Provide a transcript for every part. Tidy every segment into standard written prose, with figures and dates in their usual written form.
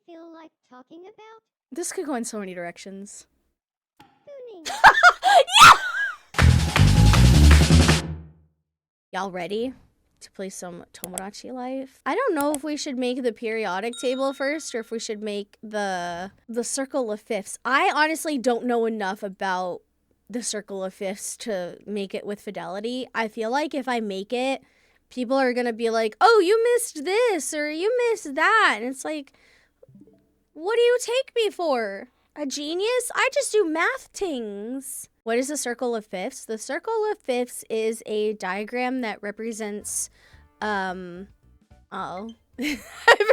feel like talking about? This could go in so many directions. Tuning. Y'all ready to play some Tomodachi Life? I don't know if we should make the periodic table first or if we should make the circle of fifths. I honestly don't know enough about the circle of fifths to make it with fidelity. I feel like if I make it, people are gonna be like, oh, you missed this or you missed that. And it's like, what do you take me for? A genius? I just do math things. What is the circle of fifths? The circle of fifths is a diagram that represents, oh, I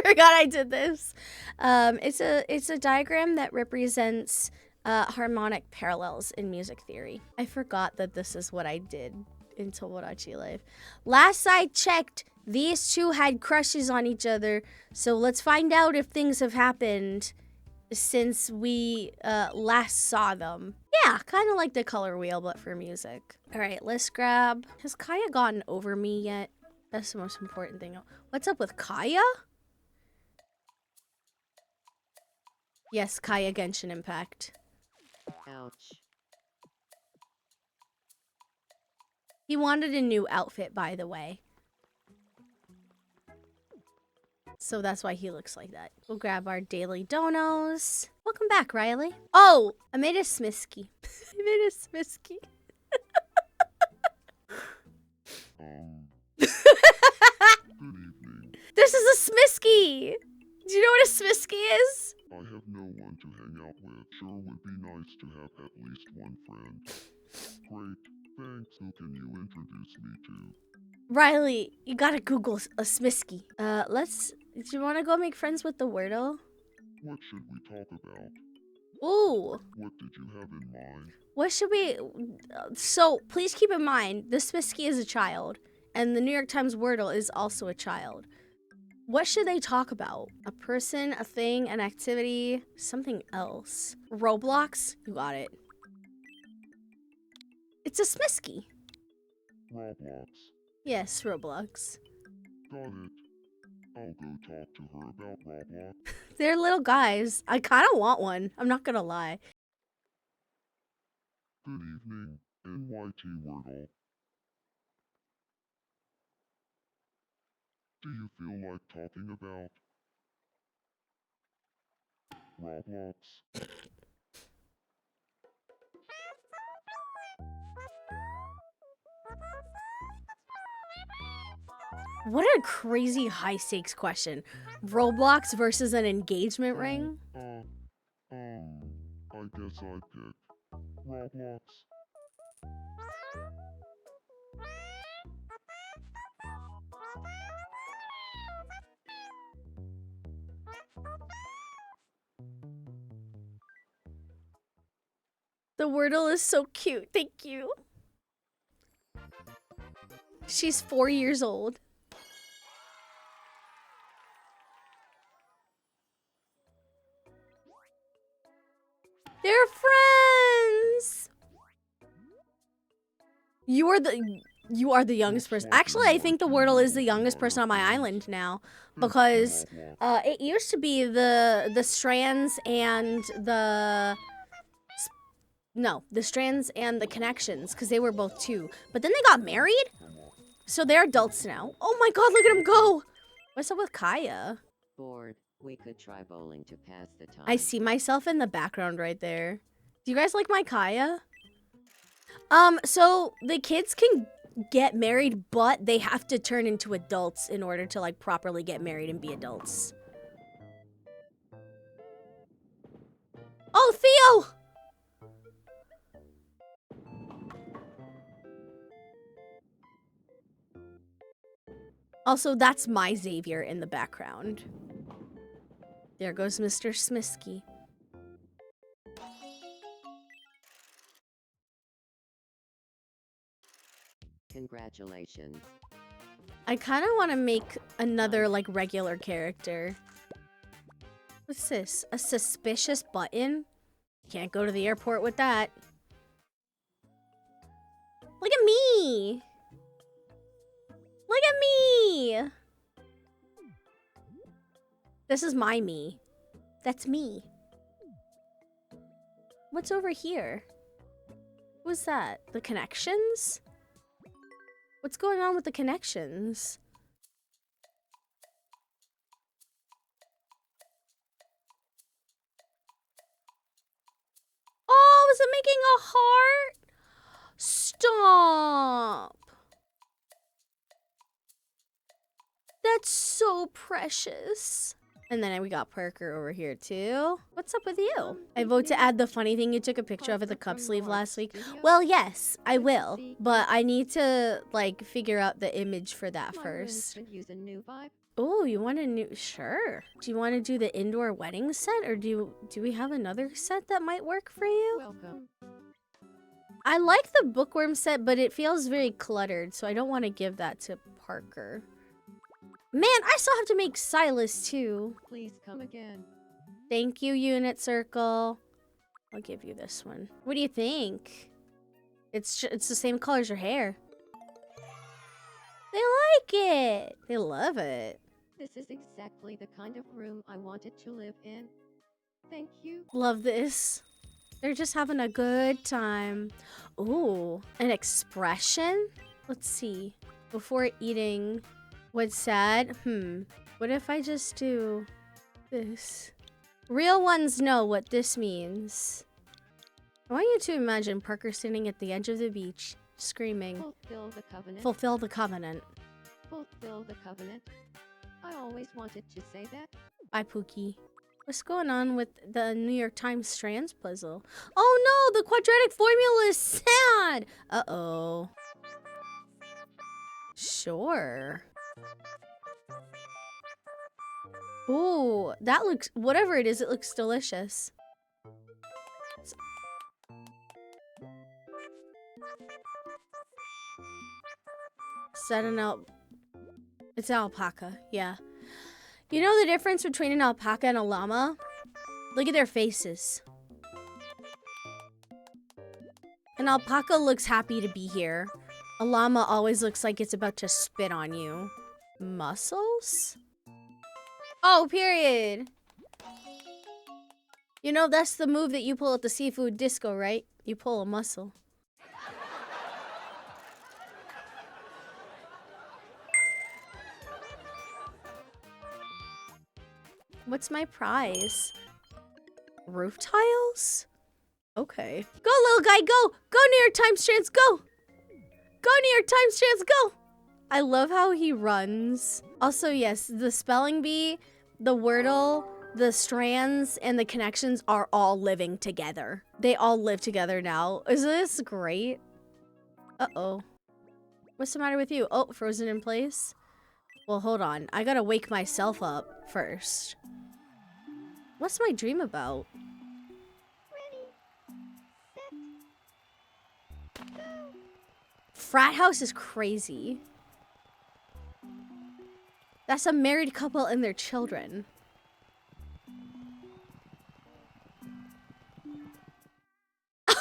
forgot I did this. It's a diagram that represents harmonic parallels in music theory. I forgot that this is what I did in Tomodachi Life. Last I checked, these two had crushes on each other, so let's find out if things have happened since we last saw them. Yeah, kind of like the color wheel, but for music. All right, let's grab... Has Kaya gotten over me yet? That's the most important thing. What's up with Kaya? Yes, Kaya Genshin Impact. Ouch. He wanted a new outfit, by the way. So that's why he looks like that. We'll grab our daily donos. Welcome back, Riley. Oh, I made a Smisky. I made a Smisky. Good evening. This is a Smisky. Do you know what a Smisky is? I have no one to hang out with. Sure would be nice to have at least one friend. Great, thanks. Who can you introduce me to? Riley, you gotta Google a Smisky. Do you want to go make friends with the Wordle? What should we talk about? Ooh. What did you have in mind? What should we... So, please keep in mind, the Smisky is a child, and the New York Times Wordle is also a child. What should they talk about? A person, a thing, an activity, something else. Roblox? You got it. It's a Smisky. Roblox. Yes, Roblox. Got it. I'll go talk to her about Roblox. They're little guys. I kind of want one. I'm not gonna lie. Good evening, NYT Wordle. Do you feel like talking about Roblox? What a crazy high stakes question. Roblox versus an engagement ring? I guess I'd pick Roblox. The Wordle is so cute. Thank you. She's 4 years old. They're friends. You are the youngest person. Actually, I think the Wordle is the youngest person on my island now, because it used to be the Strands and the Strands and the Connections, because they were both 2. But then they got married, so they're adults now. Oh my God, look at them go! What's up with Kaya? Bored. We could try bowling to pass the time. I see myself in the background right there. Do you guys like my Kaya? So the kids can get married, but they have to turn into adults in order to like properly get married and be adults. Oh, Theo! Also, that's my Xavier in the background. There goes Mr. Smisky. Congratulations. I kind of want to make another, like, regular character. What's this? A suspicious button? Can't go to the airport with that. Look at me! Look at me! This is my me. That's me. What's over here? What's that? The connections? What's going on with the connections? Oh, is it making a heart? Stop. That's so precious. And then we got Parker over here too. What's up with you? I vote to add the funny thing you took a picture of at the cup sleeve last week. Well, yes, I will. But I need to like figure out the image for that first. Use a new vibe. Oh, you want a new? Sure. Do you want to do the indoor wedding set, or do we have another set that might work for you? Welcome. I like the bookworm set, but it feels very cluttered, so I don't want to give that to Parker. Man, I still have to make Sylus too. Please come again. Thank you, Unit Circle. I'll give you this one. What do you think? It's the same color as your hair. They like it. They love it. This is exactly the kind of room I wanted to live in. Thank you. Love this. They're just having a good time. Ooh, an expression? Let's see. Before eating, what's sad? What if I just do this? Real ones know what this means. I want you to imagine Parker standing at the edge of the beach, screaming, Fulfill the covenant. fulfill the covenant. Fulfill the covenant. I always wanted to say that. Bye, Pookie. What's going on with the New York Times strands puzzle? Oh no, the quadratic formula is sad! Uh-oh. Sure. Ooh, that looks, whatever it is, it looks delicious. Setting out. It's alpaca, yeah. You know the difference between an alpaca and a llama? Look at their faces. An alpaca looks happy to be here. A llama always looks like it's about to spit on you. Muscles? Oh, period. You know, that's the move that you pull at the seafood disco, right? You pull a muscle. What's my prize? Roof tiles? Okay. Go, little guy, go! Go, New York Times strands, go! Go, New York Times strands, go! I love how he runs. Also, yes, the spelling bee, the wordle, the strands, and the connections are all living together. They all live together now. Isn't this great? Uh-oh. What's the matter with you? Oh, frozen in place? Well, hold on. I gotta wake myself up first. What's my dream about? Ready, set, go. Frat house is crazy. That's a married couple and their children. What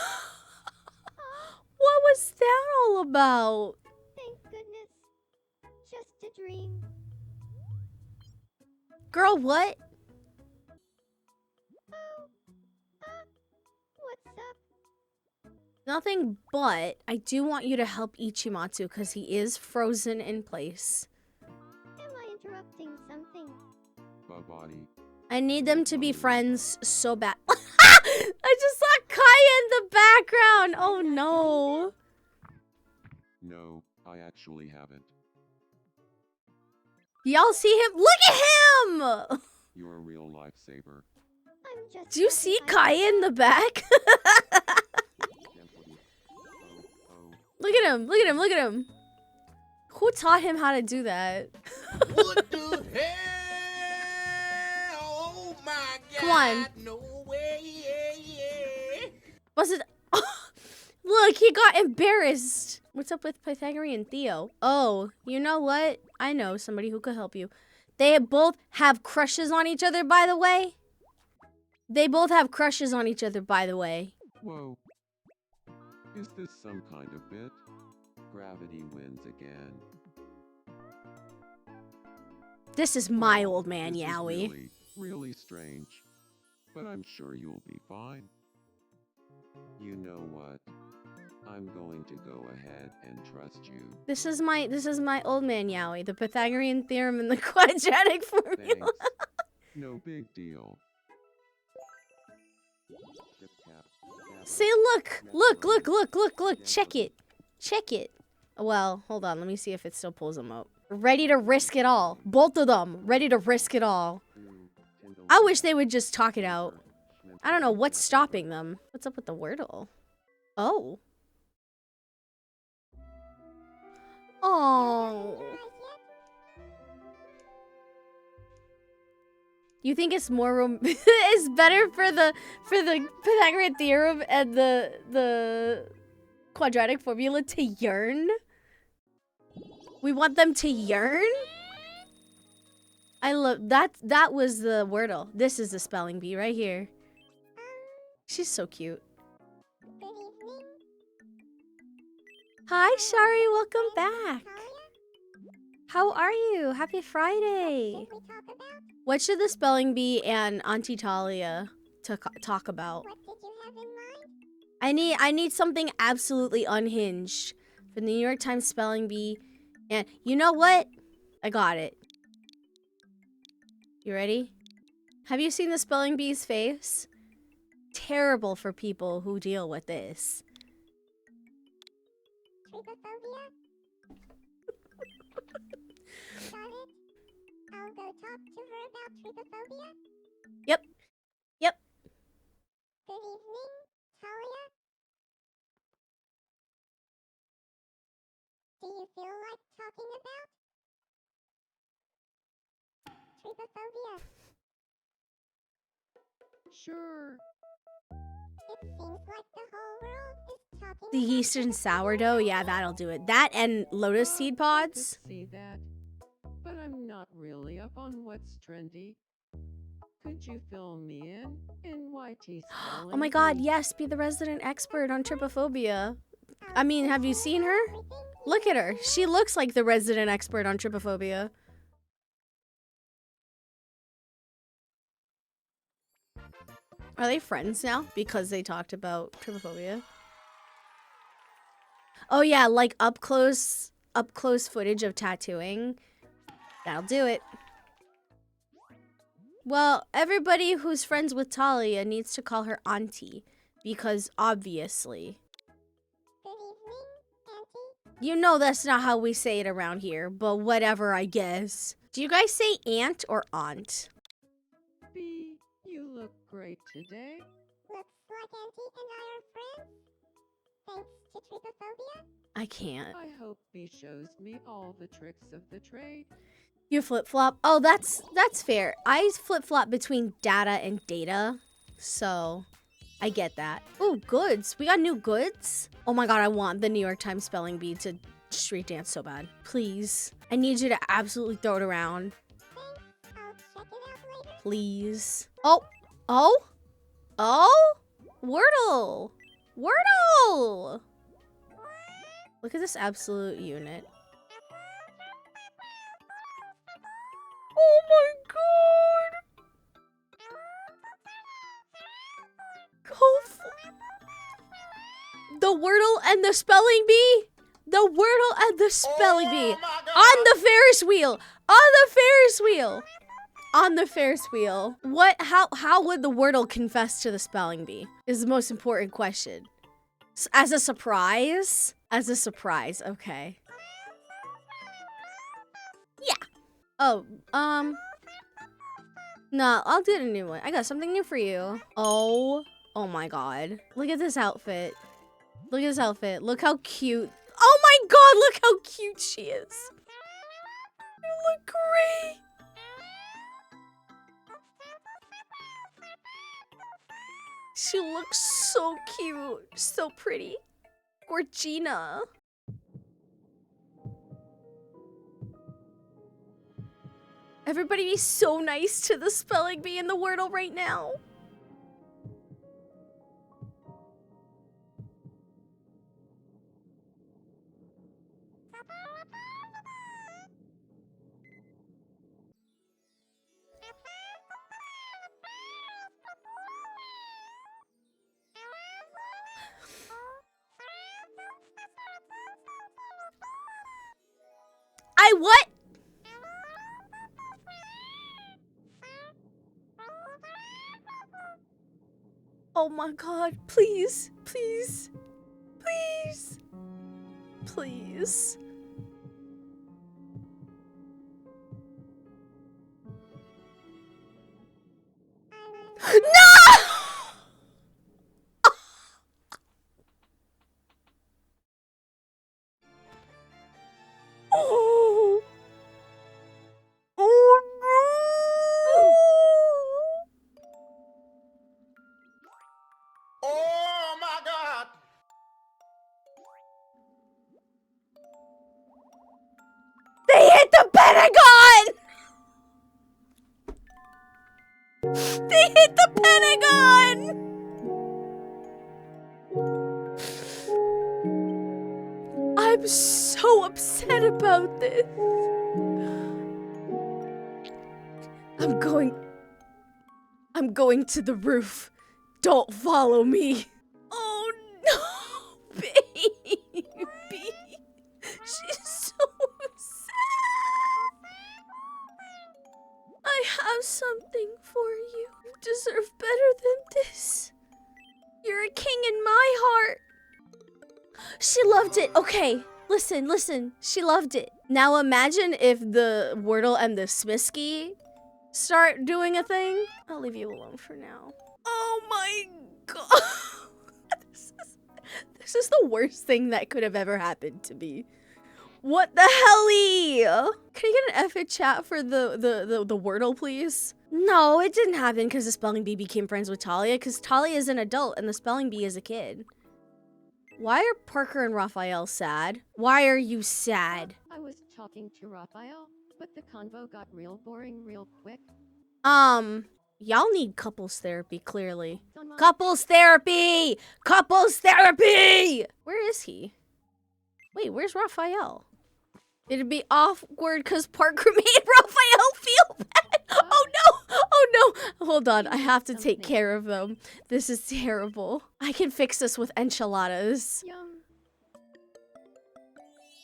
was that all about? Thank goodness. Just a dream. Girl, what? Oh, what's up? Nothing but I do want you to help Ichimatsu because he is frozen in place. Am I interrupting something? Bye-bye. I need them to be friends so bad. I just saw Kaya in the background. Oh no. No, I actually haven't. Y'all see him? Look at him! You're a real lifesaver. I'm just. Do you see happy Kaya in the back? Gently. Oh. Look at him, look at him, look at him. Who taught him how to do that? What the hell? Oh my God. Come on. No way. Yeah. Was it? Look, he got embarrassed. What's up with Pythagorean Theo? Oh, you know what? I know somebody who could help you. They both have crushes on each other, by the way. They both have crushes on each other, by the way. Whoa. Is this some kind of bit? Gravity wins again. This is my old man, This is Yowie. really strange. but I'm sure you'll be fine. You know what? I'm going to go ahead and trust you. This is my old man Yowie, the Pythagorean theorem and the quadratic formula. Thanks. No big deal. Chip cap, dab See, up, look, check it. Well, hold on, let me see if it still pulls them up. Ready to risk it all. Both of them, ready to risk it all. I wish they would just talk it out. I don't know what's stopping them. What's up with the Wordle? Oh. Oh. You think it's more it's better for the Pythagorean theorem and the quadratic formula to yearn? We want them to yearn? I love that. That was the Wordle. This is the spelling bee right here. She's so cute. Good evening. Hi, Shari. Welcome back. How are you? Happy Friday. What did we talk about? What should the spelling bee and Auntie Talia talk about? What did you have in mind? I need something absolutely unhinged for the New York Times spelling bee. And you know what? I got it. You ready? Have you seen the spelling bee's face? Terrible for people who deal with this. Trypophobia? Got it? I'll go talk to her about trypophobia. Yep. Good evening, Talia. Do you feel like talking about trypophobia? Sure. It seems like the whole world is talking The yeast and sourdough, yeah, that'll do it. That and lotus seed pods. See that, but I'm not really up on what's trendy. Could you fill me in YT spelling? Oh my god, bee? yes, be the resident expert on trypophobia. I mean, have you seen her? Look at her. She looks like the resident expert on trypophobia. Are they friends now? Because they talked about trypophobia. Oh yeah, like up close footage of tattooing. That'll do it. Well, everybody who's friends with Talia needs to call her auntie. Because obviously. Good evening, Auntie. You know that's not how we say it around here, but whatever, I guess. Do you guys say aunt or aunt? Bee, you look great today. Looks like Auntie and I are friends. Thanks to trypophobia. I can't. I hope Bee shows me all the tricks of the trade. You flip-flop? Oh, that's fair. I flip-flop between data and data, so I get that. Ooh, goods. We got new goods? Oh my god, I want the New York Times spelling bee to street dance so bad. Please. I need you to absolutely throw it around. Thanks. I'll check it out later. Please. Oh! Wordle! Wordle! Look at this absolute unit. Oh my god! The Wordle and the spelling bee? The Wordle and the spelling bee. On the Ferris wheel! On the Ferris wheel! On the Ferris wheel. What? How would the Wordle confess to the spelling bee? Is the most important question. As a surprise? As a surprise, okay. Yeah. Oh, no, I'll do a new one. I got something new for you. Oh my god. Look at this outfit. Look at this outfit. Look how cute. Oh my god, look how cute she is. You look great. She looks so cute. So pretty. Gorgina. Everybody be so nice to the spelling bee in the Wordle right now. I what? Oh my god, please, please, please, please. No! Oh. Oh Oh my God! no! They hit the Pentagon! They hit the Pentagon! I'm so upset about this. I'm going to the roof. Don't follow me. Oh no, baby. She's so sad. I have something for you. You deserve better than this. You're a king in my heart. She loved it. Okay, listen. She loved it. Now imagine if the Wordle and the Smisky start doing a thing. I'll leave you alone for now. Oh my god. This is the worst thing that could have ever happened to me. What the helly? Can you get an F in chat for the Wordle, please? No, it didn't happen because the spelling bee became friends with Talia, because Talia is an adult and the spelling bee is a kid. Why are Parker and Raphael sad? Why are you sad? I was talking to Raphael, but the convo got real boring real quick. Y'all need couples therapy, clearly. Don't mind- Couples therapy! Couples therapy! Where is he? Wait, where's Raphael? It'd be awkward because Parker made Raphael feel bad. Oh no! Oh no! Hold on, I have to take care of them. This is terrible. I can fix this with enchiladas. Yum.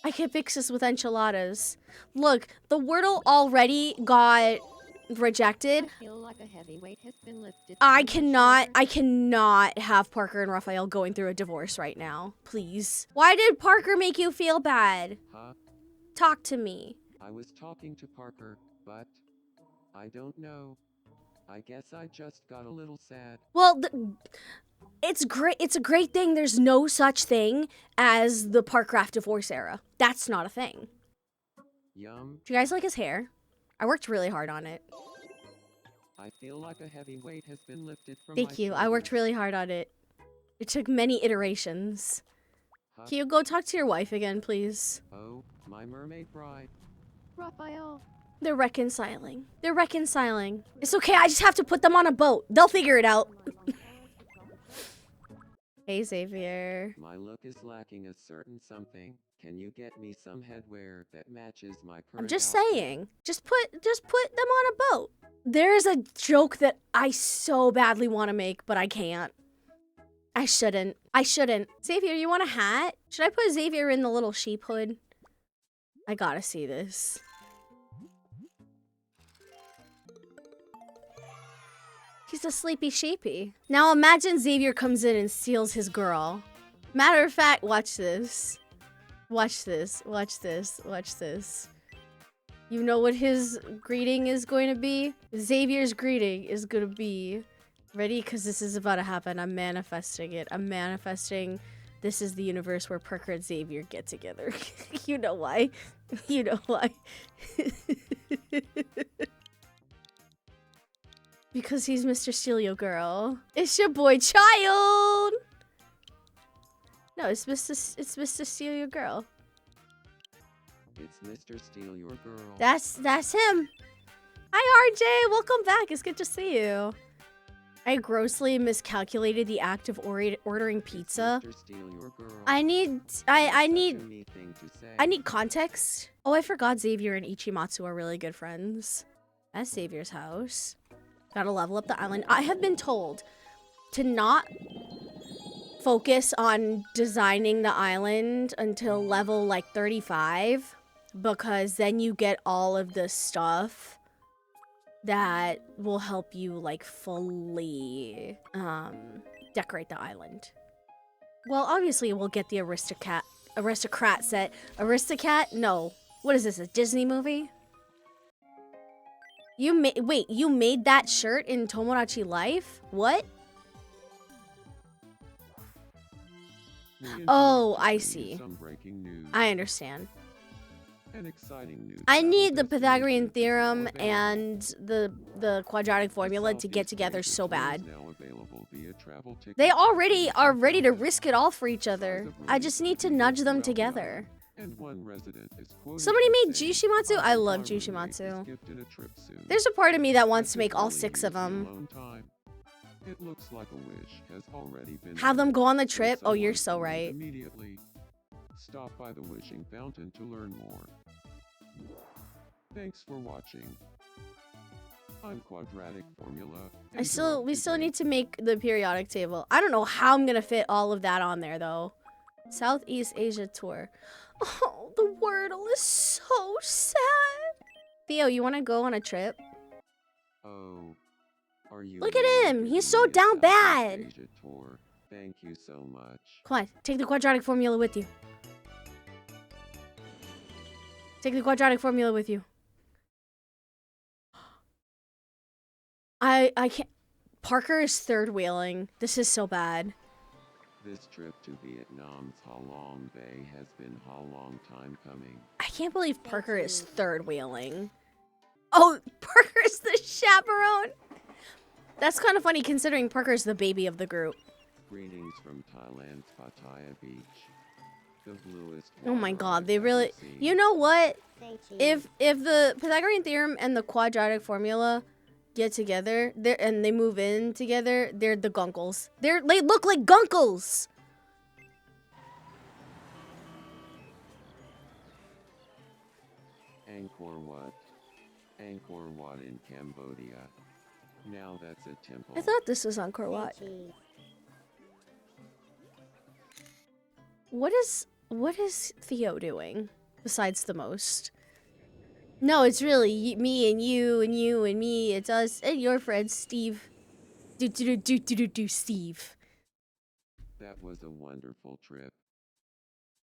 I can fix this with enchiladas. Look, the Wordle already got rejected. I feel like a heavy weight has been lifted. I from my shoulders. cannot have Parker and Raphael going through a divorce right now. Please. Why did Parker make you feel bad? Huh? Talk to me. I was talking to Parker, but I don't know. I guess I just got a little sad. Well, it's great. It's a great thing. There's no such thing as the Parkraft divorce era. That's not a thing. Yum. Do you guys like his hair? I worked really hard on it. I feel like a heavy weight has been lifted from Thank my you. I worked shoulders. really hard on it. It took many iterations. Huh? Can you go talk to your wife again, please? Oh, my mermaid bride. Raphael. They're reconciling. They're reconciling. It's okay. I just have to put them on a boat. They'll figure it out. Hey, Xavier. My look is lacking a certain something. Can you get me some headwear that matches my current I'm just outfit? saying. Just put them on a boat. There's a joke that I so badly want to make, but I can't. I shouldn't. Xavier, you want a hat? Should I put Xavier in the little sheep hood? I gotta see this. He's a sleepy sheepy. Now imagine Xavier comes in and steals his girl. Matter of fact, watch this. Watch this. You know what his greeting is going to be? Xavier's greeting is going to be... Ready? Because this is about to happen. I'm manifesting it. I'm manifesting this is the universe where Parker and Xavier get together. You know why. You know why. Because he's Mr. Steal Your Girl. It's your boy Child! No, it's Mr. Steal Your Girl. It's Mr. Steal Your Girl. That's him. Hi RJ, welcome back. It's good to see you. I grossly miscalculated the act of ordering pizza. Mr. Steal Your Girl. I need Such a need me thing to say. I need context. Oh, I forgot Xavier and Ichimatsu are really good friends. That's Xavier's house. Gotta level up the island. I have been told to not focus on designing the island until level like 35. because then you get all of the stuff that will help you like fully decorate the island. Well, obviously we'll get the aristocrat set. Aristocat? No. What is this, a Disney movie? Wait, you made that shirt in Tomodachi Life? What? Oh, I see. Some breaking news. I understand. An exciting news. I need the destination Pythagorean is theorem now and the quadratic available. formula The to get Southeast together Asia so tour is bad. now available via travel tickets. They already are ready to risk it all for each other. I just need to nudge them together. And one resident is quoted Somebody as made saying, Jushimatsu? I love "My roommate is Jushimatsu. gifted a trip soon. There's a part of me that wants I to make could all really 6 use of the them. alone time. It looks like a wish has already been Have them go on the made, so trip? Oh, you're someone so can leave right. Immediately. Stop by the wishing fountain to learn more. Thanks for watching. I'm Quadratic Formula. We still need to make the periodic table. I don't know how I'm gonna fit all of that on there though. Southeast Asia tour. Oh, the Wordle is so sad. Theo, you wanna go on a trip? Oh, are you? Look at really him, he's giving so me a down Southeast bad. Asia tour? Thank you so much. Come on, take the quadratic formula with you. Take the quadratic formula with you. I can't. Parker is third wheeling. This is so bad. This trip to Vietnam's Ha Long Bay has been a long time coming. I can't believe Parker is third wheeling. Oh, Parker's the chaperone. That's kind of funny considering Parker's the baby of the group. Greetings from Thailand's Pattaya Beach. The bluest Oh my water god, I've they ever really. seen. You know what? Thank you. If the Pythagorean theorem and the quadratic formula get together, and they move in together, they're the gunkles. They look like gunkles. Angkor Wat. Angkor Wat in Cambodia. Now that's a temple. I thought this was Angkor Wat. Thank you. What is Theo doing besides the most? No, it's really me and you and you and me. It's us and your friend Steve. Steve. That was a wonderful trip.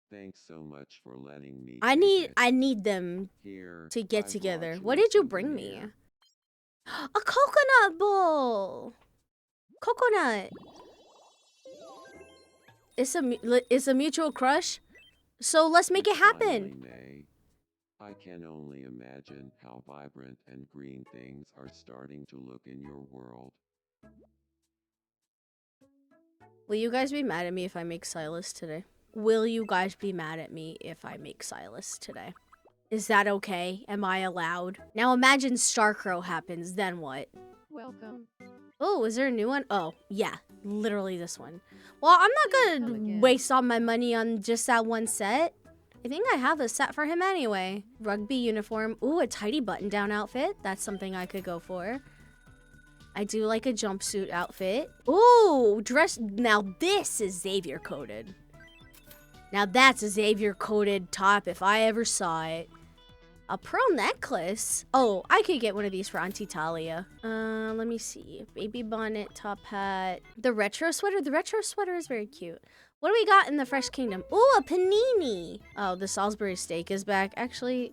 Thanks so much for letting me. I take need it. them Here, to I get brought together. you What a did you bring me? souvenir. A coconut bowl. Coconut. It's a mutual crush. So let's make it It's happen. finally May. I can only imagine how vibrant and green things are starting to look in your world. Will you guys be mad at me if I make Sylus today? Will you guys be mad at me if I make Sylus today? Is that okay? Am I allowed? Now imagine Starcrow happens, then what? Welcome. Oh, is there a new one? Oh, yeah, literally this one. Well, I'm not Come gonna again. waste all my money on just that one set. I think I have a set for him anyway. Rugby uniform. Ooh, a tidy button-down outfit. That's something I could go for. I do like a jumpsuit outfit. Ooh, dress. Now this is Xavier coded. Now that's a Xavier coded top if I ever saw it. A pearl necklace. Oh, I could get one of these for Auntie Talia. Let me see. Baby bonnet, top hat. The retro sweater. The retro sweater is very cute. What do we got in the Fresh Kingdom? Ooh, a panini. Oh, the Salisbury steak is back. Actually,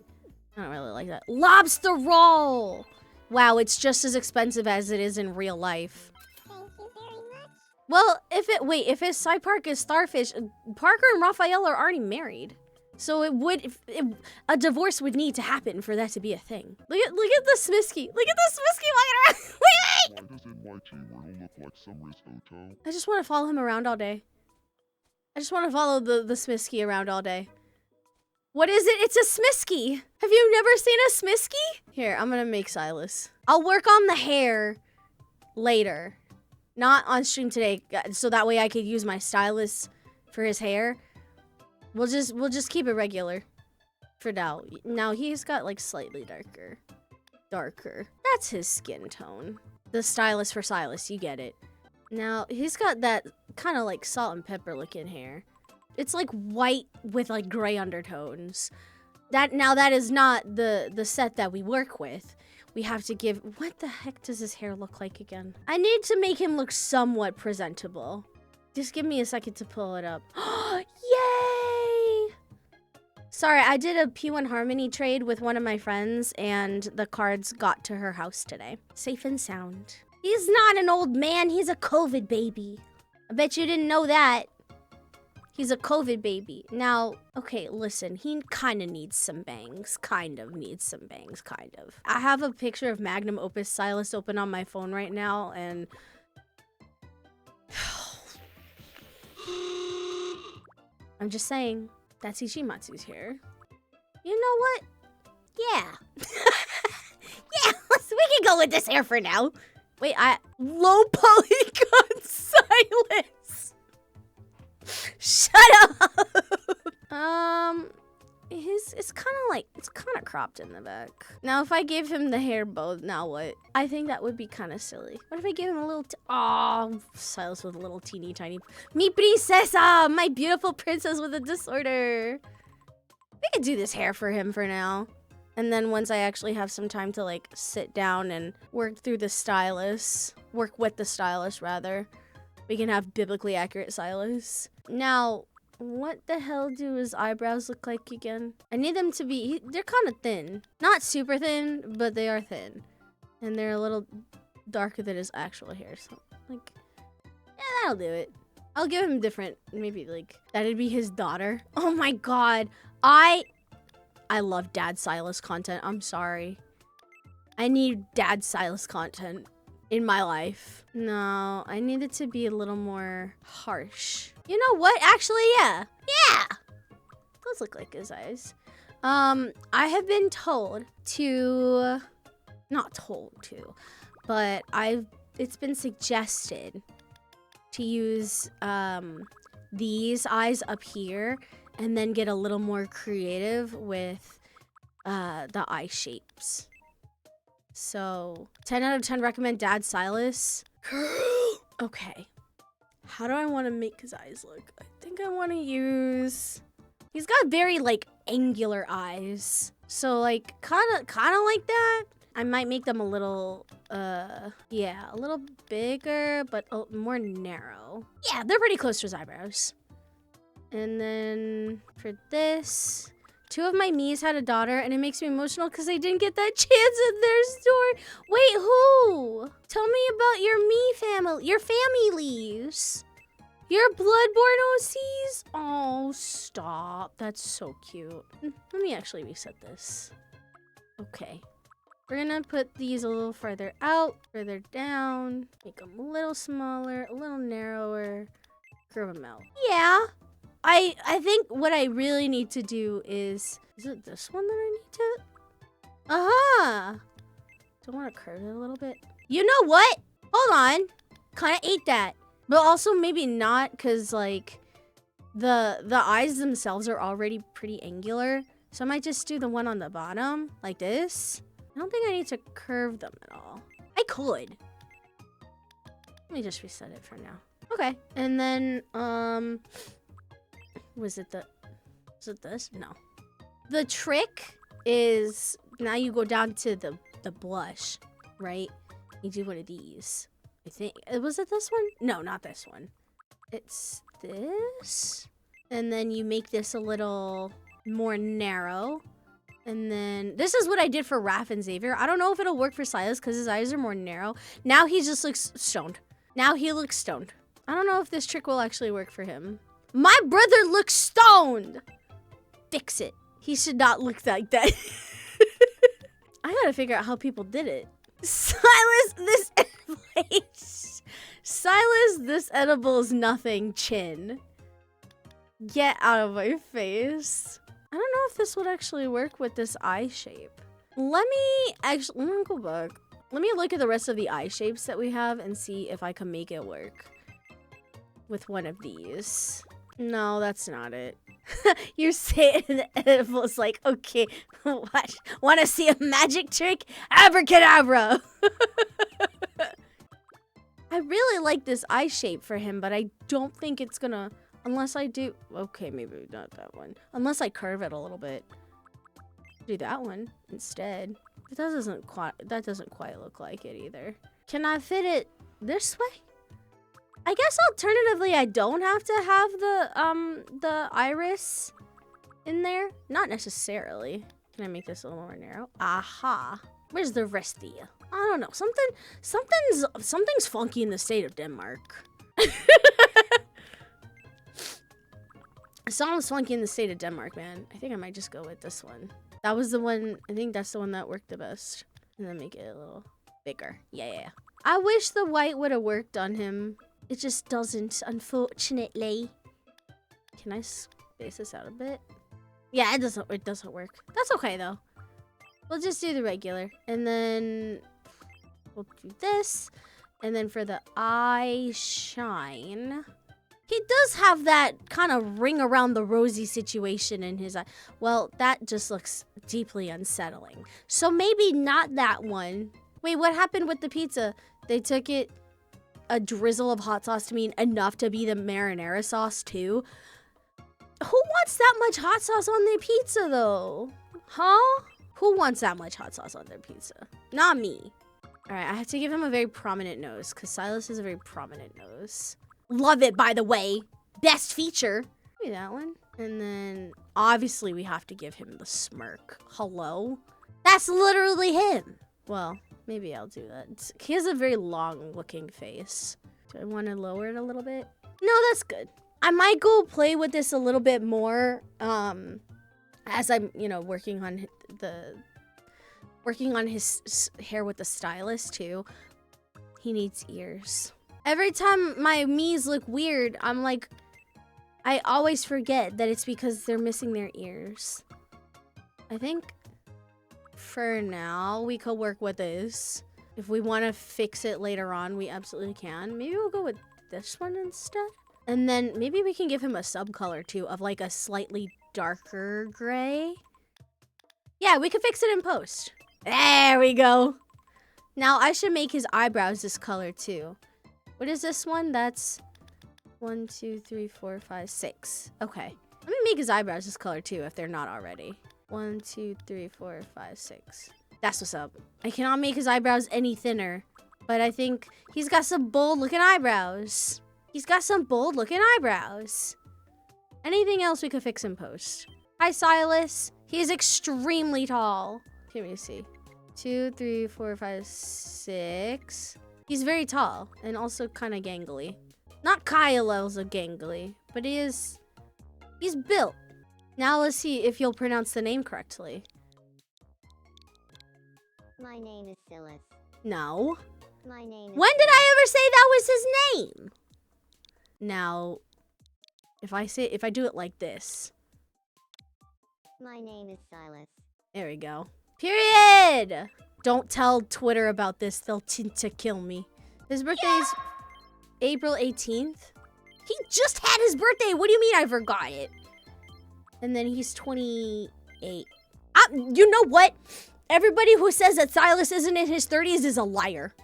I don't really like that. Lobster roll. Wow, it's just as expensive as it is in real life. Thank you very much. Well, if his side park is Starfish, Parker and Raphael are already married. So a divorce would need to happen for that to be a thing. Look at the Smisky. Look at the Smisky walking around. Wait. Why does NYT Wordle look like Summer's Oto? I just want to follow him around all day. I just want to follow the Smisky around all day. What is it? It's a Smisky. Have you never seen a Smisky? Here, I'm gonna make Sylus. I'll work on the hair later. Not on stream today, so that way I could use my stylus for his hair. We'll just keep it regular for now. Now he's got like slightly darker. That's his skin tone. The stylus for Sylus, you get it. Now he's got that kind of like salt and pepper looking hair. It's like white with like gray undertones. That is not the set that we work with. We have to give, what the heck does his hair look like again? I need to make him look somewhat presentable. Just give me a second to pull it up. Yay! Sorry, I did a P1 Harmony trade with one of my friends and the cards got to her house today. Safe and sound. He's not an old man, he's a COVID baby. I bet you didn't know that. He's a COVID baby. Now, okay, listen, he kind of needs some bangs. Kind of. I have a picture of Magnum Opus Sylus open on my phone right now, and... I'm just saying, that's Ichimatsu's hair. You know what? Yeah. Yeah, we can go with this hair for now. Wait, low polygon Sylus. Shut up. It's kind of cropped in the back. Now, if I gave him the hair bow, now what? I think that would be kind of silly. What if I gave him a little, Sylus with a little teeny tiny, mi princesa, my beautiful princess with a disorder. We could do this hair for him for now. And then once I actually have some time to like sit down and work with the stylus rather, we can have biblically accurate Sylus. Now, what the hell do his eyebrows look like again? I need them to be, they're kind of thin. Not super thin, but they are thin. And they're a little darker than his actual hair. So, like, yeah, that'll do it. I'll give him different, maybe like, that'd be his daughter. Oh my god. I love Dad Sylus content. I'm sorry. I need Dad Sylus content in my life. No, I need it to be a little more harsh. You know what? Actually, yeah. Yeah! Those look like his eyes. I have been told to... Not told to, but it's been suggested to use these eyes up here and then get a little more creative with the eye shapes. So, 10 out of 10 recommend Dad Sylus. Okay. How do I want to make his eyes look? I think I want to use... He's got very, like, angular eyes. So, like, kind of like that. I might make them a little, yeah, a little bigger, but more narrow. Yeah, they're pretty close to his eyebrows. And then for this, 2 of my Miis had a daughter, and it makes me emotional because they didn't get that chance in their story. Wait, who? Tell me about your Mii family, your families. Your Bloodborne OCs? Oh, stop. That's so cute. Let me actually reset this. Okay. We're gonna put these a little further out, further down, make them a little smaller, a little narrower, curve them out. Yeah. I think what I really need to do is it this one that I need to? Uh-huh. Do I want to curve it a little bit? You know what? Hold on. Kind of ate that. But also maybe not, because like the eyes themselves are already pretty angular. So I might just do the one on the bottom, like this. I don't think I need to curve them at all. I could. Let me just reset it for now. Okay. And then, was it this? No. The trick is now you go down to the blush, right? You do one of these. I think, was it this one? No, not this one. It's this. And then you make this a little more narrow. And then, this is what I did for Raph and Xavier. I don't know if it'll work for Sylus because his eyes are more narrow. Now he just looks stoned. Now he looks stoned. I don't know if this trick will actually work for him. My brother looks stoned! Fix it. He should not look like that. I gotta figure out how people did it. Sylus, this... Sylus, this edible is nothing, chin. Get out of my face. I don't know if this would actually work with this eye shape. Let me go back. Let me look at the rest of the eye shapes that we have and see if I can make it work with one of these. No, that's not it. You say it and it was like, okay, what? Want to see a magic trick? Abracadabra! I really like this eye shape for him, but I don't think it's gonna... Unless I do... Okay, maybe not that one. Unless I curve it a little bit. Do that one instead. But that doesn't quite look like it either. Can I fit it this way? I guess alternatively I don't have to have the iris in there. Not necessarily. Can I make this a little more narrow? Aha. Where's the rest of you? I don't know. Something's funky in the state of Denmark. Something's funky in the state of Denmark, man. I think I might just go with this one. That was the one, I think that's the one that worked the best. And then make it a little bigger. Yeah. I wish the white would have worked on him. It just doesn't, unfortunately. Can I space this out a bit? Yeah, it doesn't work. That's okay, though. We'll just do the regular. And then we'll do this. And then for the eye shine, he does have that kind of ring around the rosy situation in his eye. Well, that just looks deeply unsettling. So maybe not that one. Wait, what happened with the pizza? They took it a drizzle of hot sauce to mean enough to be the marinara sauce too. Who wants that much hot sauce on their pizza though? Huh? Who wants that much hot sauce on their pizza? Not me. All right, I have to give him a very prominent nose because Sylus has a very prominent nose. Love it, by the way. Best feature. Maybe that one. And then obviously we have to give him the smirk. Hello? That's literally him. Well, maybe I'll do that. He has a very long looking face. Do I want to lower it a little bit? No, that's good. I might go play with this a little bit more as I'm, working on his hair with the stylist too. He needs ears. Every time my Miis look weird, I'm like, I always forget that it's because they're missing their ears. I think for now, we could work with this. If we want to fix it later on, we absolutely can. Maybe we'll go with this one instead. And then maybe we can give him a subcolor too of like a slightly darker gray. Yeah, we could fix it in post. There we go. Now I should make his eyebrows this color too. What is this one? That's 1, 2, 3, 4, 5, 6. Okay. Let me make his eyebrows this color too if they're not already. 1, 2, 3, 4, 5, 6. That's what's up. I cannot make his eyebrows any thinner, but I think he's got some bold looking eyebrows. Anything else we could fix in post? Hi, Sylus. He is extremely tall. Let me see. 2, 3, 4, 5, 6. He's very tall and also kind of gangly. Not Kyle's a gangly, but he's built. Now let's see if you'll pronounce the name correctly. My name is Sylus. No. My name is When did I ever say that was his name? Now, if I do it like this. My name is Sylus. There we go. Period! Don't tell Twitter about this. They'll tend to kill me. His birthday is April 18th. He just had his birthday. What do you mean I forgot it? And then he's 28. You know what? Everybody who says that Sylus isn't in his 30s is a liar.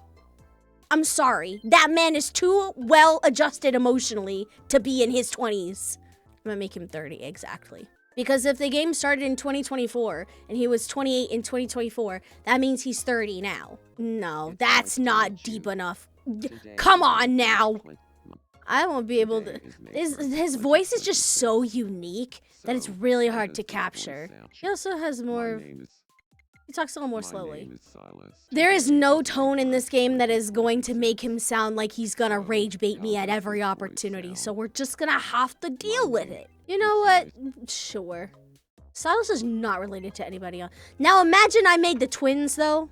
I'm sorry. That man is too well adjusted emotionally to be in his 20s. I'm gonna make him 30 exactly. Because if the game started in 2024 and he was 28 in 2024, that means he's 30 now. No, that's not deep enough. Come on now. I won't be able to. His voice is just so unique that it's really hard to capture. He also has more. He talks a little more slowly. There is no tone in this game that is going to make him sound like he's gonna rage bait me at every opportunity, so we're just gonna have to deal with it. You know what? Sure. Sylus is not related to anybody else. Now imagine I made the twins, though.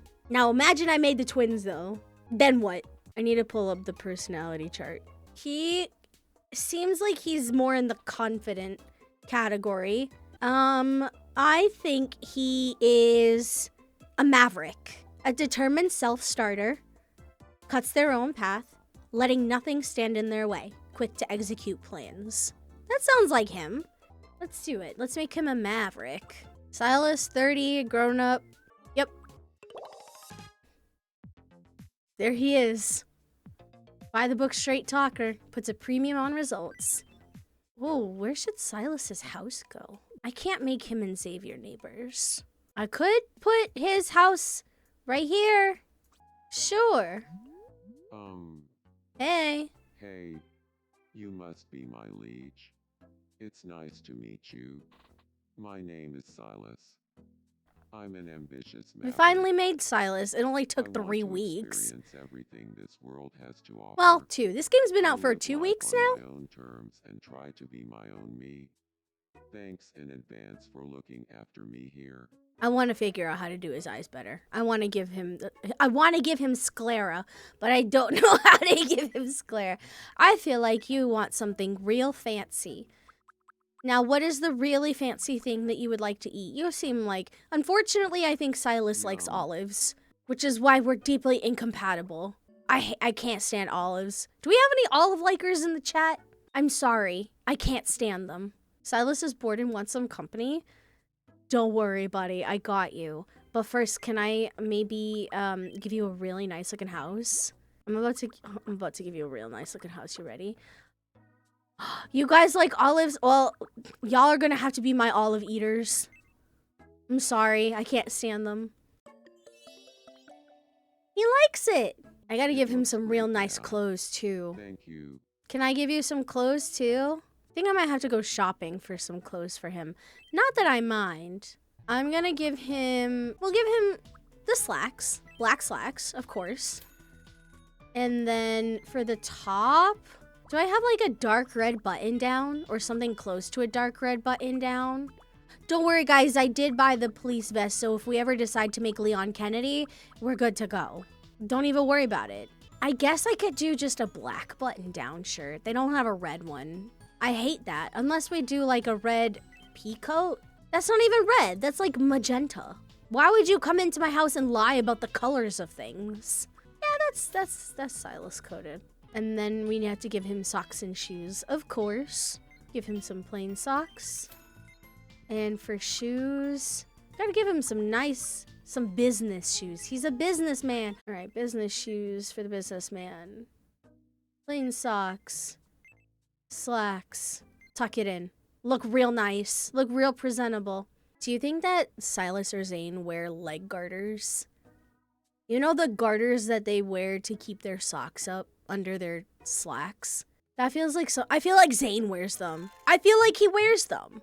Then what? I need to pull up the personality chart. He seems like he's more in the confident category. I think he is a maverick, a determined self-starter, cuts their own path, letting nothing stand in their way, quick to execute plans. That sounds like him. Let's do it. Let's make him a maverick. Sylus, 30, grown up. Yep. There he is. By the book straight talker, puts a premium on results. Whoa, where should Sylus's house go? I can't make him and Xavier neighbors. I could put his house right here. Sure. Hey. Hey, you must be my liege. It's nice to meet you. My name is Sylus. I'm an ambitious We maverick. finally made Sylus. It only I took want 3 to weeks. experience everything this world has to offer. Well, 2. This game's been out I for live 2 life weeks on now. my own terms and try to be my own me. Thanks in advance for looking after me here. I want to figure out how to do his eyes better. I want to give him sclera, but I don't know how to give him sclera. I feel like you want something real fancy. Now, what is the really fancy thing that you would like to eat? You seem like, unfortunately, I think Sylus likes Yum. olives, which is why we're deeply incompatible. I can't stand olives. Do we have any olive likers in the chat? I'm sorry. I can't stand them. Sylus is bored and wants some company. Don't worry, buddy. I got you. But first, can I maybe give you a really nice looking house? I'm about to give you a real nice looking house. You ready? You guys like olives? Well, y'all are gonna have to be my olive eaters. I'm sorry. I can't stand them. He likes it. I gotta give him looks some real great nice now. clothes too. Thank you. Can I give you some clothes too? I think I might have to go shopping for some clothes for him. Not that I mind. I'm gonna give him, we'll give him the slacks. Black slacks, of course. And then for the top, do I have like a dark red button down or something close to a dark red button down? Don't worry guys, I did buy the police vest, so if we ever decide to make Leon Kennedy, we're good to go. Don't even worry about it. I guess I could do just a black button down shirt. They don't have a red one. I hate that. Unless we do like a red pea coat. That's not even red. That's like magenta. Why would you come into my house and lie about the colors of things? Yeah, that's Sylus coded. And then we have to give him socks and shoes, of course. Give him some plain socks. And for shoes, gotta give him some business shoes. He's a businessman. All right, business shoes for the businessman. Plain socks. Slacks. Tuck it in. Look real nice. Look real presentable. Do you think that Sylus or Zane wear leg garters? You know the garters that they wear to keep their socks up under their slacks? That feels like so. I feel like Zane wears them. I feel like he wears them.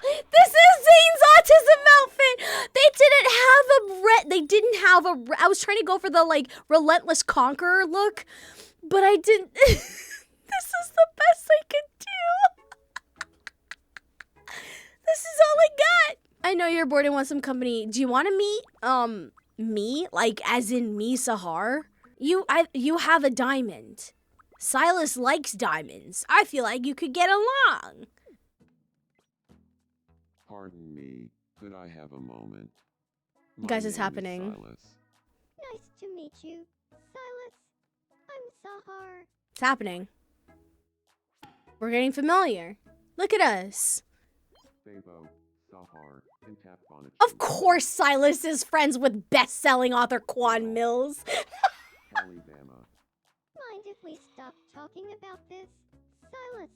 This is Zane's autism outfit. They didn't have a I was trying to go for the like relentless conqueror look, but I didn't. This is the best I could do. This is all I got. I know you're bored and want some company. Do you want to meet me? Like as in me, Sahar? You have a diamond. Sylus likes diamonds. I feel like you could get along. Pardon me, could I have a moment? Guys, My it's name is happening. Sylus. Nice to meet you, Sylus. I'm Sahar. It's happening. We're getting familiar. Look at us. Fabo, Sahar, and Tap on Of course Sylus is friends with best-selling author Quan Mills. Alabama. Mind if we stop talking about this, Sylus?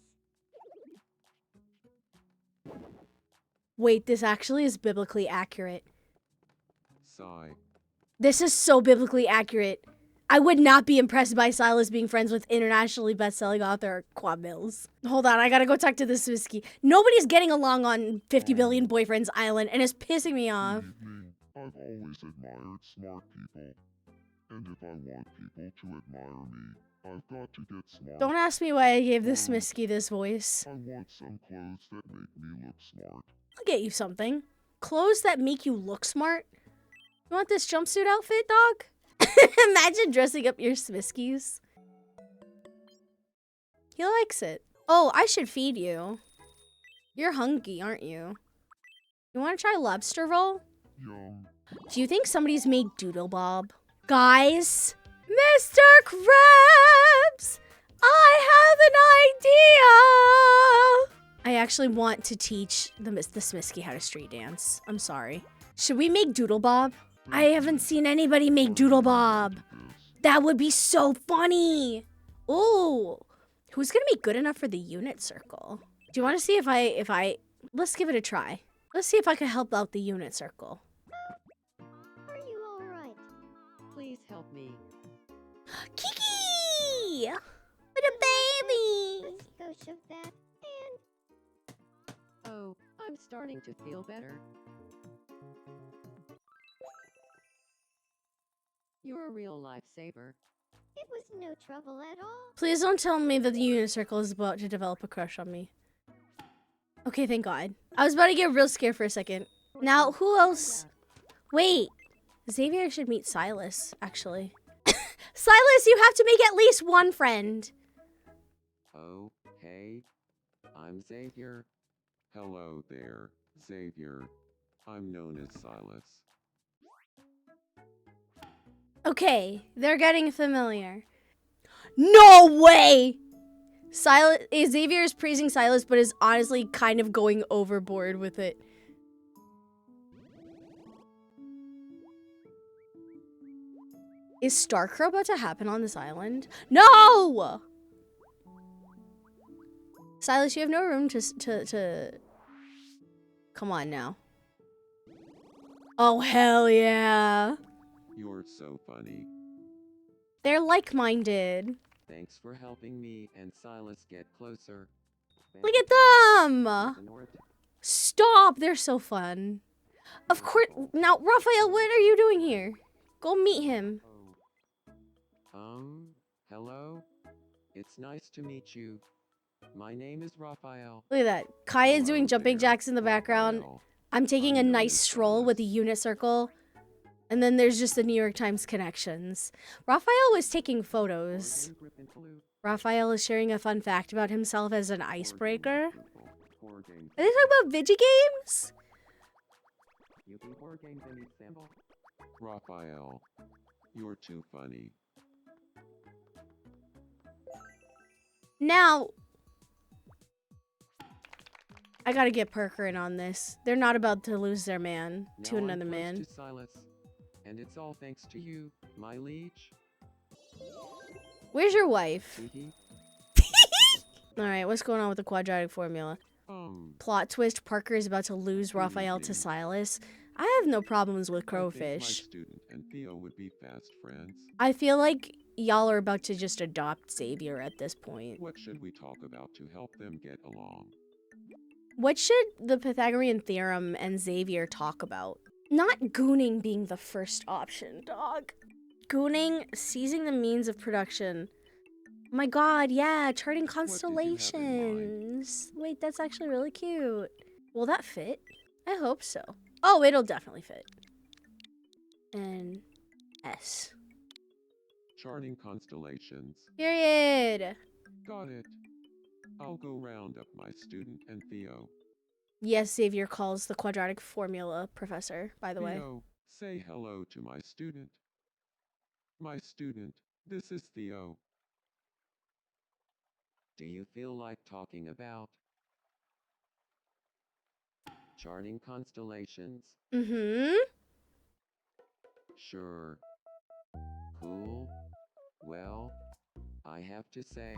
Wait, this actually is biblically accurate. Sigh. This is so biblically accurate. I would not be impressed by Sylus being friends with internationally best-selling author Quan Mills. Hold on, I gotta go talk to this whiskey. Nobody's getting along on 50 Billion Boyfriends Island, and it's pissing me off. Evening. I've always admired smart people. And if I want people to admire me, I've got to get smart. Don't ask me why I gave this whiskey this voice. I want some clothes that make me look smart. I'll get you something. Clothes that make you look smart? You want this jumpsuit outfit, dog? Imagine dressing up your Smiskies. He likes it. Oh, I should feed you. You're hungry, aren't you? You want to try lobster roll? Yum. Do you think somebody's made Doodle Bob? Guys, Mr. Krabs, I have an idea. I actually want to teach the Smisky how to street dance. I'm sorry. Should we make Doodle Bob? I haven't seen anybody make Doodle Bob. That would be so funny. Ooh, who's gonna be good enough for the unit circle? Do you want to see if I? Let's give it a try. Let's see if I can help out the unit circle. Are you alright? Please help me. Kiki! What a baby! Let's go shove that. And Oh, I'm starting to feel better. You're a real lifesaver. it was no trouble at all. Please don't tell me that the unit circle is about to develop a crush on me. Okay, thank God. I was about to get real scared for a second. Now, who else? Wait. Xavier should meet Sylus, actually. Sylus, you have to make at least one friend. Oh, hey. I'm Xavier. Hello there, Xavier. I'm known as Sylus. Okay, they're getting familiar. No way! Xavier is praising Sylus, but is honestly kind of going overboard with it. Is Starcrow about to happen on this island? No! Sylus, you have no room to... Come on now. Oh, hell yeah. You're so funny. They're like-minded. Thanks for helping me and Silas get closer. Look at them! Stop! They're so fun. Of course. Now, Raphael, what are you doing here? Go meet him. Hello? It's nice to meet you. My name is Raphael. Look at that. Kai is Hello doing jumping there, jacks in the background. Raphael. I'm taking a I'm known nice as stroll with the Silas. unit circle. And then there's just the New York Times connections. Raphael was taking photos. Raphael is sharing a fun fact about himself as an icebreaker. Four games. Are they talking about video games? Raphael, you're too funny. Now, I gotta get Parker in on this. They're not about to lose their man to Now I'm another close man. to Silas, and it's all thanks to you, my liege. Where's your wife? Tiki. Alright, what's going on with the quadratic formula? Plot twist, Parker is about to lose Good Raphael to evening. Silas. I have no problems with I think my crowfish. student and Theo would be fast friends. I feel like y'all are about to just adopt Xavier at this point. What should we talk about to help them get along? What should the Pythagorean theorem and Xavier talk about? Not gooning being the first option, dog. Gooning, seizing the means of production. Oh my god, yeah, charting did you have in constellations. Wait, that's actually really cute. Will that fit? I hope so. Oh, it'll definitely fit. And S. Charting constellations. Period. Got it. I'll go round up my student and Theo. Yes, Xavier calls the quadratic formula professor, by the way. Theo, say hello to my student. My student, this is Theo. Do you feel like talking about charting constellations? Mm-hmm. Sure. Cool. Well, I have to say,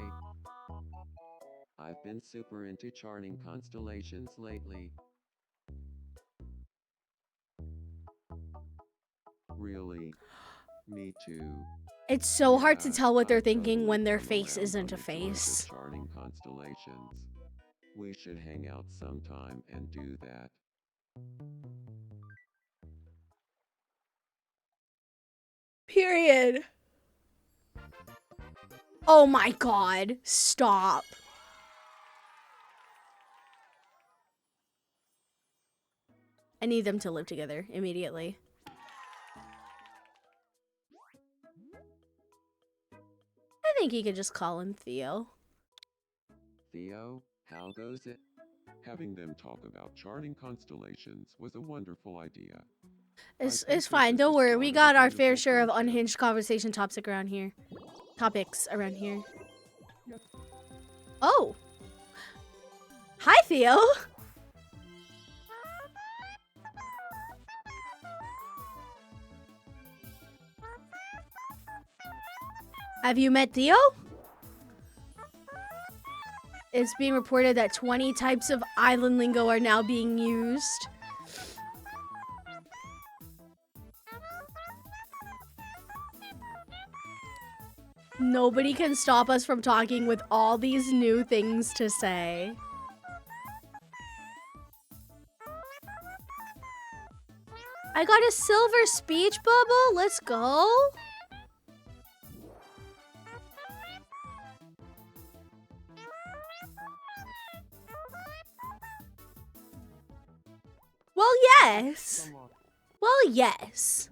I've been super into charting constellations lately. Really? Me too. It's so hard to Yeah, tell what they're I've thinking when their totally come face around isn't a on the charge of face. Charting constellations. We should hang out sometime and do that. Period. Oh my god. Stop. I need them to live together immediately. I think you could just call him Theo. Theo, how goes it? Having them talk about charting constellations was a wonderful idea. It's think it's this fine. is Don't the worry. start We of a got our fair beautiful share of friendship. unhinged conversation topics around here. Oh. Hi, Theo. Have you met Theo? It's being reported that 20 types of island lingo are now being used. Nobody can stop us from talking with all these new things to say. I got a silver speech bubble. Let's go. Well, yes. Well, yes.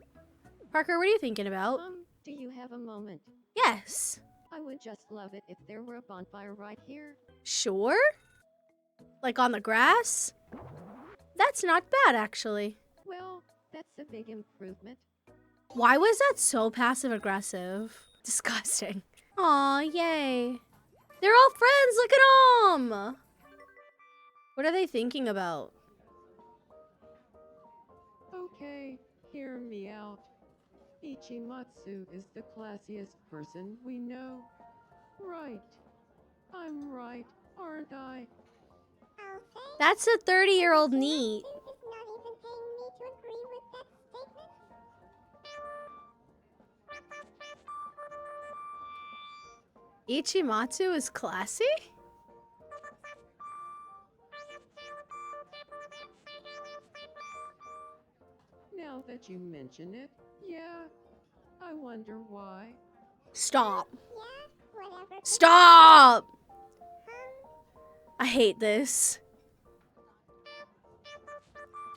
Parker, what are you thinking about? Do you have a moment? Yes. I would just love it if there were a bonfire right here. Sure. Like on the grass? That's not bad, actually. Well, that's a big improvement. Why was that so passive-aggressive? Disgusting. Aw, yay. They're all friends, look at them! What are they thinking about? Okay, hear me out. Ichimatsu is the classiest person we know. Right. I'm right, aren't I? I'll say That's a 30-year-old neat. Sue is not even paying me to agree with that statement. Ichimatsu is classy? Now that you mention it, yeah. I wonder why. Stop. Yeah, whatever. Stop! I hate this.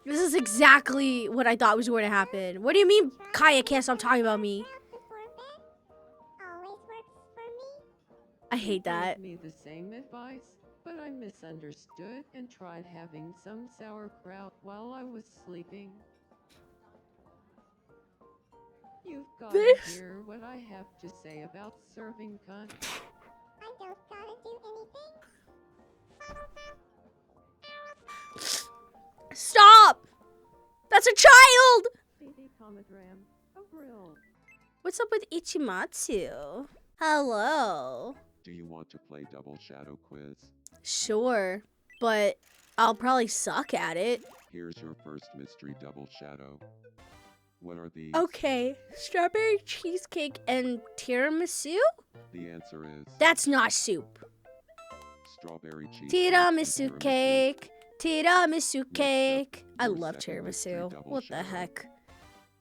This is exactly what I thought was going to happen. What do you mean Kaya can't stop talking about me? Before bed always works for me. I hate that. Gave me the same advice, but I misunderstood and tried having some sauerkraut while I was sleeping. You've got to This- hear what I have to say about serving cunt. I don't gotta do anything. Stop! That's a child! CD Comadram, a brill. What's up with Ichimatsu? Hello. Do you want to play double shadow quiz? Sure, but I'll probably suck at it. Here's your first mystery double shadow. What are these? Okay, strawberry cheesecake and tiramisu? The answer is That's not soup. strawberry cheese. Tiramisu cake. Tiramisu cake. I your love second mystery tiramisu. double What the shadow. heck?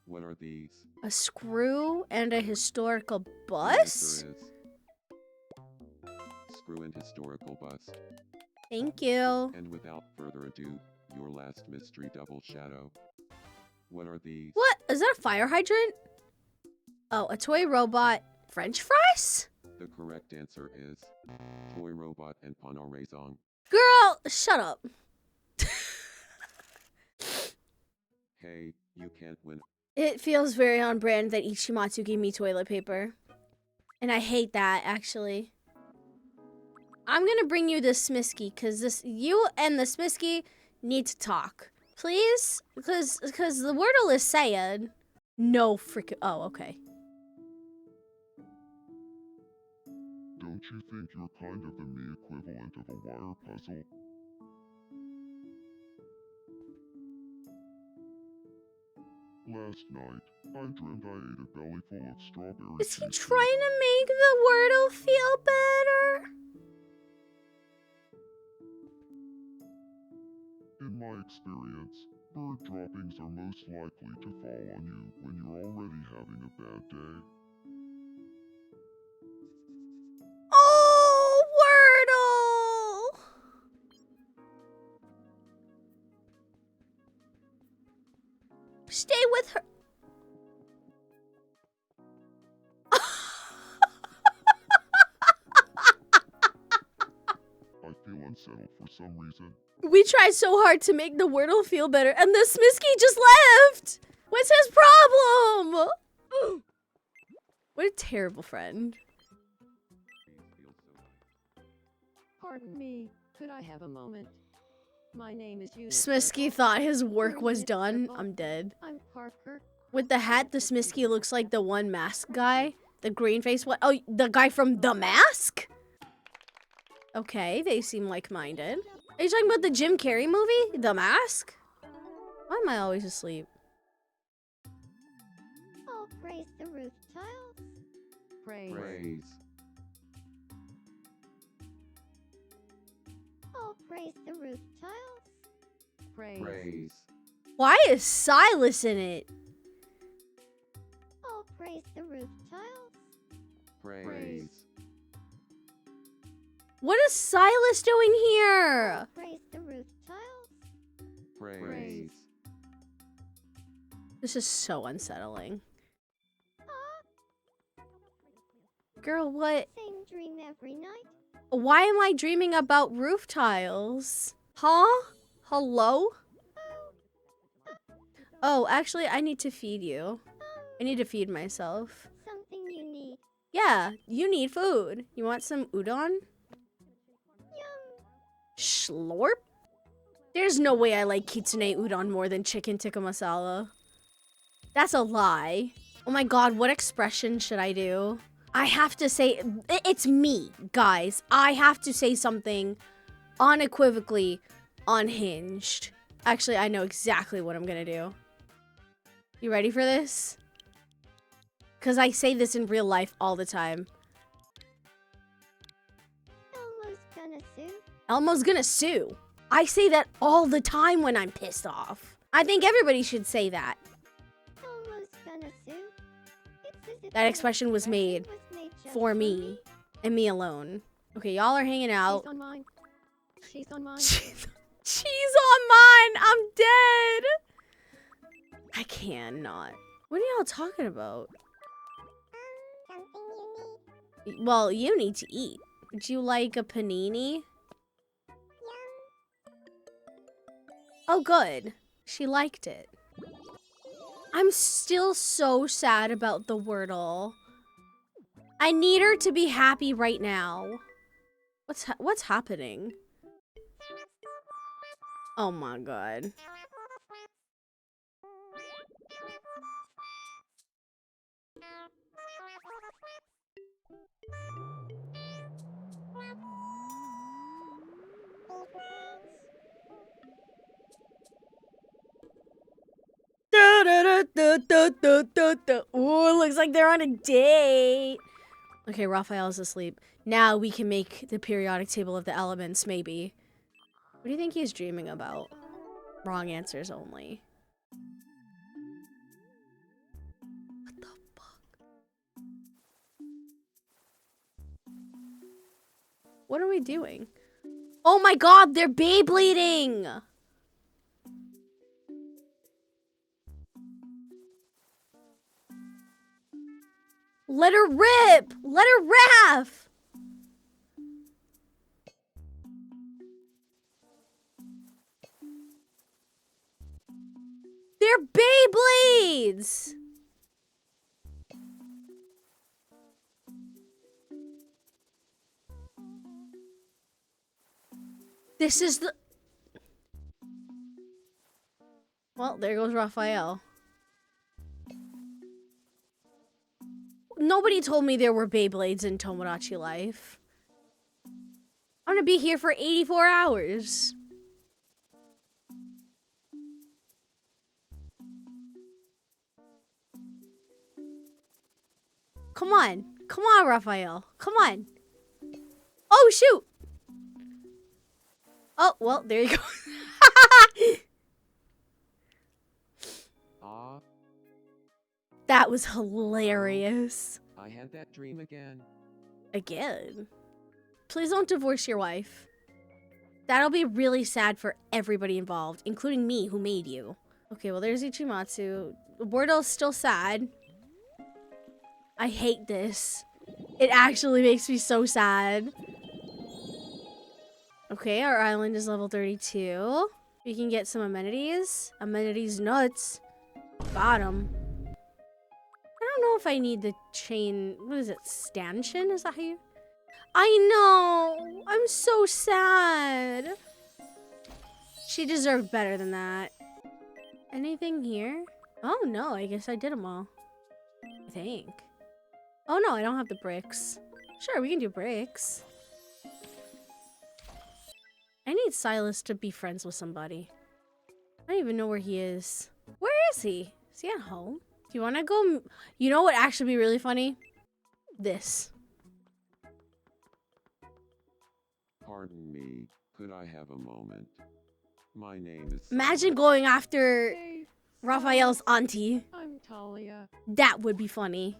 What are these? A screw and a historical The bus? answer is screw and historical bust. Thank you. And without further ado, your last mystery double shadow. What are these? What? Is that a fire hydrant? Oh, a toy robot. French fries? The correct answer is toy robot and Pano Raison. Girl, shut up. Hey, you can't win. It feels very on brand that Ichimatsu gave me toilet paper. And I hate that, actually. I'm gonna bring you this Smisky, because you and the Smisky need to talk. Please? Because the Wordle is saying no freaking... Oh, okay. Don't you think you're kind of the me equivalent of a wire puzzle? Last night, I dreamt I ate a belly full of strawberry Is he cheesecake. trying to make the Wordle feel better? In my experience, bird droppings are most likely to fall on you when you're already having a bad day. Oh, Wordle! Stay with her. I feel unsettled for some reason. We tried so hard to make the Wordle feel better, and the Smisky just left! What's his problem? What a terrible friend. Pardon me, could I have a moment? My name is Eunice. Smisky thought his work was done. I'm dead. I'm Parker. With the hat, the Smisky looks like the one mask guy. The green face one. Oh, the guy from The Mask? Okay, they seem like-minded. Are you talking about the Jim Carrey movie? The Mask? Why am I always asleep? All praise the roof tiles. Praise. Praise. Oh, praise the roof tiles. Praise. Praise. Why is Sylus in it? Oh, praise the roof tiles. Praise. What is Sylus doing here? Praise the roof tiles. Praise. This is so unsettling. Girl, what? Same dream every night. Why am I dreaming about roof tiles? Huh? Hello? Oh, actually, I need to feed you. I need to feed myself. Something you need. Yeah, you need food. You want some udon? Yum. Slorp? There's no way I like kitsune udon more than chicken tikka masala. That's a lie. Oh my god, what expression should I do? I have to say, it's me, guys. I have to say something unequivocally unhinged. Actually, I know exactly what I'm gonna do. You ready for this? Because I say this in real life all the time. Elmo's gonna sue. Elmo's gonna sue. I say that all the time when I'm pissed off. I think everybody should say that. Elmo's gonna sue. It's as if That an expression was made just for me and me alone. Okay, y'all are hanging out. She's on mine. She's on mine. She's on mine. I'm dead. I cannot. What are y'all talking about? Something you need. Well, you need to eat. Would you like a panini? Yum. Oh, good. She liked it. I'm still so sad about the Wordle. I need her to be happy right now. What's happening? Oh my god. Ooh, looks like they're on a date. Okay, Raphael's asleep. Now we can make the periodic table of the elements, maybe. What do you think he's dreaming about? Wrong answers only. What the fuck? What are we doing? Oh my god, they're Beyblading! Let her rip! Let her raff! They're Beyblades! This is the... Well, there goes Raphael. Nobody told me there were Beyblades in Tomodachi Life. I'm gonna be here for 84 hours. Come on. Come on, Raphael. Come on. Oh, shoot. Oh, well, there you go. Ah, That was hilarious. I had that dream again. Again. Please don't divorce your wife. That'll be really sad for everybody involved, including me, who made you. Okay, well, there's Ichimatsu. Wordle's still sad. I hate this. It actually makes me so sad. Okay, our island is level 32. We can get some amenities. Amenities nuts. Got 'em. I don't know if I need the chain. What is it? Stanchion? Is that how you... I know. I'm so sad. She deserved better than that. Anything here? Oh, no. I guess I did them all. I think. Oh, no. I don't have the bricks. Sure, we can do bricks. I need Sylus to be friends with somebody. I don't even know where he is. Where is he? Is he at home? Do you want to go? You know what would actually be really funny? this. Pardon me, could I have a moment? My name is Imagine Sylus. going after Hey, Raphael's auntie. I'm Talia. That would be funny.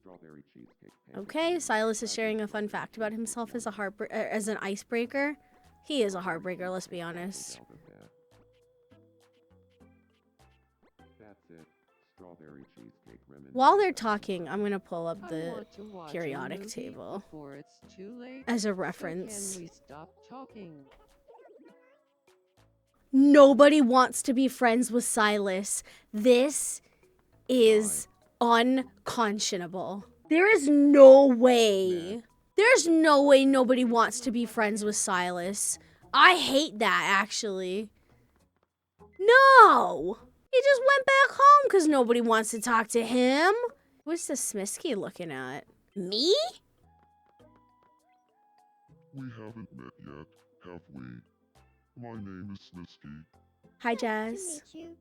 Strawberry cheesecake pancake. Okay, Sylus is sharing a fun fact about himself as as an icebreaker. He is a heartbreaker, let's be honest. Out of that. That's it. Strawberry cheesecake reminiscence. While they're talking, I'm gonna pull up I the want to watch a periodic movie table before it's too late. as a So reference. can we stop talking? Nobody wants to be friends with Sylus. This is unconscionable. There is no way. There's no way nobody wants to be friends with Sylus. I hate that, actually. No! He just went back home because nobody wants to talk to him. What's the Smisky looking at? Me? We haven't met yet, have we? My name is Smisky. Hi, Nice to Jazz. meet you,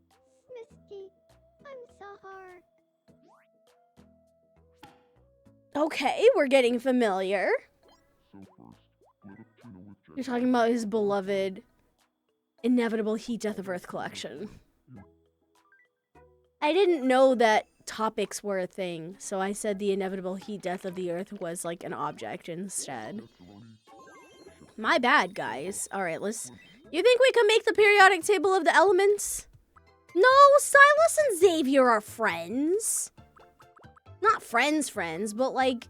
Misty. I'm Sahar. Okay, we're getting familiar. So first, split up tuna with You're Jack. talking about his beloved Inevitable Heat Death of Earth collection. I didn't know that topics were a thing, so I said the inevitable heat death of the Earth was like an object instead. Pepperoni. My bad, guys. Alright, let's... You think we can make the periodic table of the elements? No, Sylus and Xavier are friends. Not friends, but like,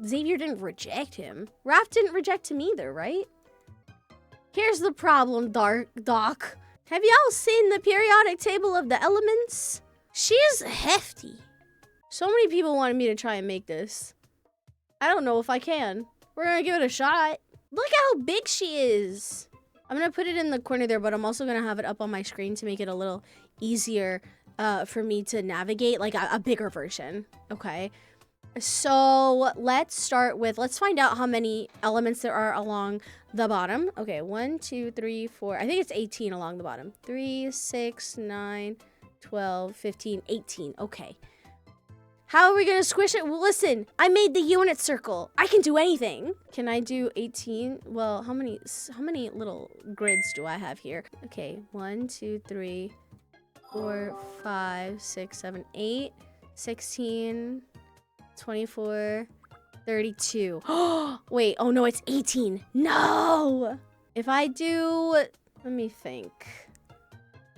Xavier didn't reject him. Raph didn't reject him either, right? Here's the problem, Doc. Have y'all seen the periodic table of the elements? She's hefty. So many people wanted me to try and make this. I don't know if I can. We're gonna give it a shot. Look how big she is. I'm gonna put it in the corner there, but I'm also gonna have it up on my screen to make it a little easier for me to navigate, like a bigger version. Okay. So let's start with, let's find out how many elements there are along the bottom. Okay, 1, 2, 3, 4. I think it's 18 along the bottom. 3, 6, 9, 12, 15, 18. Okay. How are we gonna squish it? Well, listen, I made the unit circle. I can do anything. Can I do 18? Well, how many little grids do I have here? Okay, 1, 2, 3, 4, 5, 6, 7, 8, 16, 24, 32. Wait, oh no, it's 18. No! If I do, let me think.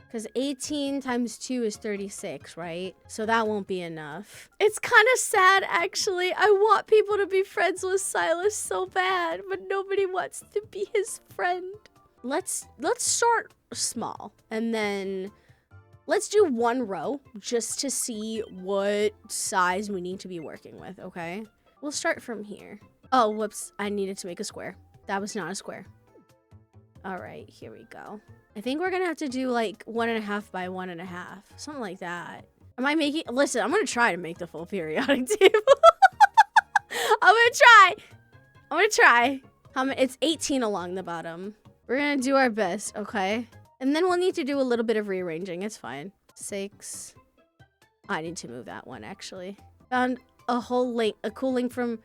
Because 18 times 2 is 36, right? So that won't be enough. It's kind of sad, actually. I want people to be friends with Sylus so bad, but nobody wants to be his friend. Let's start small, and then let's do one row just to see what size we need to be working with, okay? We'll start from here. Oh, whoops. I needed to make a square. That was not a square. All right, here we go. I think we're gonna have to do like 1.5 by 1.5, something like that. Am I making? Listen, I'm gonna try to make the full periodic table. I'm gonna try. How many? It's 18 along the bottom. We're gonna do our best, okay? And then we'll need to do a little bit of rearranging. It's fine. 6. I need to move that one actually. Found a cool link from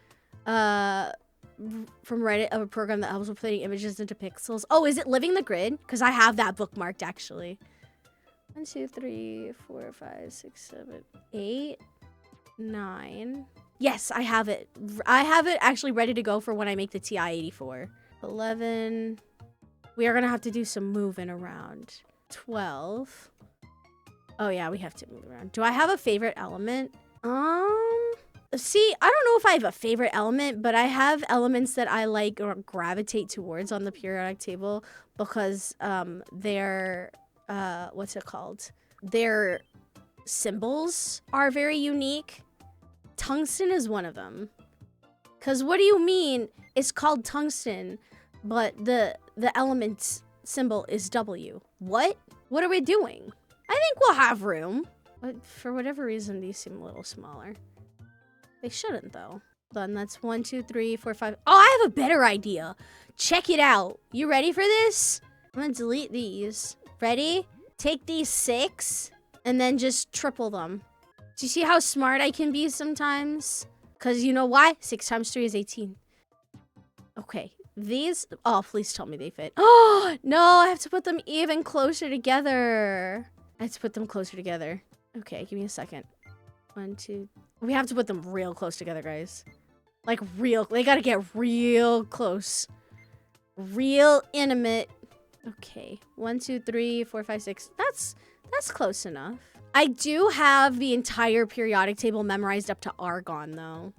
Reddit of a program that helps with putting images into pixels. Oh, is it Living the Grid? Because I have that bookmarked actually. 1, 2, 3, 4, 5, 6, 7, 8, 9. Yes, I have it. I have it actually ready to go for when I make the TI-84. 11. We are gonna have to do some moving around. 12. Oh yeah, we have to move around. Do I have a favorite element? See, I don't know if I have a favorite element, but I have elements that I like or gravitate towards on the periodic table because their what's it called? Their symbols are very unique. Tungsten is one of them. Cause what do you mean it's called tungsten, but the element symbol is W? What? What are we doing? I think we'll have room. But for whatever reason, these seem a little smaller. They shouldn't, though. Then that's 1, 2, 3, 4, 5. Oh, I have a better idea. Check it out. You ready for this? I'm gonna delete these. Ready? Take these 6 and then just triple them. Do you see how smart I can be sometimes? Because you know why? 6 times 3 is 18. Okay. These, oh, please tell me they fit. Oh, no, I have to put them even closer together. I have to put them closer together. Okay, give me a second. 1, 2. We have to put them real close together, guys. Like real, they gotta get real close. Real intimate. Okay, 1, 2, 3, 4, 5, 6. That's close enough. I do have the entire periodic table memorized up to Argon, though.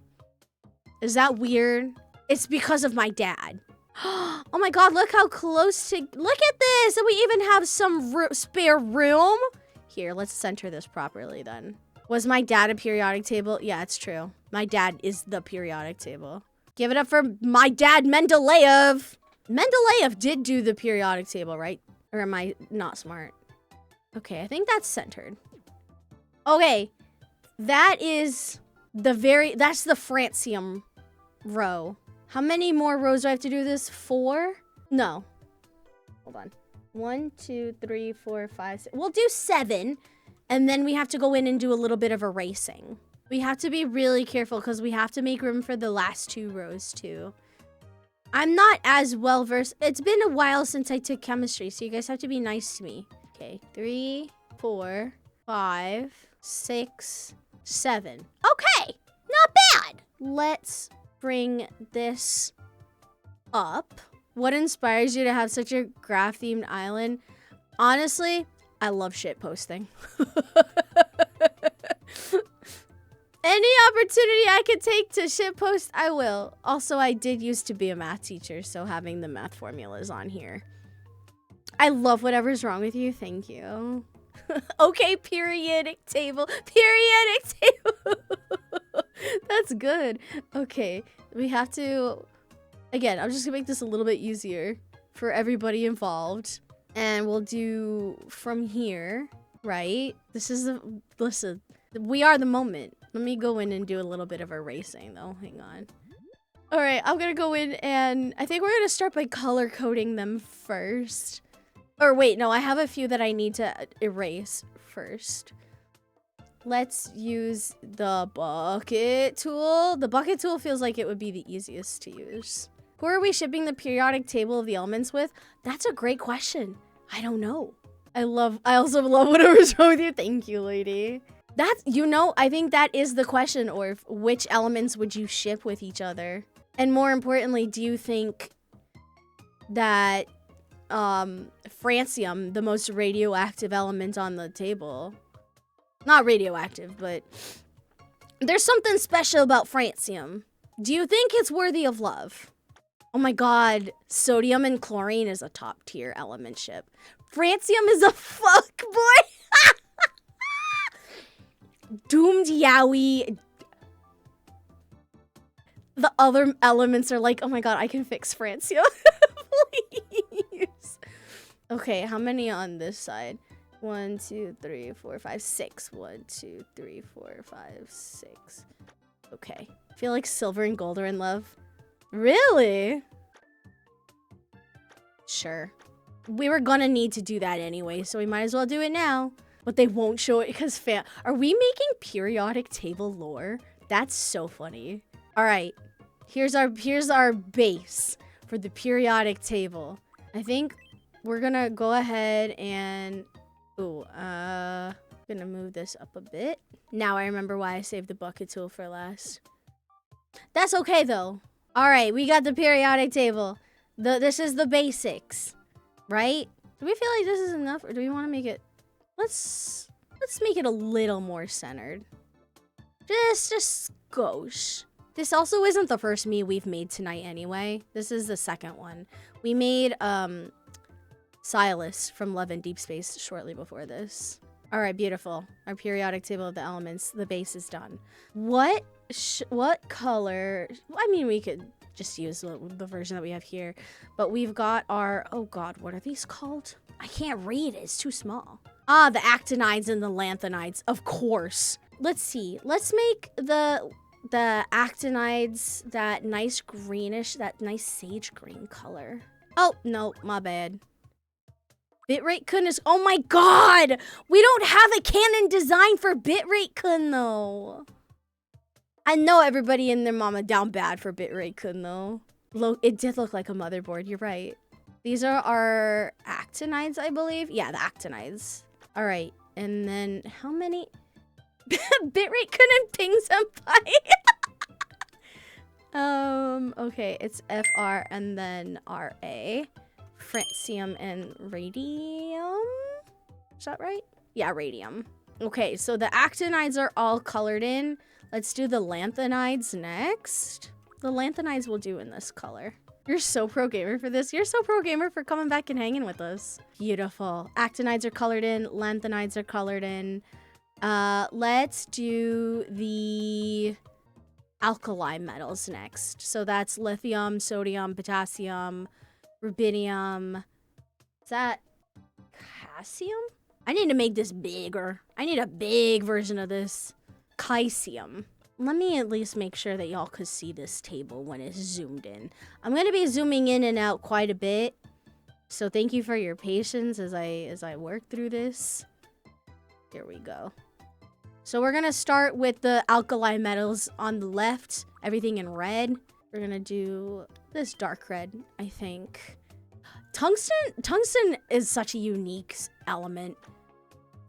Is that weird? It's because of my dad. Oh my god, look how close to... Look at this! And we even have some spare room. Here, let's center this properly then. Was my dad a periodic table? Yeah, it's true. My dad is the periodic table. Give it up for my dad, Mendeleev. Mendeleev did do the periodic table, right? Or am I not smart? Okay, I think that's centered. Okay, that is that's the francium row. How many more rows do I have to do this? 4? No. Hold on. 1, 2, 3, 4, 5, 6. We'll do 7. And then we have to go in and do a little bit of erasing. We have to be really careful because we have to make room for the last 2 rows too. I'm not as well versed. It's been a while since I took chemistry, so you guys have to be nice to me. Okay, 3, 4, 5, 6, 7. Okay, not bad. Let's bring this up. What inspires you to have such a graph-themed island? Honestly, I love shit posting. Any opportunity I could take to shit post, I will. Also, I did used to be a math teacher, so having the math formulas on here. I love whatever's wrong with you. Thank you. Okay, periodic table. Periodic table. That's good. Okay, we have to... Again, I'm just gonna make this a little bit easier for everybody involved. And we'll do from here, right? This is the... Listen, we are the moment. Let me go in and do a little bit of erasing, though. Hang on. All right, I'm gonna go in and... I think we're gonna start by color coding them first. Or wait, no, I have a few that I need to erase first. Let's use the bucket tool. The bucket tool feels like it would be the easiest to use. Who are we shipping the periodic table of the elements with? That's a great question. I don't know. I also love whatever's wrong with you. Thank you, lady. That's, you know, I think that is the question, or which elements would you ship with each other? And more importantly, do you think that francium, the most radioactive element on the table, not radioactive, but there's something special about francium. Do you think it's worthy of love? Oh my god, sodium and chlorine is a top tier element ship. Francium is a fuck boy. Doomed Yowie. The other elements are like, oh my god, I can fix francium. Please. Okay, how many on this side? 1, 2, 3, 4, 5, 6. 1, 2, 3, 4, 5, 6. Okay. I feel like silver and gold are in love. Really? Sure. We were gonna need to do that anyway, so we might as well do it now. But they won't show it because are we making periodic table lore? That's so funny. All right. Here's our base for the periodic table. I think we're gonna go ahead and gonna move this up a bit. Now I remember why I saved the bucket tool for last. That's okay though. All right, we got the periodic table. This is the basics, right? Do we feel like this is enough, or do we want to make it? Let's make it a little more centered. Just skosh. This also isn't the first Mii we've made tonight anyway. This is the second one. We made Sylus from Love and Deepspace shortly before this. All right, beautiful. Our periodic table of the elements, the base is done. What color? I mean, we could just use the version that we have here, but we've got our, oh god, what are these called? I can't read, it's too small. Ah, the actinides and the lanthanides, of course. Let's see, let's make the actinides that nice greenish, that nice sage green color. Oh, no, my bad. Bitrate kun is, oh my god! We don't have a canon design for bitrate kun though. I know everybody and their mama down bad for bitrate kun though. It did look like a motherboard, you're right. These are our actinides, I believe. Yeah, the actinides. All right, and then how many? Bitrate kun and ping senpai. Okay, it's FR and then RA. Francium and radium. Is that right? Yeah, radium. Okay, so the actinides are all colored in. Let's do the lanthanides next. The lanthanides will do in this color. You're so pro gamer for this. You're so pro gamer for coming back and hanging with us. Beautiful. Actinides are colored in. Lanthanides are colored in. Let's do the alkali metals next. So that's lithium, sodium, potassium, rubidium. Is that potassium? I need to make this bigger. I need a big version of this. Caesium. Let me at least make sure that y'all could see this table when it's zoomed in. I'm going to be zooming in and out quite a bit. So thank you for your patience as I work through this. Here we go. So we're going to start with the alkali metals on the left. Everything in red. We're going to do this dark red, I think. Tungsten is such a unique element.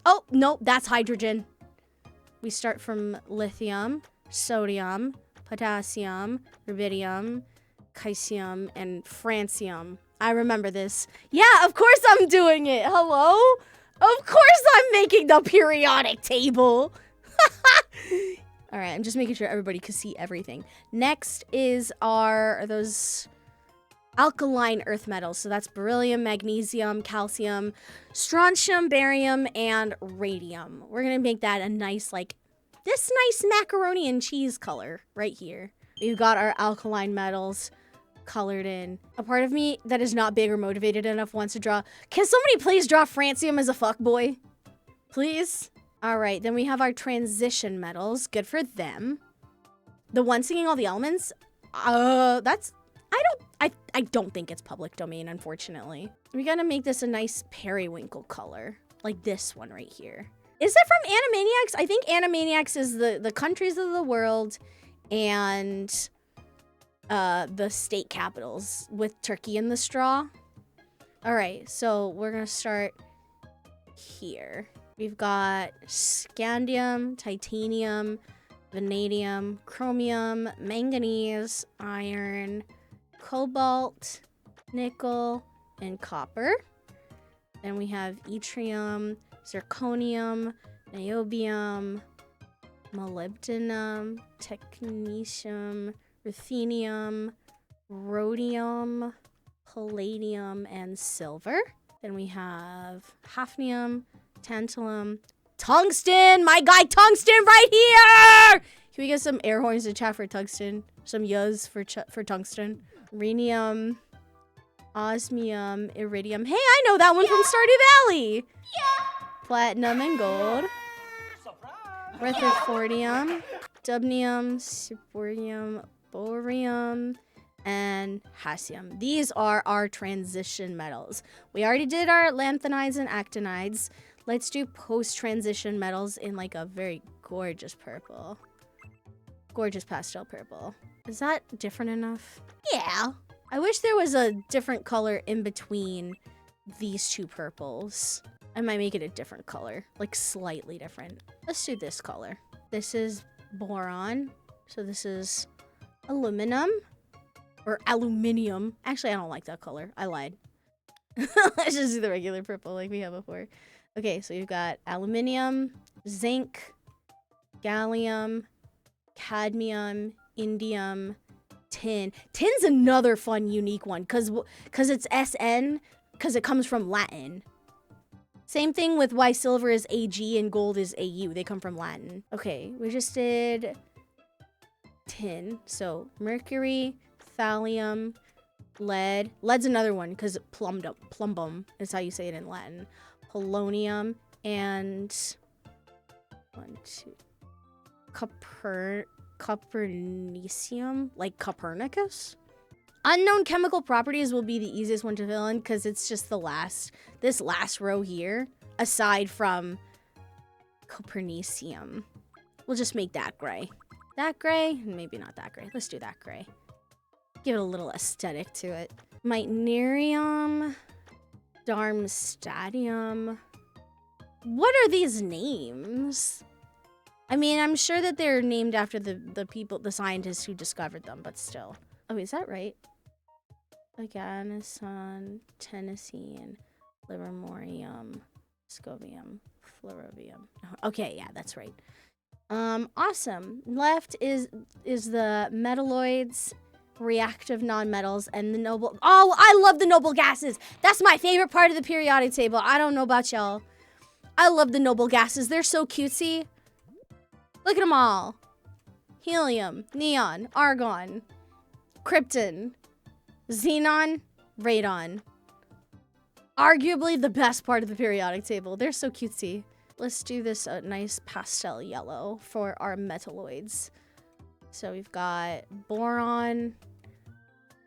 Oh, no, that's hydrogen. We start from lithium, sodium, potassium, rubidium, caesium, and francium. I remember this. Yeah, of course I'm doing it. Hello? Of course I'm making the periodic table. All right, I'm just making sure everybody can see everything. Next is those alkaline earth metals. So that's beryllium, magnesium, calcium, strontium, barium, and radium. We're going to make that a nice, this nice macaroni and cheese color right here. We've got our alkaline metals colored in. A part of me that is not big or motivated enough wants to draw. Can somebody please draw francium as a fuckboy? Please? All right, then we have our transition metals. Good for them. The one singing all the elements, I don't think it's public domain, unfortunately. We gotta make this a nice periwinkle color, like this one right here. Is it from Animaniacs? I think Animaniacs is the countries of the world and the state capitals with turkey in the straw. All right, so we're gonna start here. We've got scandium, titanium, vanadium, chromium, manganese, iron, cobalt, nickel, and copper. Then we have yttrium, zirconium, niobium, molybdenum, technetium, ruthenium, rhodium, palladium, and silver. Then we have hafnium, tantalum, tungsten! My guy tungsten right here! Can we get some air horns to chat for tungsten? Some yas for tungsten. Rhenium, osmium, iridium. Hey, I know that one from Stardew Valley! Yeah! Platinum and gold. Rutherfordium, dubnium, cyprium, borium, and hassium. These are our transition metals. We already did our lanthanides and actinides. Let's do post-transition metals in like a very gorgeous purple. Gorgeous pastel purple. Is that different enough? Yeah. I wish there was a different color in between these two purples. I might make it a different color, like slightly different. Let's do this color. This is boron. So this is aluminum or aluminium. Actually, I don't like that color. I lied. Let's just do the regular purple like we have before. Okay, so you've got aluminium, zinc, gallium, cadmium, indium, tin. Tin's another fun, unique one because it's SN, because it comes from Latin. Same thing with why silver is AG and gold is AU. They come from Latin. Okay, we just did tin. So mercury, thallium, lead. Lead's another one because plumbum is how you say it in Latin. Polonium and Copernicium, like Copernicus. Unknown chemical properties will be the easiest one to fill in because it's just this last row here, aside from Copernicium. We'll just make that gray. That gray? Maybe not that gray. Let's do that gray. Give it a little aesthetic to it. Mitnerium, Darmstadium. What are these names? I mean, I'm sure that they're named after the scientists who discovered them, but still. Oh, is that right? Aganison, Tennessine, Livermorium, Scobium, Fluorovium. Okay, yeah, that's right. Awesome. Left is the metalloids, reactive nonmetals, and the noble. Oh, I love the noble gases. That's my favorite part of the periodic table. I don't know about y'all. I love the noble gases. They're so cutesy. Look at them all. Helium, neon, argon, krypton, xenon, radon. Arguably the best part of the periodic table. They're so cutesy. Let's do this nice pastel yellow for our metalloids. So we've got boron,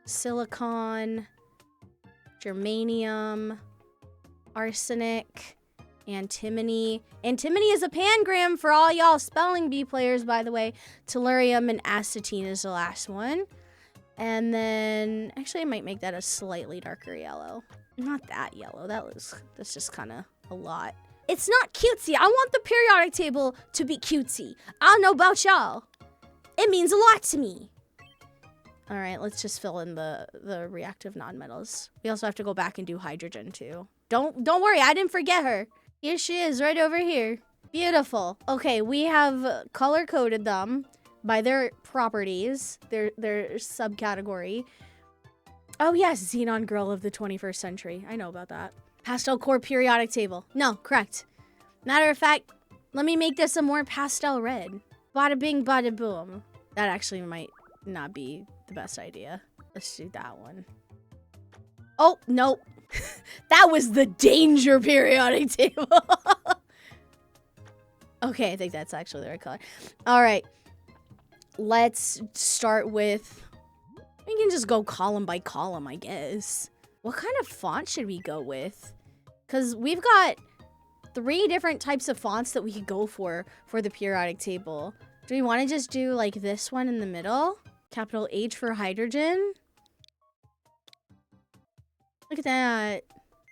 silicon, germanium, arsenic, antimony. Antimony is a pangram for all y'all spelling bee players, by the way. Tellurium and acetine is the last one. And then, actually I might make that a slightly darker yellow. Not that yellow, that's just kind of a lot. It's not cutesy. I want the periodic table to be cutesy. I don't know about y'all. It means a lot to me. All right, let's just fill in the reactive nonmetals. We also have to go back and do hydrogen too. Don't worry, I didn't forget her. Here she is, right over here. Beautiful. Okay, we have color-coded them by their properties, their subcategory. Oh yes, Xenon Girl of the 21st century. I know about that. Pastel core periodic table. No, correct. Matter of fact, let me make this a more pastel red. Bada bing, bada boom. That actually might not be the best idea. Let's do that one. Oh, nope. That was the danger periodic table. Okay, I think that's actually the right color. All right. Let's start with... We can just go column by column, I guess. What kind of font should we go with? Because we've got 3 different types of fonts that we could go for the periodic table. Do we want to just do like this one in the middle? Capital H for hydrogen. Look at that.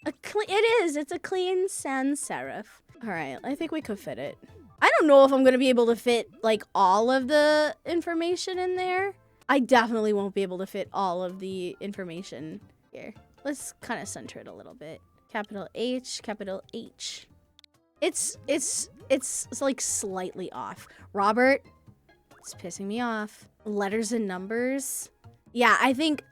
It's a clean sans serif. All right, I think we could fit it. I don't know if I'm going to be able to fit like all of the information in there. I definitely won't be able to fit all of the information here. Let's kind of center it a little bit. Capital H, capital H. It's like slightly off. Robert, it's pissing me off. Letters and numbers. Yeah, I think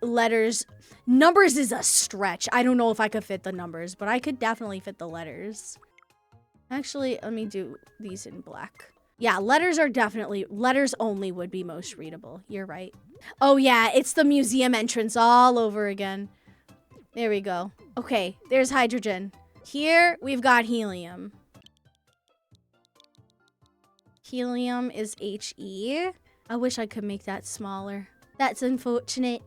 numbers is a stretch. I don't know if I could fit the numbers, but I could definitely fit the letters. Actually, let me do these in black. Yeah, letters only would be most readable. You're right. Oh yeah, it's the museum entrance all over again. There we go. Okay, there's hydrogen. Here, we've got helium. Helium is HE. I wish I could make that smaller. That's unfortunate.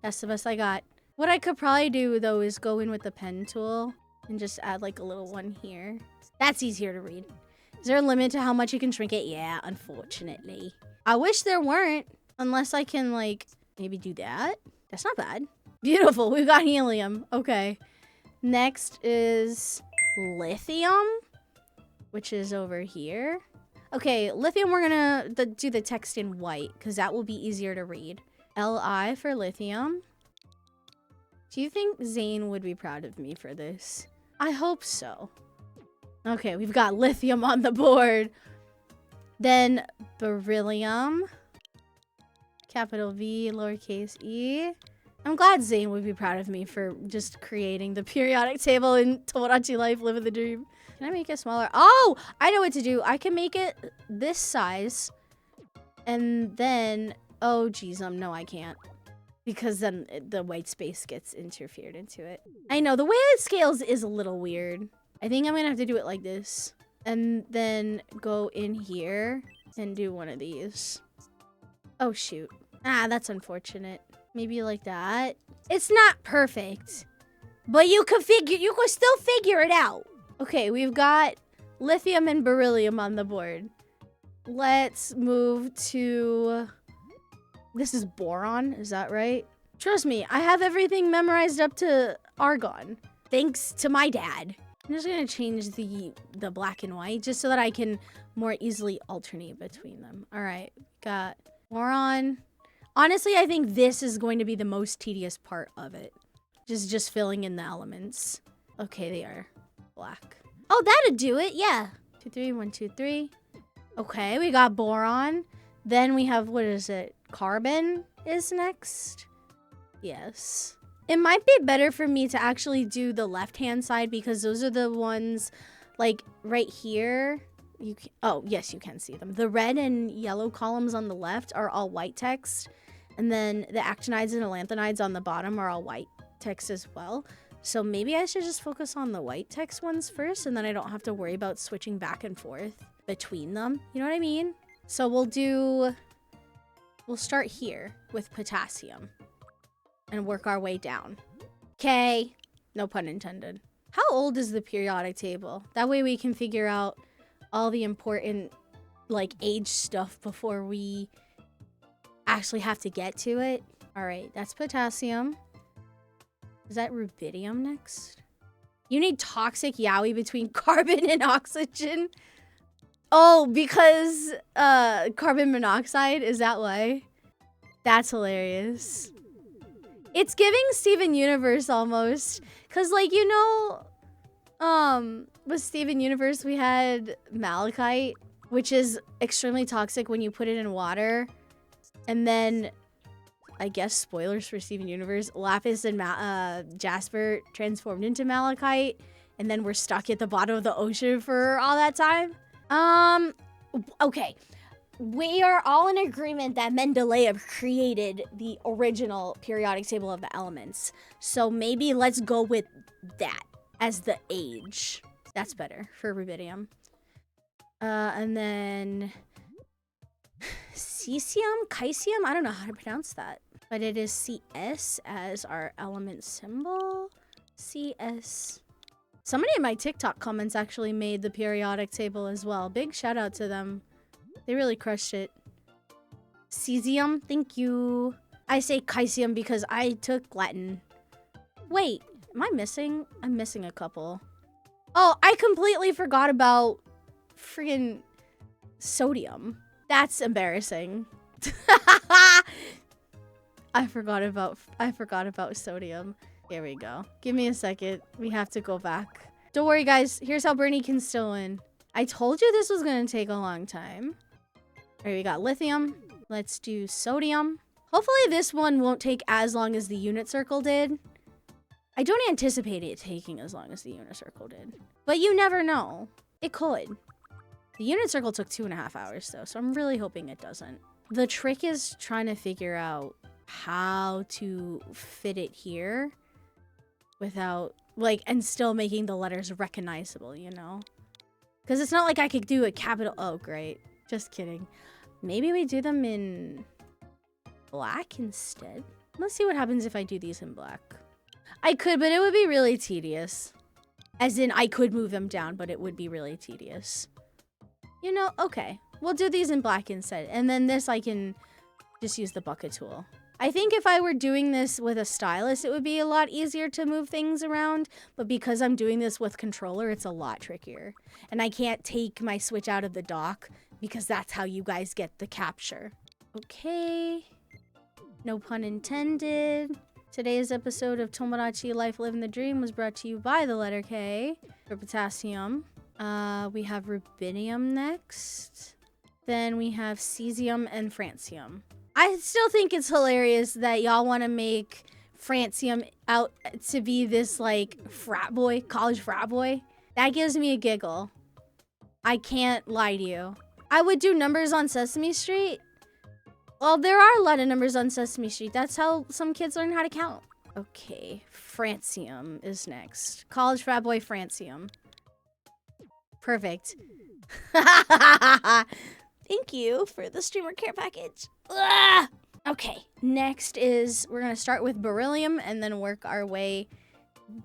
That's the best I got. What I could probably do, though, is go in with the pen tool and just add, like, a little one here. That's easier to read. Is there a limit to how much you can shrink it? Yeah, unfortunately. I wish there weren't. Unless I can, like, maybe do that. That's not bad. Beautiful. We've got helium. Okay. Next is lithium, which is over here. Okay, lithium, we're going to do the text in white because that will be easier to read. Li for lithium. Do you think Zane would be proud of me for this? I hope so. Okay, we've got lithium on the board. Then beryllium. Capital V, lowercase e. I'm glad Zane would be proud of me for just creating the periodic table in Tomodachi Life, living the dream. Can I make it smaller? Oh, I know what to do. I can make it this size. And then, oh geez, no, I can't. Because then the white space gets interfered into it. I know, the way it scales is a little weird. I think I'm gonna have to do it like this. And then go in here and do one of these. Oh shoot. Ah, that's unfortunate. Maybe like that. It's not perfect, but you could still figure it out. Okay, we've got lithium and beryllium on the board. Let's move to, this is boron, is that right? Trust me, I have everything memorized up to argon, thanks to my dad. I'm just gonna change the black and white just so that I can more easily alternate between them. All right, got boron. Honestly, I think this is going to be the most tedious part of it. Just filling in the elements. Okay, they are black. Oh, that'd do it, yeah. 2, 3, 1, 2, 3. Okay, we got boron. Then we have, what is it? Carbon is next. Yes. It might be better for me to actually do the left-hand side because those are the ones, like, right here. You can, oh, yes, you can see them. The red and yellow columns on the left are all white text. And then the actinides and lanthanides on the bottom are all white text as well. So maybe I should just focus on the white text ones first, and then I don't have to worry about switching back and forth between them. You know what I mean? So we'll start here with potassium and work our way down. Okay, no pun intended. How old is the periodic table? That way we can figure out all the important, like, age stuff before we actually have to get to it. All right, that's potassium. Is that rubidium next? You need toxic yaoi between carbon and oxygen. Oh, because carbon monoxide, is that why? That's hilarious. It's giving Steven Universe almost. Cause like, you know, with Steven Universe we had malachite, which is extremely toxic when you put it in water. And then, I guess spoilers for Steven Universe, Lapis and Jasper transformed into malachite, and then we're stuck at the bottom of the ocean for all that time. Okay. We are all in agreement that Mendeleev created the original periodic table of the elements. So maybe let's go with that as the age. That's better for rubidium. And then cesium, caesium, I don't know how to pronounce that. But it is CS as our element symbol. CS. Somebody in my TikTok comments actually made the periodic table as well. Big shout out to them. They really crushed it. Cesium, thank you. I say caesium because I took Latin. Wait, am I missing? I'm missing a couple. Oh, I completely forgot about friggin' sodium. That's embarrassing. I forgot about sodium. Here we go. Give me a second. We have to go back. Don't worry, guys. Here's how Bernie can still win. I told you this was gonna take a long time. All right, we got lithium. Let's do sodium. Hopefully this one won't take as long as the unit circle did. I don't anticipate it taking as long as the unit circle did. But you never know. It could. The unit circle took 2.5 hours though, so I'm really hoping it doesn't. The trick is trying to figure out how to fit it here without, like, and still making the letters recognizable, you know? Because it's not like I could do a capital, oh, great. Just kidding. Maybe we do them in black instead. Let's see what happens if I do these in black. I could, but it would be really tedious. As in, I could move them down, but it would be really tedious. You know, okay. We'll do these in black instead. And then this, I can just use the bucket tool. I think if I were doing this with a stylus, it would be a lot easier to move things around. But because I'm doing this with controller, it's a lot trickier. And I can't take my Switch out of the dock because that's how you guys get the capture. Okay. No pun intended. Today's episode of Tomodachi Life Living the Dream was brought to you by the letter K for potassium. We have rubidium next. Then we have cesium and francium. I still think it's hilarious that y'all want to make francium out to be this, like, frat boy, college frat boy. That gives me a giggle. I can't lie to you. I would do numbers on Sesame Street. Well, there are a lot of numbers on Sesame Street. That's how some kids learn how to count. Okay, francium is next. College frat boy francium. Perfect. Thank you for the streamer care package. Ugh! Okay, next is we're gonna start with beryllium and then work our way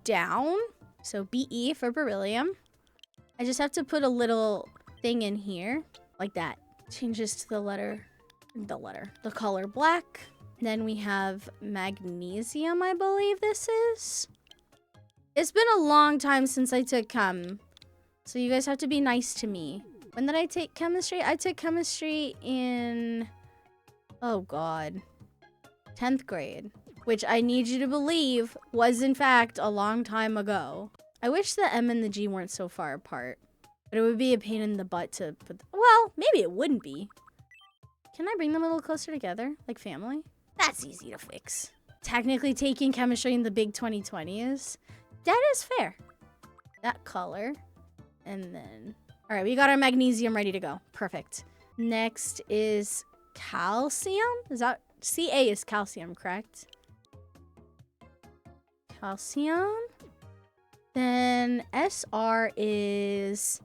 down. So BE for beryllium. I just have to put a little thing in here like that. Changes to the color black. Then we have magnesium, I believe this is. It's been a long time since I took chem, so you guys have to be nice to me. When did I take chemistry? I took chemistry in, oh God, 10th grade, which I need you to believe was in fact a long time ago. I wish the M and the G weren't so far apart, but it would be a pain in the butt to put, well, maybe it wouldn't be. Can I bring them a little closer together, like family? That's easy to fix. Technically taking chemistry in the big 2020s, that is fair. That color, and then, all right, we got our magnesium ready to go. Perfect. Next is calcium. Is that, Ca is calcium, correct? Calcium. Then Sr is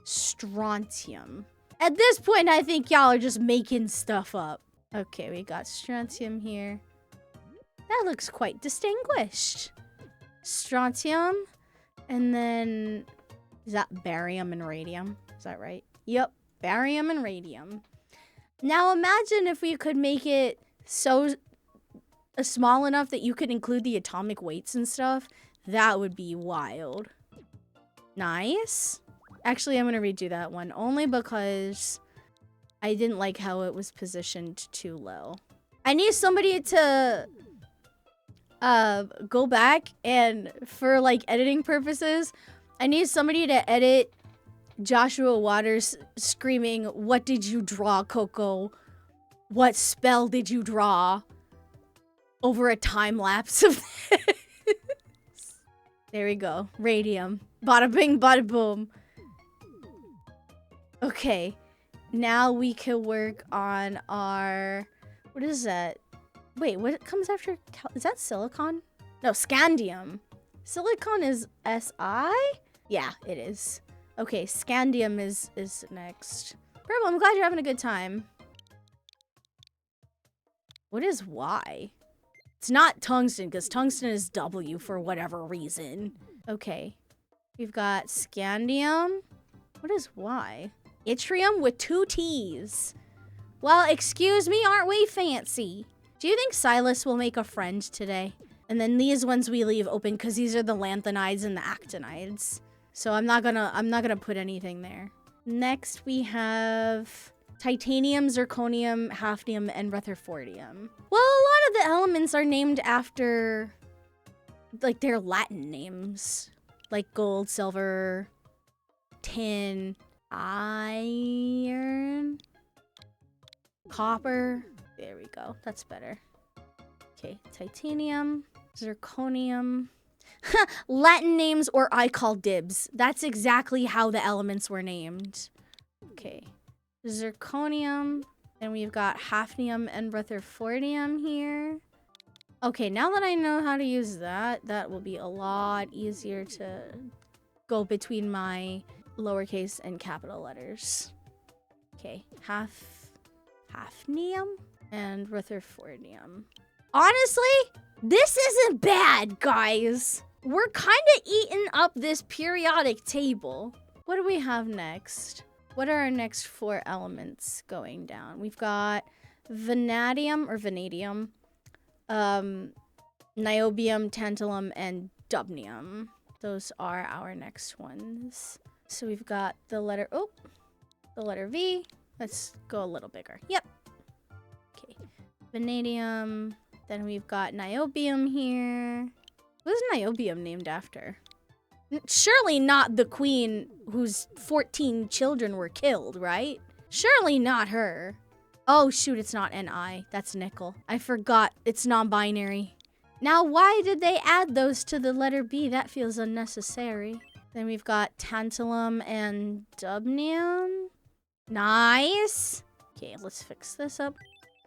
strontium. At this point, I think y'all are just making stuff up. Okay, we got strontium here. That looks quite distinguished. Strontium, and then, is that barium and radium? Is that right? Yep, barium and radium. Now imagine if we could make it so small enough that you could include the atomic weights and stuff. That would be wild. Nice. Actually, I'm gonna redo that one only because I didn't like how it was positioned too low. I need somebody to go back and for like editing purposes, I need somebody to edit Joshua Waters screaming, "What did you draw, Coco? What spell did you draw?" over a time lapse of this. There we go. Radium. Bada bing, bada boom. Okay. Now we can work on our, what is that? Wait, what comes after? Is that silicon? No, scandium. Silicon is Si? Yeah, it is. Okay, scandium is next. Purple, I'm glad you're having a good time. What is Y? It's not tungsten, because tungsten is W for whatever reason. Okay, we've got scandium. What is Y? Yttrium with 2 T's. Well, excuse me, aren't we fancy? Do you think Sylus will make a friend today? And then these ones we leave open because these are the lanthanides and the actinides. So I'm not gonna put anything there. Next we have titanium, zirconium, hafnium, and rutherfordium. Well, a lot of the elements are named after like their Latin names, like gold, silver, tin, iron, copper. There we go. That's better. Okay, titanium, zirconium. Latin names, or I call dibs. That's exactly how the elements were named. Okay, zirconium. And we've got hafnium and rutherfordium here. Okay, now that I know how to use that, that will be a lot easier to go between my lowercase and capital letters. Okay, hafnium and rutherfordium. Honestly, this isn't bad, guys. We're kind of eating up this periodic table. What do we have next? What are our next 4 elements going down? We've got vanadium or vanadium, niobium, tantalum, and dubnium. Those are our next ones. So we've got the letter, the letter V. Let's go a little bigger. Yep. Okay. Vanadium. Then we've got niobium here. What is niobium named after? Surely not the queen whose 14 children were killed, right? Surely not her. Oh, shoot, it's not Ni. That's nickel. I forgot. It's non-binary. Now, why did they add those to the letter B? That feels unnecessary. Then we've got tantalum and dubnium. Nice. Okay, let's fix this up.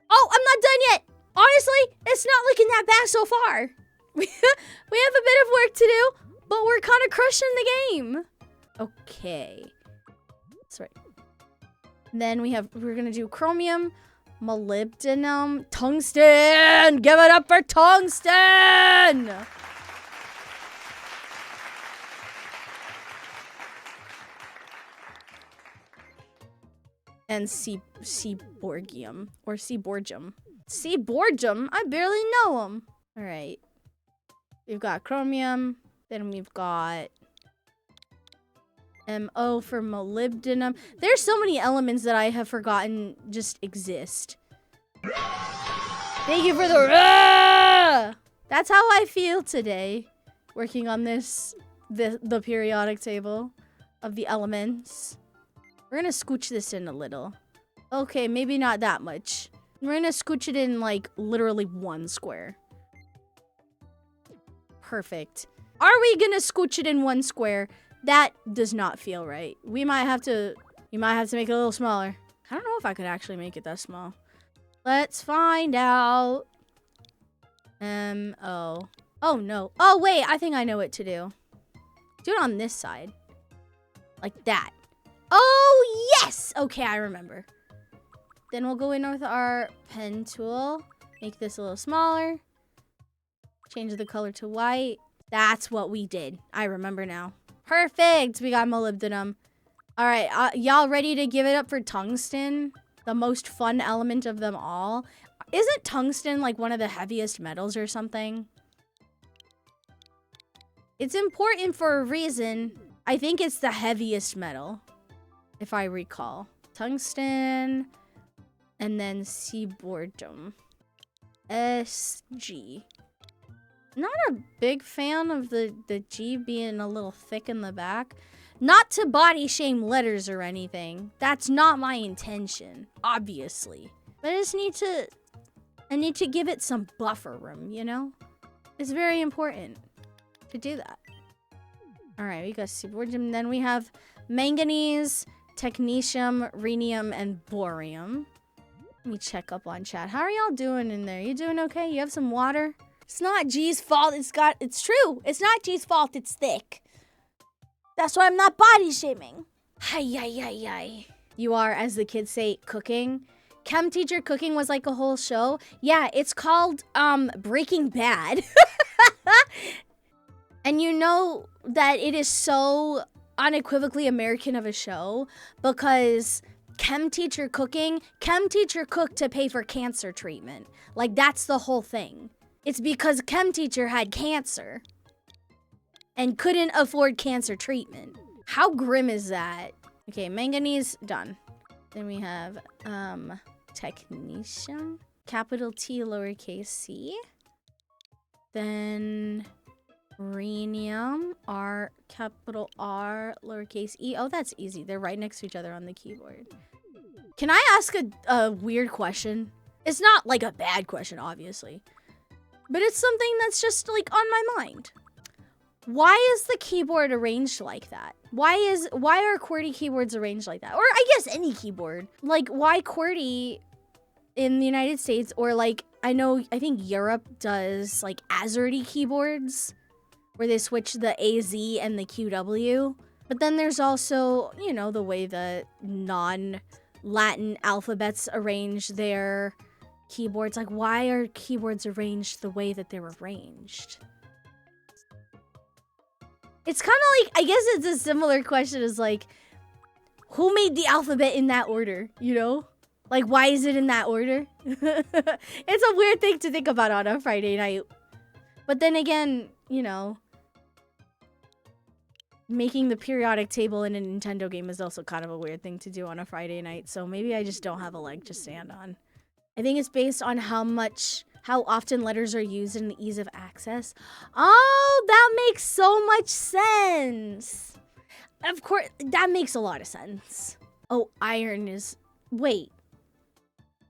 Oh, I'm not done yet. Honestly, it's not looking that bad so far. We have a bit of work to do, but we're kind of crushing the game. Okay. That's right. Then we're gonna do chromium, molybdenum, tungsten. Give it up for tungsten. And seaborgium or seaborgium. Seaborgium? I barely know them. All right. We've got chromium. Then we've got MO for molybdenum. There's so many elements that I have forgotten just exist. Thank you for the... That's how I feel today. Working on the periodic table of the elements. We're gonna scooch this in a little. Okay, maybe not that much. We're gonna scooch it in like literally 1 square. Perfect. Are we gonna scooch it in 1 square? That does not feel right. We might have to make it a little smaller. I don't know if I could actually make it that small. Let's find out. Oh. Oh no. Oh wait, I think I know what to do. Do it on this side. Like that. Oh yes! Okay, I remember. Then we'll go in with our pen tool. Make this a little smaller. Change the color to white. That's what we did. I remember now. Perfect! We got molybdenum. Alright, y'all ready to give it up for tungsten? The most fun element of them all. Isn't tungsten like one of the heaviest metals or something? It's important for a reason. I think it's the heaviest metal, if I recall. Tungsten, and then seaborgium. SG. Not a big fan of the G being a little thick in the back. Not to body shame letters or anything. That's not my intention, obviously. But I need to give it some buffer room, you know? It's very important to do that. All right, we got seaborgium. Then we have manganese, technetium, rhenium, and borium. Let me check up on chat. How are y'all doing in there? You doing okay? You have some water? It's not G's fault. It's true. It's not G's fault. It's thick. That's why I'm not body shaming. Hi. You are, as the kids say, cooking. Chem teacher cooking was like a whole show. Yeah, it's called Breaking Bad. And you know that it is so unequivocally American of a show because chem teacher cooked to pay for cancer treatment. Like, that's the whole thing. It's because chem teacher had cancer and couldn't afford cancer treatment. How grim is that? Okay, manganese, done. Then we have technetium, capital T, lowercase c. Then rhenium, R, capital R, lowercase e. Oh, that's easy. They're right next to each other on the keyboard. Can I ask a weird question? It's not like a bad question, obviously. But it's something that's just like on my mind. Why is the keyboard arranged like that? Why are QWERTY keyboards arranged like that? Or I guess any keyboard. Like, why QWERTY in the United States, or like, I think Europe does like AZERTY keyboards where they switch the AZ and the QW. But then there's also, you know, the way the non-Latin alphabets arrange their keyboards. Like, why are keyboards arranged the way that they're arranged? It's kind of like, I guess it's a similar question as like, who made the alphabet in that order, you know? Like, why is it in that order? It's a weird thing to think about on a Friday night. But then again, you know, making the periodic table in a Nintendo game is also kind of a weird thing to do on a Friday night. So maybe I just don't have a leg to stand on. I think it's based on how often letters are used and the ease of access. Oh, that makes so much sense. Of course, that makes a lot of sense. Oh, iron is... Wait.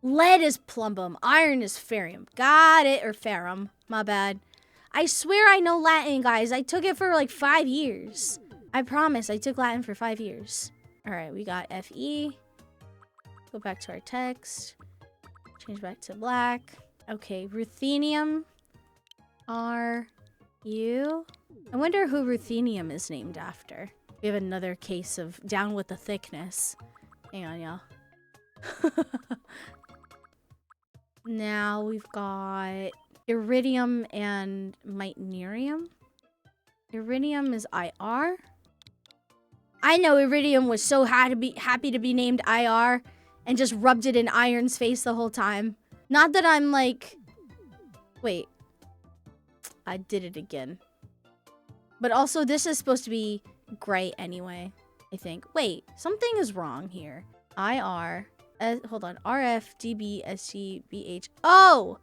Lead is plumbum. Iron is ferrum. Got it. Or ferrum. My bad. I swear I know Latin, guys. I took it for like 5 years. I promise. I took Latin for 5 years. All right, we got FE. Go back to our text. Change back to black. Okay, ruthenium. R-U. I wonder who ruthenium is named after. We have another case of down with the thickness. Hang on, y'all. Now we've got iridium and meitnerium. Iridium is IR. I know iridium was so happy to be named IR and just rubbed it in Iron's face the whole time. Not that I'm like... Wait. I did it again. But also, this is supposed to be gray anyway, I think. Wait, something is wrong here. IR... hold on. RF, DB, ST, BH. Oh!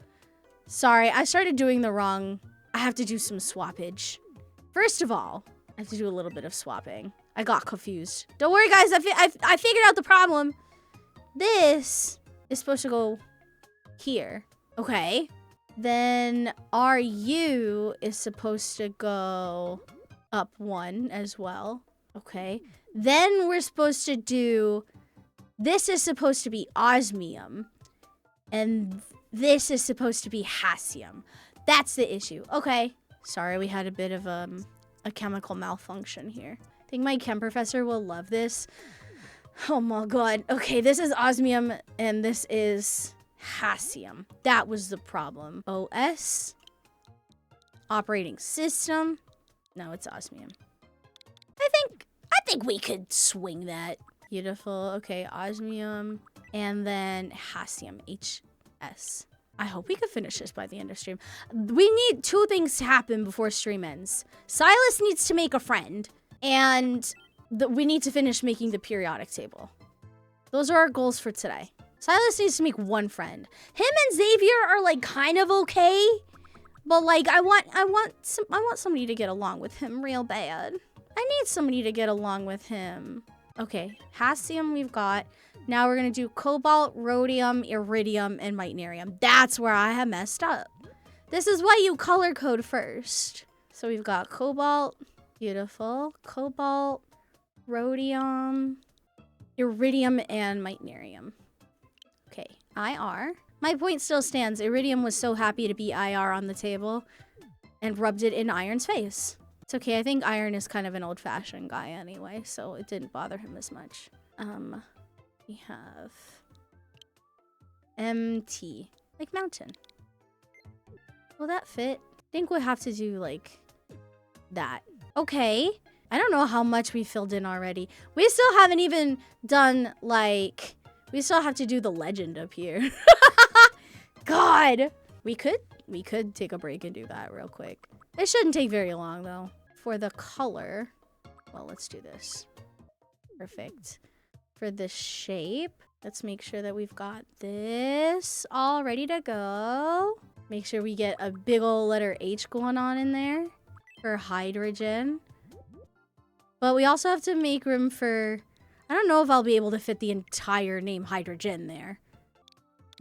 Sorry, I started doing the wrong... I have to do some swappage. First of all, I have to do a little bit of swapping. I got confused. Don't worry, guys. I figured out the problem. This is supposed to go here. Okay. Then RU is supposed to go up 1 as well. Okay. Then we're supposed to do... This is supposed to be osmium. And this is supposed to be hassium. That's the issue. Okay. Sorry, we had a bit of a chemical malfunction here. I think my chem professor will love this. Oh my god. Okay, this is osmium and this is hassium. That was the problem. OS. Operating system. No, it's osmium. I think we could swing that. Beautiful. Okay, osmium and then hassium. HS. I hope we can finish this by the end of stream. We need 2 things to happen before stream ends. Sylus needs to make a friend, and we need to finish making the periodic table. Those are our goals for today. Sylus needs to make 1 friend. Him and Xavier are like kind of okay, but like I want somebody to get along with him real bad. I need somebody to get along with him. Okay, hassium we've got. Now we're going to do cobalt, rhodium, iridium, and meitnerium. That's where I have messed up. This is why you color code first. So we've got cobalt. Beautiful. Cobalt, rhodium, iridium, and meitnerium. Okay, IR. My point still stands. Iridium was so happy to be IR on the table and rubbed it in Iron's face. It's okay. I think Iron is kind of an old-fashioned guy anyway, so it didn't bother him as much. We have MT, like mountain. Will that fit? I think we'll have to do like that. Okay. I don't know how much we filled in already. We still haven't even done like, we still have to do the legend up here. God. We could take a break and do that real quick. It shouldn't take very long though. For the color, well, let's do this. Perfect. For the shape, let's make sure that we've got this all ready to go. Make sure we get a big old letter H going on in there for hydrogen. But we also have to make room for... I don't know if I'll be able to fit the entire name hydrogen there.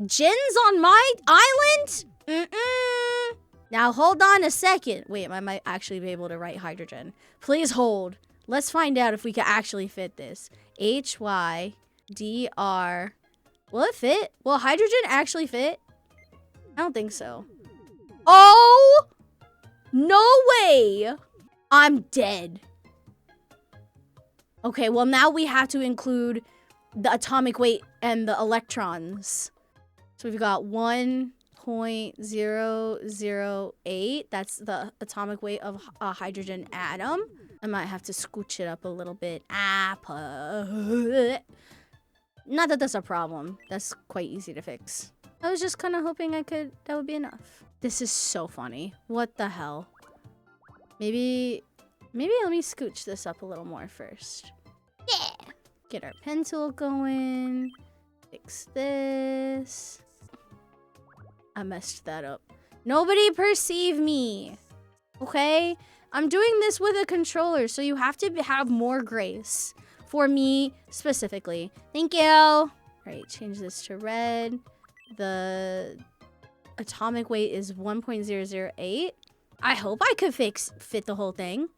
Gin's on my island? Mm-mm. Now hold on a second. Wait, I might actually be able to write hydrogen. Please hold. Let's find out if we can actually fit this. HYDR. Will it fit? Will hydrogen actually fit? I don't think so. Oh! No way! I'm dead. Okay, well now we have to include the atomic weight and the electrons. So we've got 1.008. That's the atomic weight of a hydrogen atom. I might have to scooch it up a little bit. Not that that's a problem. That's quite easy to fix. I was just kind of hoping that would be enough. This is so funny. What the hell? Maybe let me scooch this up a little more first. Yeah. Get our pen tool going. Fix this. I messed that up. Nobody perceive me. Okay? I'm doing this with a controller, so you have to have more grace. For me, specifically. Thank you. All right, change this to red. The atomic weight is 1.008. I hope I could fit the whole thing.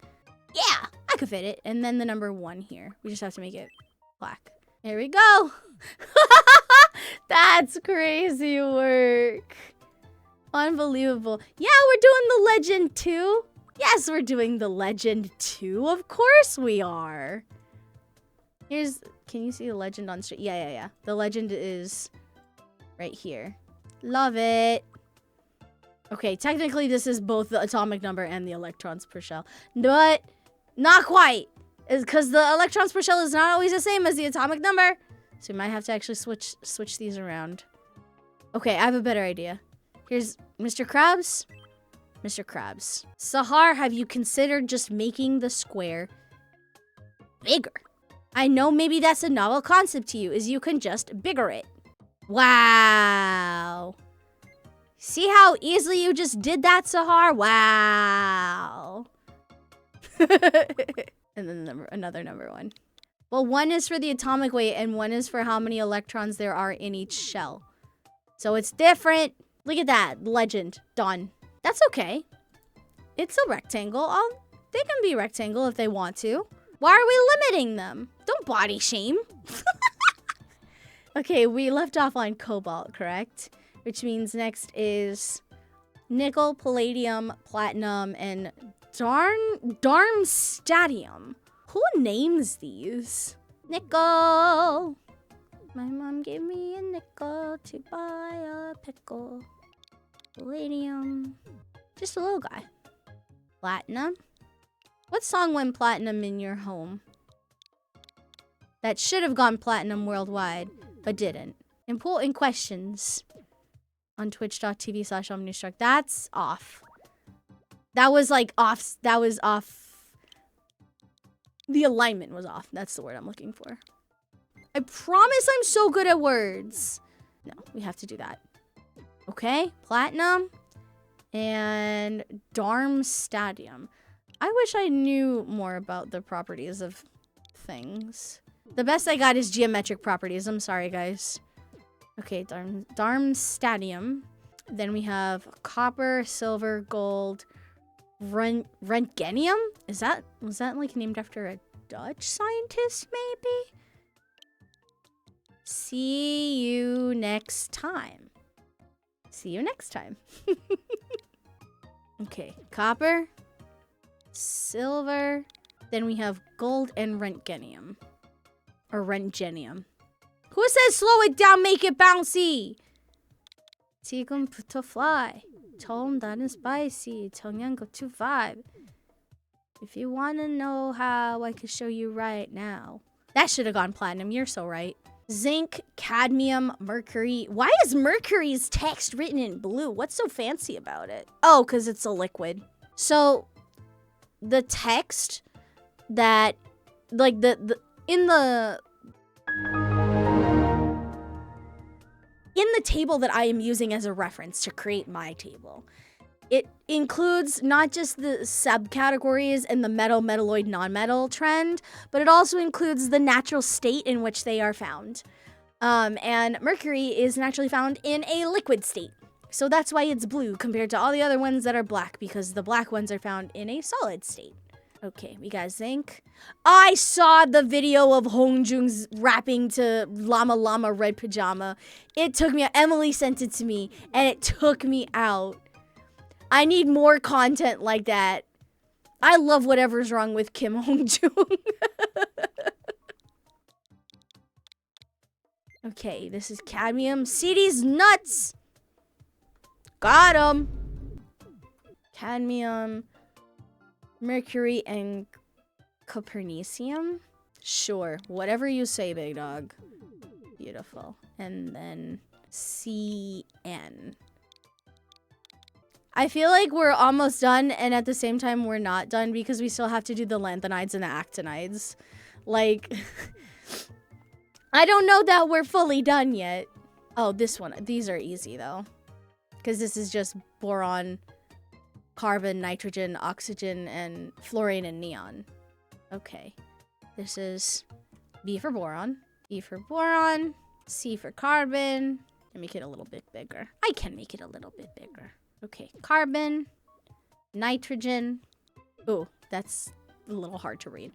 Yeah, I could fit it. And then the number 1 here. We just have to make it black. There we go. That's crazy work. Unbelievable. Yeah, we're doing the legend too. Yes, we're doing the legend too. Of course we are. Can you see the legend on stream? Yeah. The legend is right here. Love it. Okay, technically this is both the atomic number and the electrons per shell. But not quite. It's because the electrons per shell is not always the same as the atomic number. So we might have to actually switch these around. Okay, I have a better idea. Here's Mr. Krabs. Mr. Krabs. Sahar, have you considered just making the square bigger? I know maybe that's a novel concept to you, is you can just bigger it. Wow. See how easily you just did that, Sahar? Wow. And then another number one. Well, one is for the atomic weight and one is for how many electrons there are in each shell. So it's different. Look at that. Legend. Done. That's okay. It's a rectangle. They can be rectangle if they want to. Why are we limiting them? Don't body shame. Okay, we left off on cobalt, correct? Which means next is nickel, palladium, platinum, and darmstadium. Who names these? Nickel. My mom gave me a nickel to buy a pickle. Palladium. Just a little guy. Platinum. What song went platinum in your home? That should have gone platinum worldwide, but didn't. Important questions. On twitch.tv/omnistruck. That's off. That was like off. That was off. The alignment was off. That's the word I'm looking for. I promise I'm so good at words. No, we have to do that. Okay, platinum and darmstadium. I wish I knew more about the properties of things. The best I got is geometric properties. I'm sorry, guys. Okay, darmstadium. Then we have copper, silver, gold, Röntgenium? Was that like named after a Dutch scientist, maybe? See you next time. See you next time. Okay, copper, silver, then we have gold and Röntgenium. Or Röntgenium. Who says slow it down, make it bouncy? 지금 부터 fly. 처음 다른 spicy. 청양고 to vibe. If you want to know how, I can show you right now. That should have gone platinum. You're so right. Zinc, cadmium, mercury. Why is mercury's text written in blue? What's so fancy about it? Oh, because it's a liquid. So, the text that, like, in the table that I am using as a reference to create my table, it includes not just the subcategories and the metal, metalloid, non-metal trend, but it also includes the natural state in which they are found. And mercury is naturally found in a liquid state. So that's why it's blue compared to all the other ones that are black, because the black ones are found in a solid state. Okay, we got zinc. I saw the video of Hongjung's rapping to Llama Llama Red Pajama. It took me out. Emily sent it to me, and it took me out. I need more content like that. I love whatever's wrong with Kim Hongjung. Okay, this is cadmium. See these nuts? Got 'em. Cadmium, mercury, and copernicium. Sure, whatever you say, big dog. Beautiful. And then CN. I feel like we're almost done, and at the same time, we're not done because we still have to do the lanthanides and the actinides. Like, I don't know that we're fully done yet. Oh, this one. These are easy, though. Because this is just boron, carbon, nitrogen, oxygen, and fluorine and neon. Okay. This is B for boron, E for boron, C for carbon. Let me make it a little bit bigger. I can make it a little bit bigger. Okay, carbon, nitrogen. Oh, that's a little hard to read.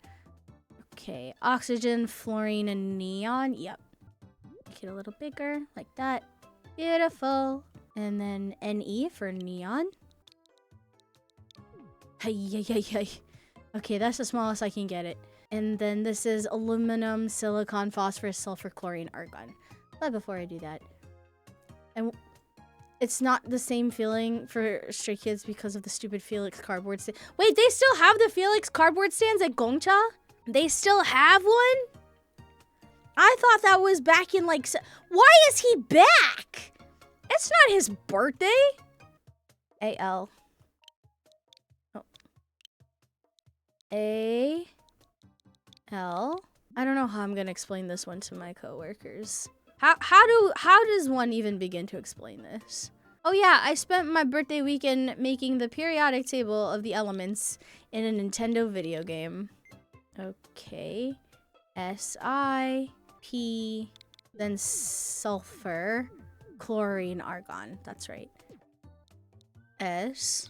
Okay, oxygen, fluorine, and neon. Yep. Make it a little bigger, like that. Beautiful. And then Ne for neon. Hey. Okay, that's the smallest I can get it. And then this is aluminum, silicon, phosphorus, sulfur, chlorine, argon. But before I do that, and It's not the same feeling for Stray Kids because of the stupid Felix cardboard stand. Wait, they still have the Felix cardboard stands at Gongcha? They still have one? I thought that was back in like... Why is he back? It's not his birthday. A-L. Oh. A-L. I don't know how I'm gonna explain this one to my coworkers. How does one even begin to explain this? Oh yeah, I spent my birthday weekend making the periodic table of the elements in a Nintendo video game. Okay. S-I-P, then sulfur, chlorine, argon. That's right. S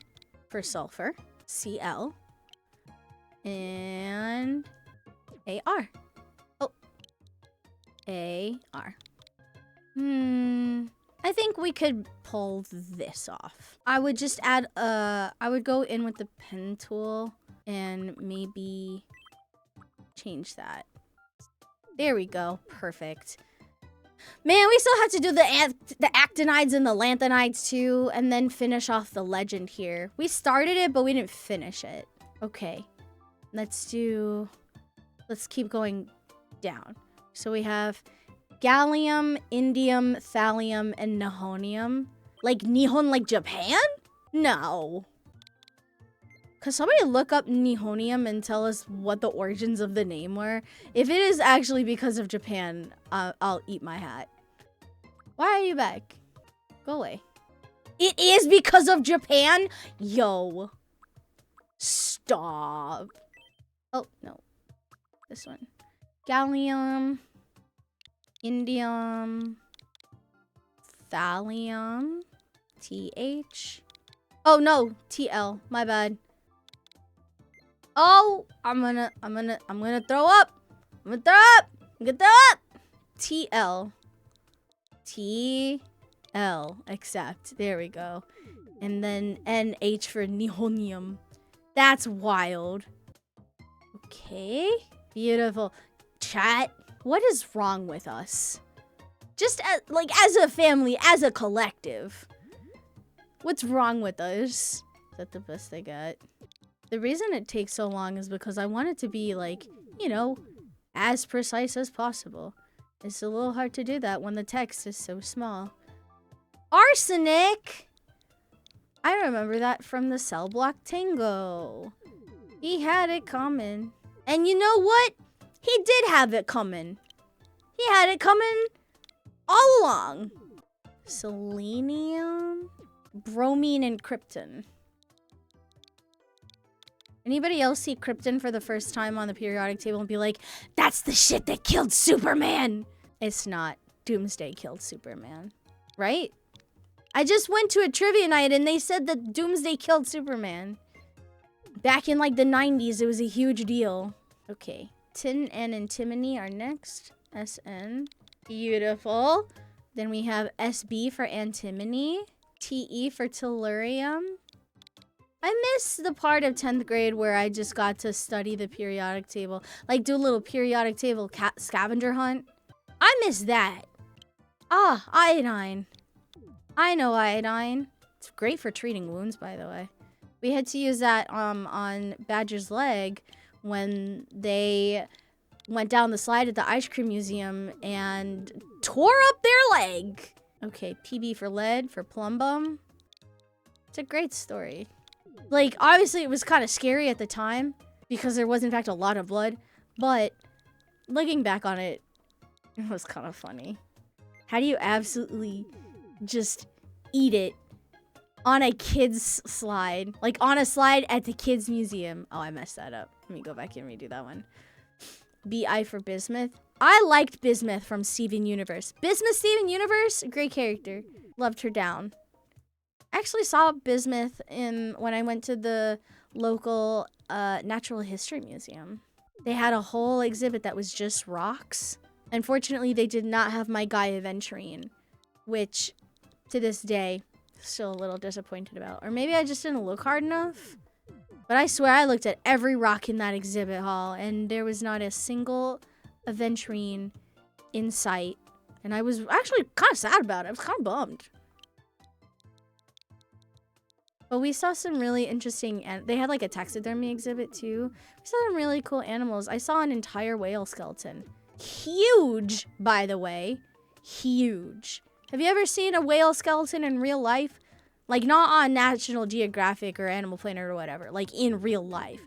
for sulfur, Cl, and A-R. Oh, A-R. I think we could pull this off. I would just add I would go in with the pen tool and maybe change that. There we go. Perfect. Man, we still have to do the actinides and the lanthanides too, and then finish off the legend here. We started it, but we didn't finish it. Okay. Let's keep going down. So we have gallium, indium, thallium, and nihonium. Like Nihon, like Japan? No. Could somebody look up nihonium and tell us what the origins of the name were? If it is actually because of Japan, I'll eat my hat. Why are you back? Go away. It is because of Japan? Yo. Stop. Oh, no. This one. Gallium. Indium. Thallium. TH. Oh, no. TL. My bad. Oh, I'm gonna throw up. I'm gonna throw up. I'm gonna throw up. TL. TL. Accept. There we go. And then NH for nihonium. That's wild. Okay. Beautiful. Chat. What is wrong with us? Just as a family, as a collective. What's wrong with us? Is that the best I got? The reason it takes so long is because I want it to be like, you know, as precise as possible. It's a little hard to do that when the text is so small. Arsenic! I remember that from the Cell Block Tango. He had it coming. And you know what? He did have it coming. He had it coming all along. Selenium, bromine, and krypton. Anybody else see krypton for the first time on the periodic table and be like, that's the shit that killed Superman? It's not. Doomsday killed Superman. Right? I just went to a trivia night and they said that Doomsday killed Superman. Back in like the 90s, it was a huge deal. Okay. Tin and antimony are next. SN. Beautiful. Then we have SB for antimony. TE for tellurium. I miss the part of 10th grade where I just got to study the periodic table. Like do a little periodic table scavenger hunt. I miss that. Ah, iodine. I know iodine. It's great for treating wounds, by the way. We had to use that on Badger's leg when they went down the slide at the ice cream museum and tore up their leg. Okay, PB for lead, for plumbum. It's a great story. Like, obviously it was kind of scary at the time because there was in fact a lot of blood, but looking back on it, it was kind of funny. How do you absolutely just eat it on a kid's slide? Like on a slide at the kids museum. Oh, I messed that up. Let me go back and redo that one. BI for Bismuth. I liked Bismuth from Steven Universe. Bismuth Steven Universe, great character. Loved her down. I actually saw Bismuth when I went to the local Natural History Museum. They had a whole exhibit that was just rocks. Unfortunately, they did not have my Guy Aventurine, which to this day, still a little disappointed about. Or maybe I just didn't look hard enough. But I swear I looked at every rock in that exhibit hall and there was not a single Aventurine in sight. And I was actually kind of sad about it. I was kind of bummed. But we saw some really interesting, and they had like a taxidermy exhibit too. We saw some really cool animals. I saw an entire whale skeleton. Huge, by the way. Huge. Have you ever seen a whale skeleton in real life? Like not on National Geographic or Animal Planet or whatever, like in real life.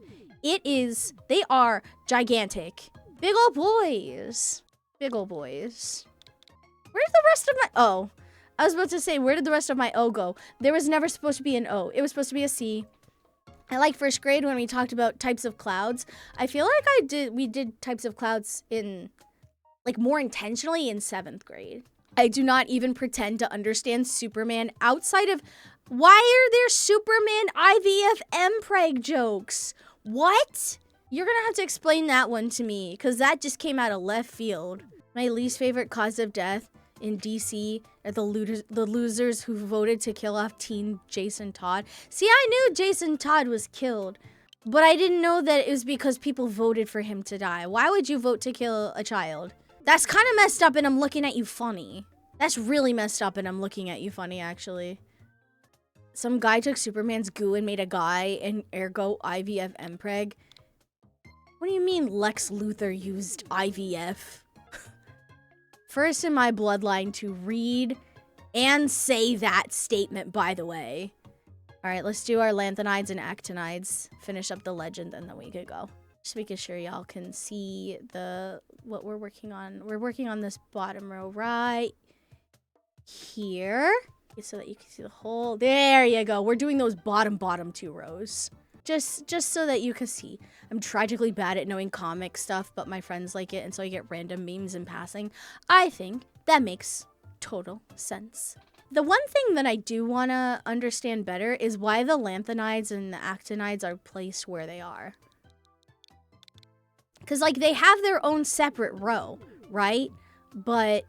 They are gigantic. Big ol' boys. Big ol' boys. Where's the rest of my, oh. I was about to say, where did the rest of my O go? There was never supposed to be an O. It was supposed to be a C. I like first grade when we talked about types of clouds. I feel like we did types of clouds in, like more intentionally in 7th grade. I do not even pretend to understand Superman outside of, why are there Superman IVF MPreg jokes? What? You're gonna have to explain that one to me, because that just came out of left field. My least favorite cause of death in DC are the losers who voted to kill off teen Jason Todd. See, I knew Jason Todd was killed, but I didn't know that it was because people voted for him to die. Why would you vote to kill a child? That's kind of messed up and I'm looking at you funny. That's really messed up and I'm looking at you funny, actually. Some guy took Superman's goo and made a guy, and ergo IVF MPreg. What do you mean Lex Luthor used IVF? First in my bloodline to read and say that statement, by the way. All right, let's do our lanthanides and actinides. Finish up the legend, and then we could go. Just making sure y'all can see what we're working on. We're working on this bottom row right here, so that you can see the whole. There you go. We're doing those bottom 2 rows. Just so that you can see. I'm tragically bad at knowing comic stuff, but my friends like it, and so I get random memes in passing. I think that makes total sense. The one thing that I do want to understand better is why the lanthanides and the actinides are placed where they are. Because, like, they have their own separate row, right? But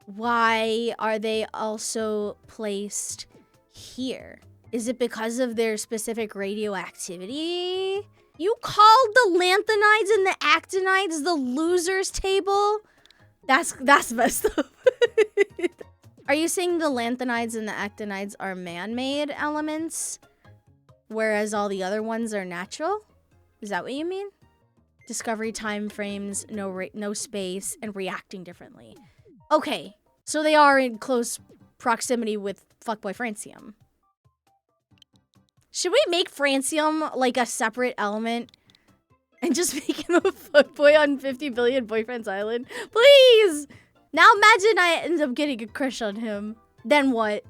why are they also placed here? Is it because of their specific radioactivity? You called the lanthanides and the actinides the losers table? That's messed up. Are you saying the lanthanides and the actinides are man-made elements, whereas all the other ones are natural? Is that what you mean? Discovery time frames, no space, and reacting differently. Okay, so they are in close proximity with fuckboy francium. Should we make francium like a separate element and just make him a fuckboy on 50 Billion Boyfriends Island? Please! Now imagine I end up getting a crush on him. Then what?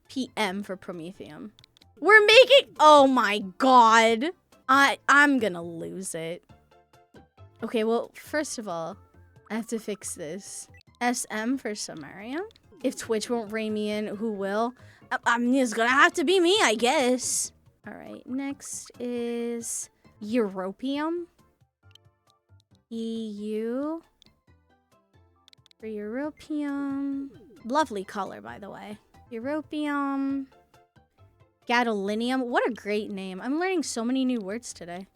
PM for Promethium. We're making... Oh my god. I'm gonna lose it. Okay, well, first of all, I have to fix this. SM for Sumerium. If Twitch won't rein me in, who will? I mean, it's gonna have to be me, I guess. All right, next is Europium. EU for Europium. Lovely color, by the way. Europium. Gadolinium. What a great name. I'm learning so many new words today.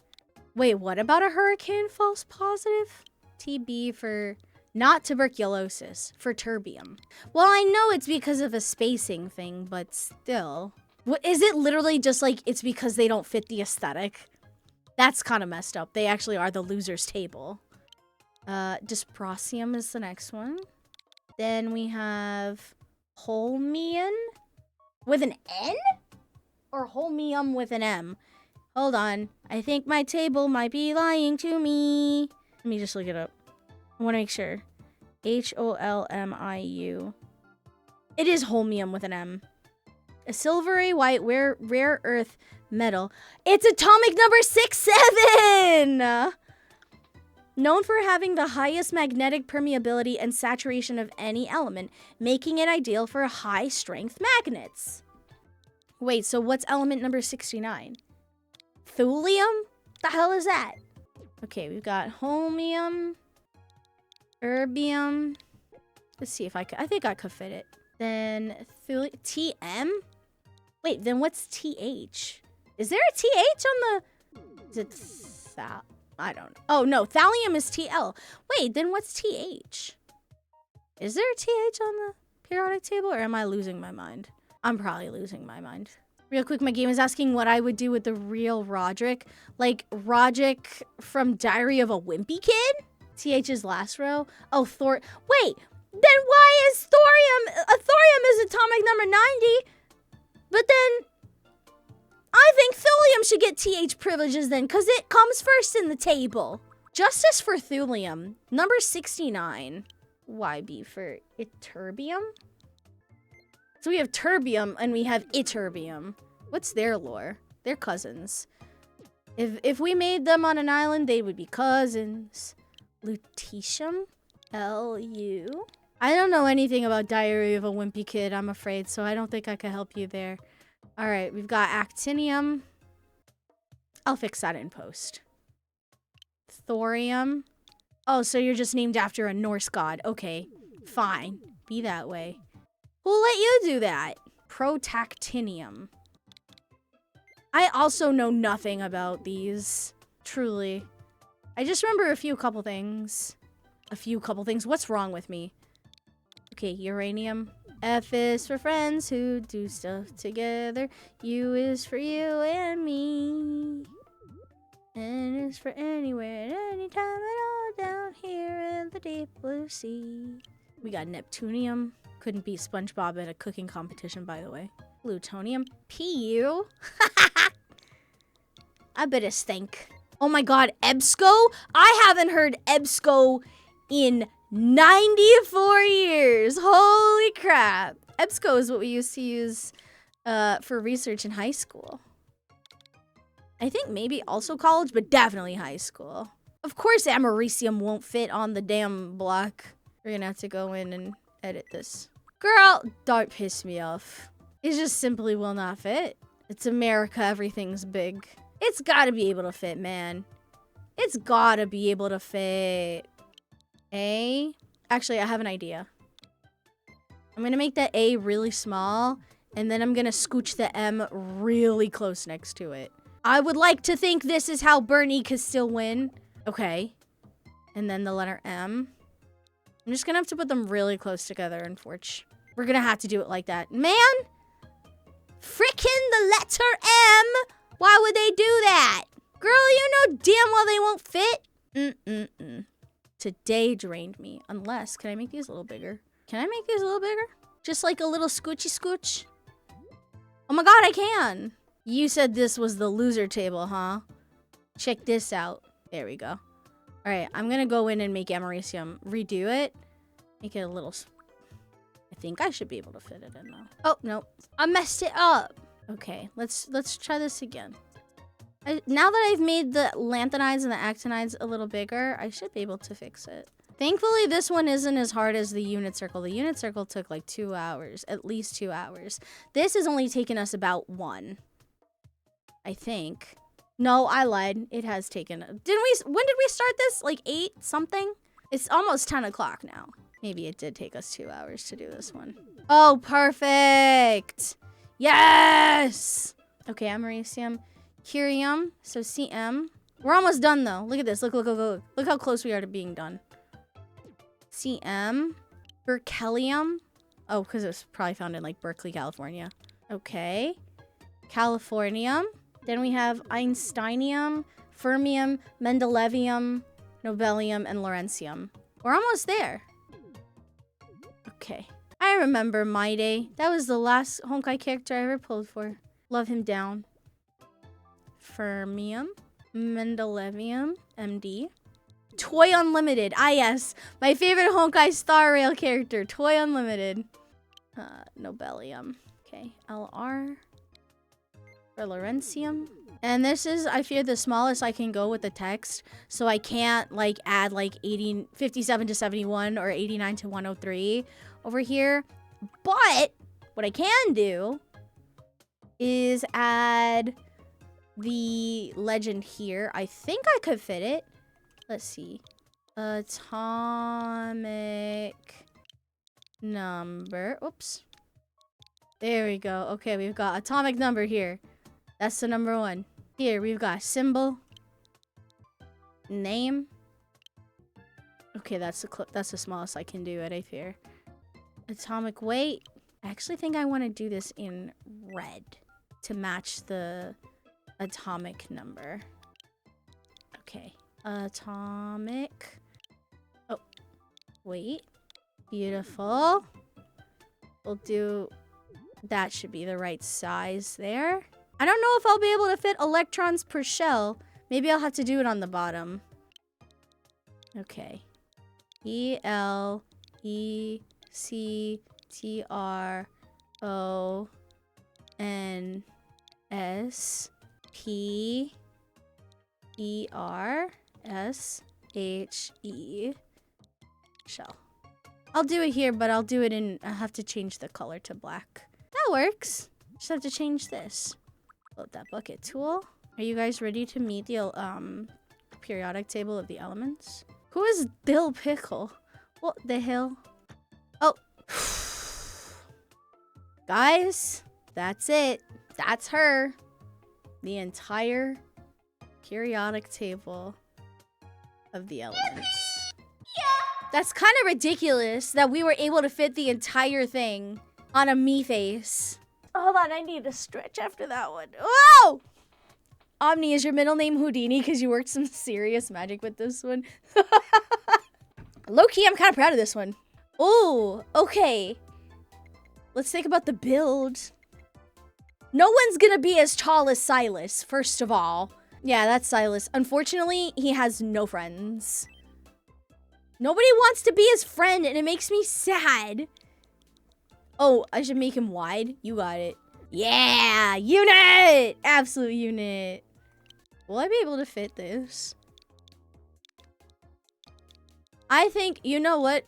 Wait, what about a hurricane false positive? TB for not tuberculosis, for terbium. Well, I know it's because of a spacing thing, but still. What, is it literally just like it's because they don't fit the aesthetic? That's kind of messed up. They actually are the loser's table. Dysprosium is the next one. Then we have holmium with an N? Or holmium with an M? Hold on. I think my table might be lying to me. Let me just look it up. I want to make sure. HOLMIU. It is holmium with an M. A silvery white rare earth metal. It's atomic number 67! Known for having the highest magnetic permeability and saturation of any element, making it ideal for high-strength magnets. Wait, so what's element number 69? Thulium? The hell is that? Okay, we've got holmium, erbium. Let's see if I think I could fit it. Then TM? Wait, then what's TH? Is there a TH on the... Is it I don't know. Oh, no. Thallium is TL. Wait, then what's TH? Is there a TH on the periodic table, or am I losing my mind? I'm probably losing my mind. Real quick, my game is asking what I would do with the real Roderick. Like Roderick from Diary of a Wimpy Kid? TH's last row? Oh, Wait, then why is thorium? Thorium is atomic number 90. But then I think thulium should get TH privileges then, because it comes first in the table. Justice for thulium, number 69. YB for ytterbium? So we have terbium and we have ytterbium. What's their lore? They're cousins. If we made them on an island, they would be cousins. Lutetium? LU? I don't know anything about Diary of a Wimpy Kid, I'm afraid, so I don't think I can help you there. All right, we've got actinium. I'll fix that in post. Thorium. Oh, so you're just named after a Norse god. Okay, fine. Be that way. Who'll let you do that? Protactinium. I also know nothing about these. Truly. I just remember a couple things. What's wrong with me? Okay, uranium. F is for friends who do stuff together. U is for you and me. N is for anywhere and anytime at all down here in the deep blue sea. We got Neptunium. Couldn't beat SpongeBob at a cooking competition, by the way. Plutonium. PU. I bet it stink. Oh my god, EBSCO? I haven't heard EBSCO in 94 years. Holy crap. EBSCO is what we used to use for research in high school. I think maybe also college, but definitely high school. Of course, americium won't fit on the damn block. We're gonna have to go in and edit this. Girl, don't piss me off. It just simply will not fit. It's America, everything's big. It's gotta be able to fit, man. It's gotta be able to fit. A. Actually, I have an idea. I'm gonna make that A really small, and then I'm gonna scooch the M really close next to it. I would like to think this is how Bernie could still win. Okay. And then the letter M. I'm just gonna have to put them really close together, unfortunately. We're gonna have to do it like that. Man! Frickin' the letter M! Why would they do that? Girl, you know damn well they won't fit. Today drained me. Unless, can I make these a little bigger? Can I make these a little bigger? Just like a little scoochy scooch? Oh my god, I can! You said this was the loser table, huh? Check this out. There we go. Alright, I'm gonna go in and make americium. Redo it. Make it a little... I think I should be able to fit it in though. Oh, no. I messed it up. Okay, let's try this again. Now that I've made the lanthanides and the actinides a little bigger, I should be able to fix it. Thankfully, this one isn't as hard as the unit circle. The unit circle took like 2 hours, at least 2 hours. This has only taken us about 1. I think. No, I lied. It has taken... When did we start this? Like 8 something? It's almost 10 o'clock now. Maybe it did take us 2 hours to do this one. Oh, perfect! Yes! Okay, americium. Curium, so CM. We're almost done though. Look at this. Look. Look how close we are to being done. CM. Berkelium. Oh, because it was probably found in like Berkeley, California. Okay. Californium. Then we have Einsteinium, Fermium, Mendelevium, Nobelium, and Lawrencium. We're almost there. Okay. I remember My Day. That was the last Honkai character I ever pulled for. Love him down. Fermium, Mendelevium, MD. Toy Unlimited. Ah, yes. My favorite Honkai Star Rail character. Toy Unlimited. Nobelium. Okay. LR. For Lawrencium. And this is, I fear, the smallest I can go with the text. So I can't, like, add, like, 57 to 71 or 89 to 103 over here. But what I can do is add the legend here. I think I could fit it. Let's see. Atomic number. Oops. There we go. Okay, we've got atomic number here. That's the number 1. Here, we've got symbol. Name. Okay, that's the smallest I can do it, I fear. Atomic weight. I actually think I want to do this in red. to match the atomic number. Okay. Atomic. Oh, wait. Beautiful. We'll do... That should be the right size there. I don't know if I'll be able to fit electrons per shell. Maybe I'll have to do it on the bottom. Okay. ELECTRONSPERSHE. Shell. I'll do it here, but I'll do it in... I'll have to change the color to black. That works. Just have to change this. Load that bucket tool. Are you guys ready to meet the periodic table of the elements? Who is Dill Pickle? What the hell? Oh. Guys, that's it. That's her. The entire periodic table of the elements. That's kind of ridiculous that we were able to fit the entire thing on a me face. Hold on, I need to stretch after that one. Whoa! Omni, is your middle name Houdini because you worked some serious magic with this one? Low-key, I'm kind of proud of this one. Ooh, okay. Let's think about the build. No one's gonna be as tall as Sylus, first of all. Yeah, that's Sylus. Unfortunately, he has no friends. Nobody wants to be his friend, and it makes me sad. Oh, I should make him wide? You got it. Yeah, unit! Absolute unit. Will I be able to fit this? I think, you know what?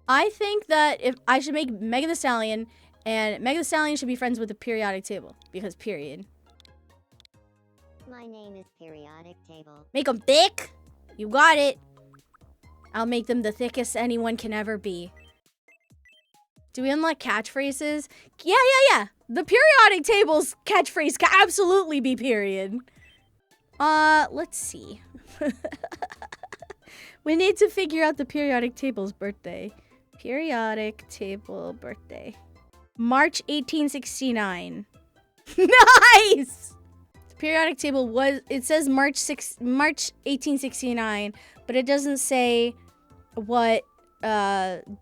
I think that if I should make Mega the Stallion, and Mega the Stallion should be friends with the periodic table, because period. My name is Periodic Table. Make them thick? You got it. I'll make them the thickest anyone can ever be. Do we unlock catchphrases? Yeah. The periodic table's catchphrase can absolutely be period. Let's see. We need to figure out the periodic table's birthday. Periodic table birthday. March 1869. Nice! The periodic table was, it says March 1869, but it doesn't say what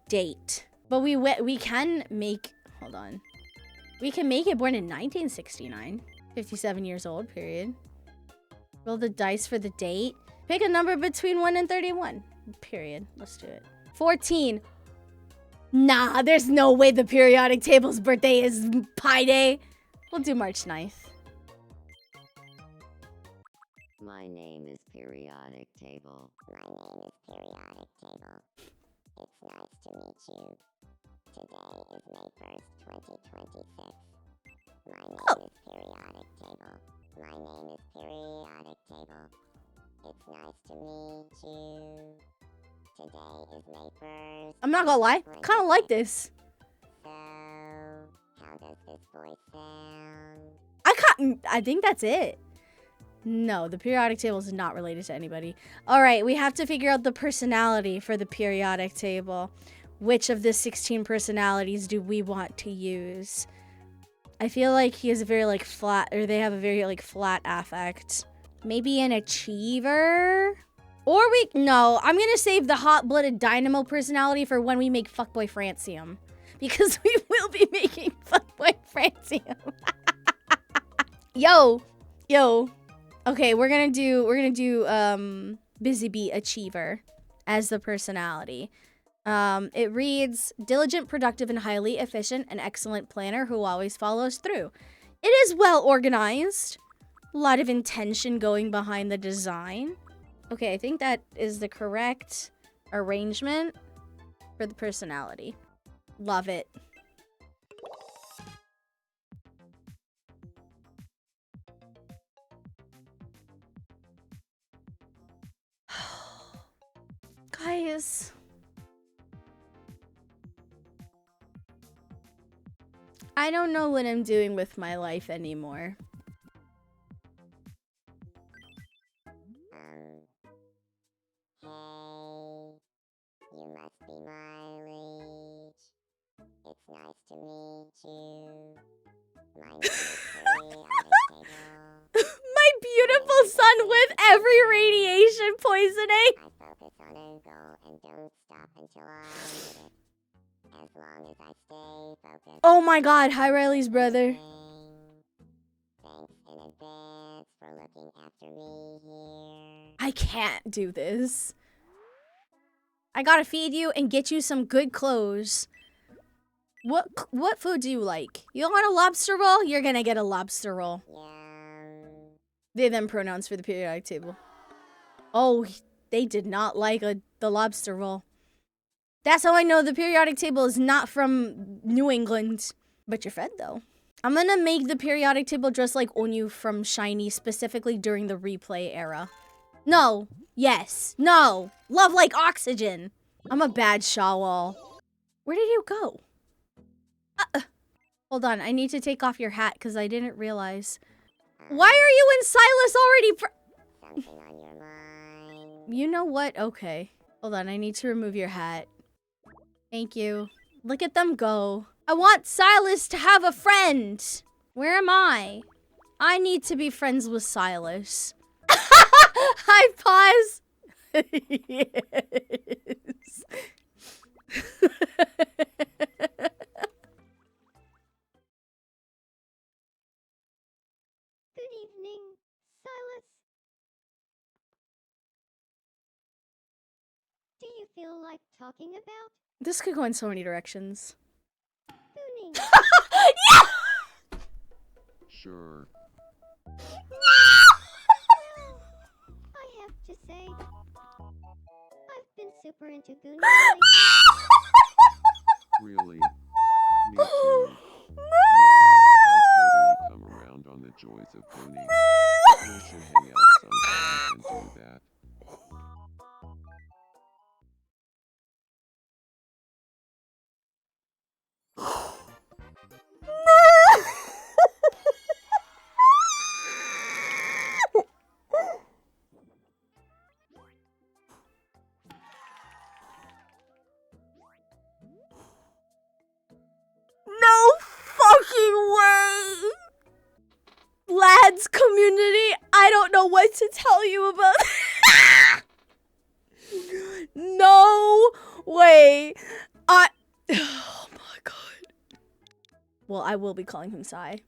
date. But we can make, hold on. We can make it born in 1969. 57 years old, period. Roll the dice for the date. Pick a number between 1 and 31. Period. Let's do it. 14. Nah, there's no way the periodic table's birthday is Pi Day. We'll do March 9th. My name is Periodic Table. My name is Periodic Table. It's nice to meet you. Today is May 1st, 2026. My name is Periodic Table. My name is Periodic Table. It's nice to meet you. Today is May 1st. I'm not gonna lie, kind of like this. So, how does this voice sound? I think that's it. No, the periodic table is not related to anybody. All right, we have to figure out the personality for the periodic table. Which of the 16 personalities do we want to use? I feel like he is a very like flat, or they have a very like flat affect. Maybe an achiever? Or no, I'm gonna save the hot-blooded dynamo personality for when we make Fuckboy Francium. Because we will be making Fuckboy Francium. Yo. Okay, we're gonna do Busy Bee Achiever as the personality. It reads, diligent, productive, and highly efficient, an excellent planner who always follows through. It is well organized. A lot of intention going behind the design. Okay, I think that is the correct arrangement for the personality. Love it. Guys. I don't know what I'm doing with my life anymore. Hey, you must be my liege. It's nice to meet you. My name is Periodic Table. My beautiful son with every radiation poisoning. I focus on a goal and don't stop until I hit it. As long as I stay focused. Oh my god, hi Riley's brother. Thanks in advance for looking after me here. I can't do this. I gotta feed you and get you some good clothes. What food do you like? You want a lobster roll? You're gonna get a lobster roll. They them pronouns for the periodic table. Oh, they did not like the lobster roll. That's how I know the periodic table is not from New England. But you're fed though. I'm gonna make the periodic table just like Onyu from Shiny, specifically during the replay era. No. Yes. No. Love like oxygen. I'm a bad Shawwal. Where did you go? Hold on, I need to take off your hat because I didn't realize. Why are you in Sylus already? Something on your mind. You know what? Okay. Hold on, I need to remove your hat. Thank you. Look at them go. I want Sylus to have a friend. Where am I? I need to be friends with Sylus. Hi, pause. Yes. Good evening, Sylus. Do you feel like talking about This could go in so many directions. gooning? Sure. I have to say, I've been super into gooning. Really? Me too. Yeah, I've totally come around on the joys of gooning. We should hang out sometime and do that. No fucking way! Lads community, I don't know what to tell you about. No way. Oh my god. Well, I will be calling him Sai.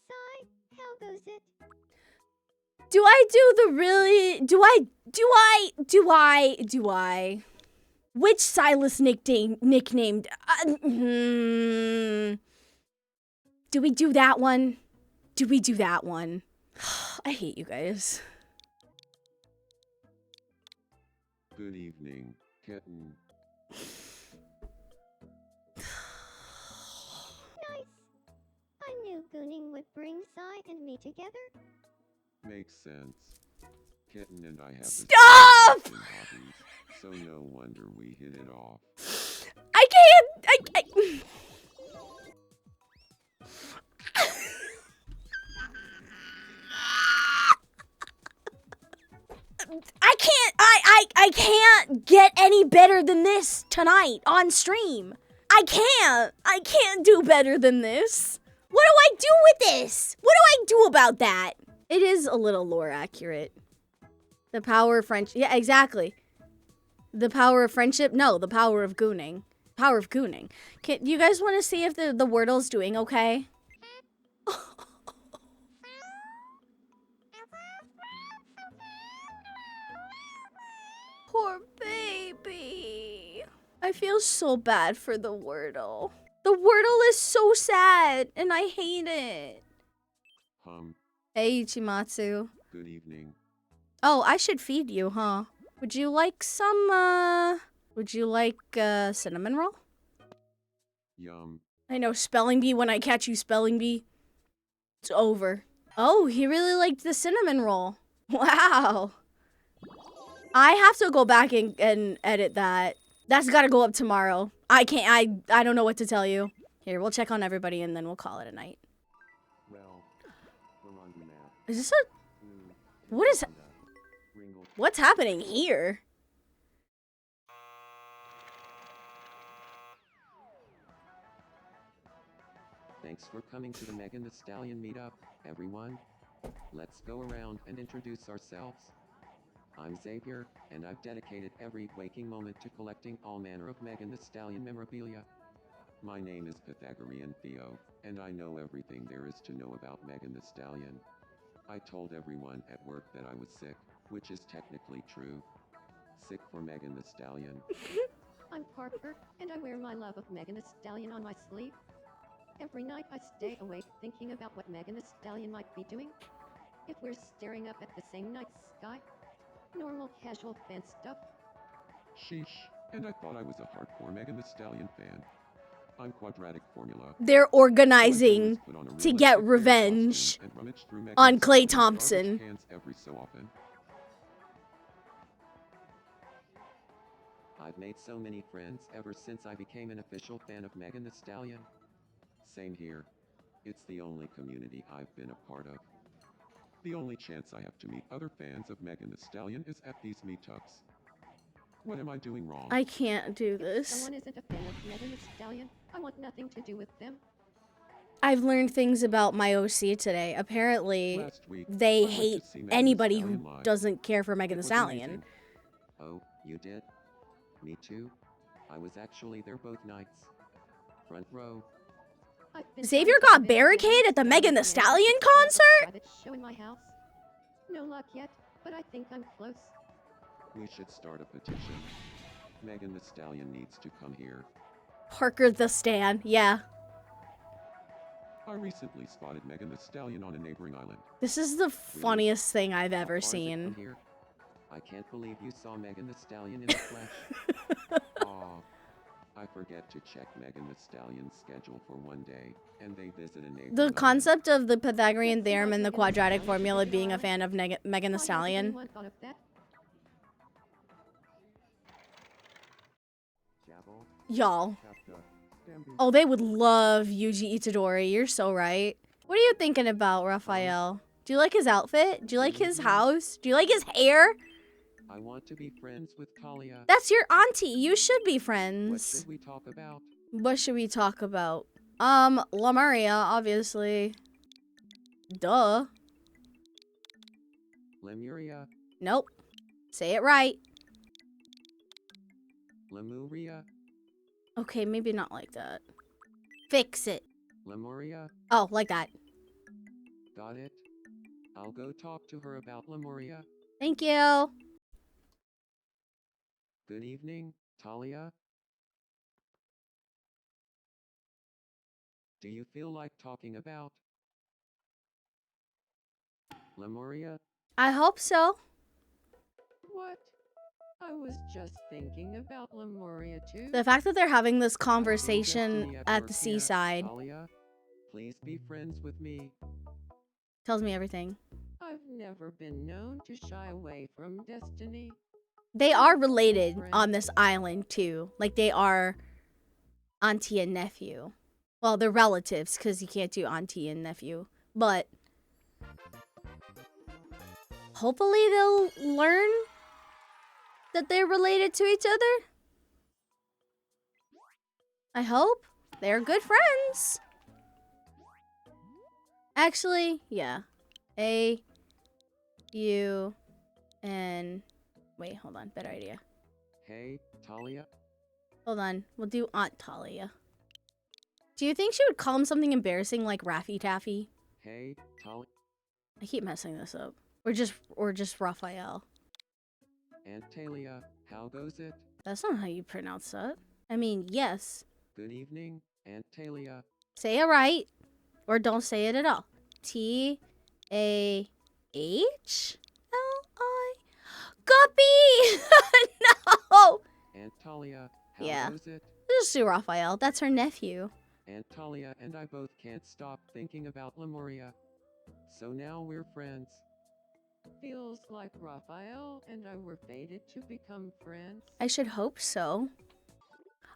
Sigh, how goes it? Do I do the really? Do I? Which Sylus nicknamed? Do we do that one? Do we do that one? I hate you guys. Good evening, kitten. Nice. I knew gooning would bring Sai and me together. Makes sense. Kitten and I have the same Stop! interests and hobbies, so no wonder we hit it off. I can't. I can't get any better than this tonight on stream. I can't do better than this. What do I do with this? What do I do about that? It is a little lore accurate. The power of friendship. Yeah, exactly. The power of friendship? No, the power of gooning. Power of gooning. You guys want to see if the Wordle's doing okay? Poor baby. I feel so bad for the Wordle. The Wordle is so sad, and I hate it. Hey, Ichimatsu. Good evening. Oh, I should feed you, huh? Would you like some, cinnamon roll? Yum. I know, spelling bee, when I catch you spelling bee, it's over. Oh, he really liked the cinnamon roll. Wow. I have to go back and edit that. That's gotta go up tomorrow. I don't know what to tell you. Here, we'll check on everybody and then we'll call it a night. Well, the laundromat. Is this a... What is... What's happening here? Thanks for coming to the Megan Thee Stallion meetup, everyone. Let's go around and introduce ourselves. I'm Xavier, and I've dedicated every waking moment to collecting all manner of Megan Thee Stallion memorabilia. My name is Pythagorean Theo, and I know everything there is to know about Megan Thee Stallion. I told everyone at work that I was sick, which is technically true. Sick for Megan Thee Stallion. I'm Parker, and I wear my love of Megan Thee Stallion on my sleeve. Every night I stay awake thinking about what Megan Thee Stallion might be doing. If we're staring up at the same night sky. Normal casual fan stuff. Sheesh, and I thought I was a hardcore Megan Thee Stallion fan. I'm Quadratic Formula. They're organizing Put on a to realistic get bear revenge costume and rummage through Megan on Thee Klay Stallion's Thompson. garbage cans every so often. I've made so many friends ever since I became an official fan of Megan Thee Stallion. Same here. It's the only community I've been a part of. The only chance I have to meet other fans of Megan Thee Stallion is at these meetups. What am I doing wrong? I can't do this. Someone isn't a fan of Megan Thee Stallion. I want nothing to do with them. I've learned things about my OC today. Apparently, Last week, they I went to hate see Megan Thee anybody who Stallion live. doesn't care for Megan It Thee was Stallion. amazing. Oh, you did? Me too. I was actually there both nights. Front row. I've been Xavier trying to got convince barricade at the Megan Thee Stallion to come to a concert? private show in my house. No luck yet, but I think I'm close. We should start a petition. Megan Thee Stallion needs to come here. Parker the Stan, yeah. I recently spotted Megan Thee Stallion on a neighboring island. This is the funniest thing I've How ever far is it seen. from here? I can't believe you saw Megan Thee Stallion in the flesh. Aw. I forget to check Megan Thee Stallion's schedule for one day, and they visit a neighboring The island. concept of the Pythagorean Let's see theorem what and the Megan Thee quadratic Stallion formula should being a do. fan of Megan Thee Why hasn't Stallion. anyone thought of that? Javel, Y'all. Kafka, Bambi. Oh, they would love Yuji Itadori. You're so right. What are you thinking about, Raphael? Do you like his outfit? Do you like his house? Do you like his hair? I want to be friends with Talia. That's your auntie. You should be What friends. should we talk about? What should we talk about? La Maria, obviously. Duh. Lemuria, Nope. Say it right. Lemuria, Okay, maybe not like that. Fix it. Lemuria. Oh, like that. Got it. I'll go talk to her about Lemuria. Thank you. Good evening, Talia. Do you feel like talking about Lemuria? I hope so. What? I was just thinking about Lemuria too. The fact that they're having this I feel conversation destiny at work the here, seaside Talia, please be friends with me. tells me everything. I've never been known to shy away from destiny. They are related on this island too. Like they are auntie and nephew. Well, they're relatives because you can't do auntie and nephew. But hopefully they'll learn that they're related to each other. I hope. They're good friends. Actually, yeah. A, U, N. Wait, hold on. Better idea. Hey, Talia. Hold on. We'll do Aunt Talia. Do you think she would call him something embarrassing like Raffy Taffy? Hey, Talia. I keep messing this up. Or just Raphael. Aunt Talia, how goes it? That's not how you pronounce that. I mean, yes. Good evening, Aunt Talia. Say it right. Or don't say it at all. T-A-H-L-I. Guppy! No! Aunt Talia, how Yeah. goes it? Just do Raphael. That's her nephew. Aunt Talia and I both can't stop thinking about Lemuria. So now we're friends. Feels like Raphael and I were fated to become friends. I should hope so.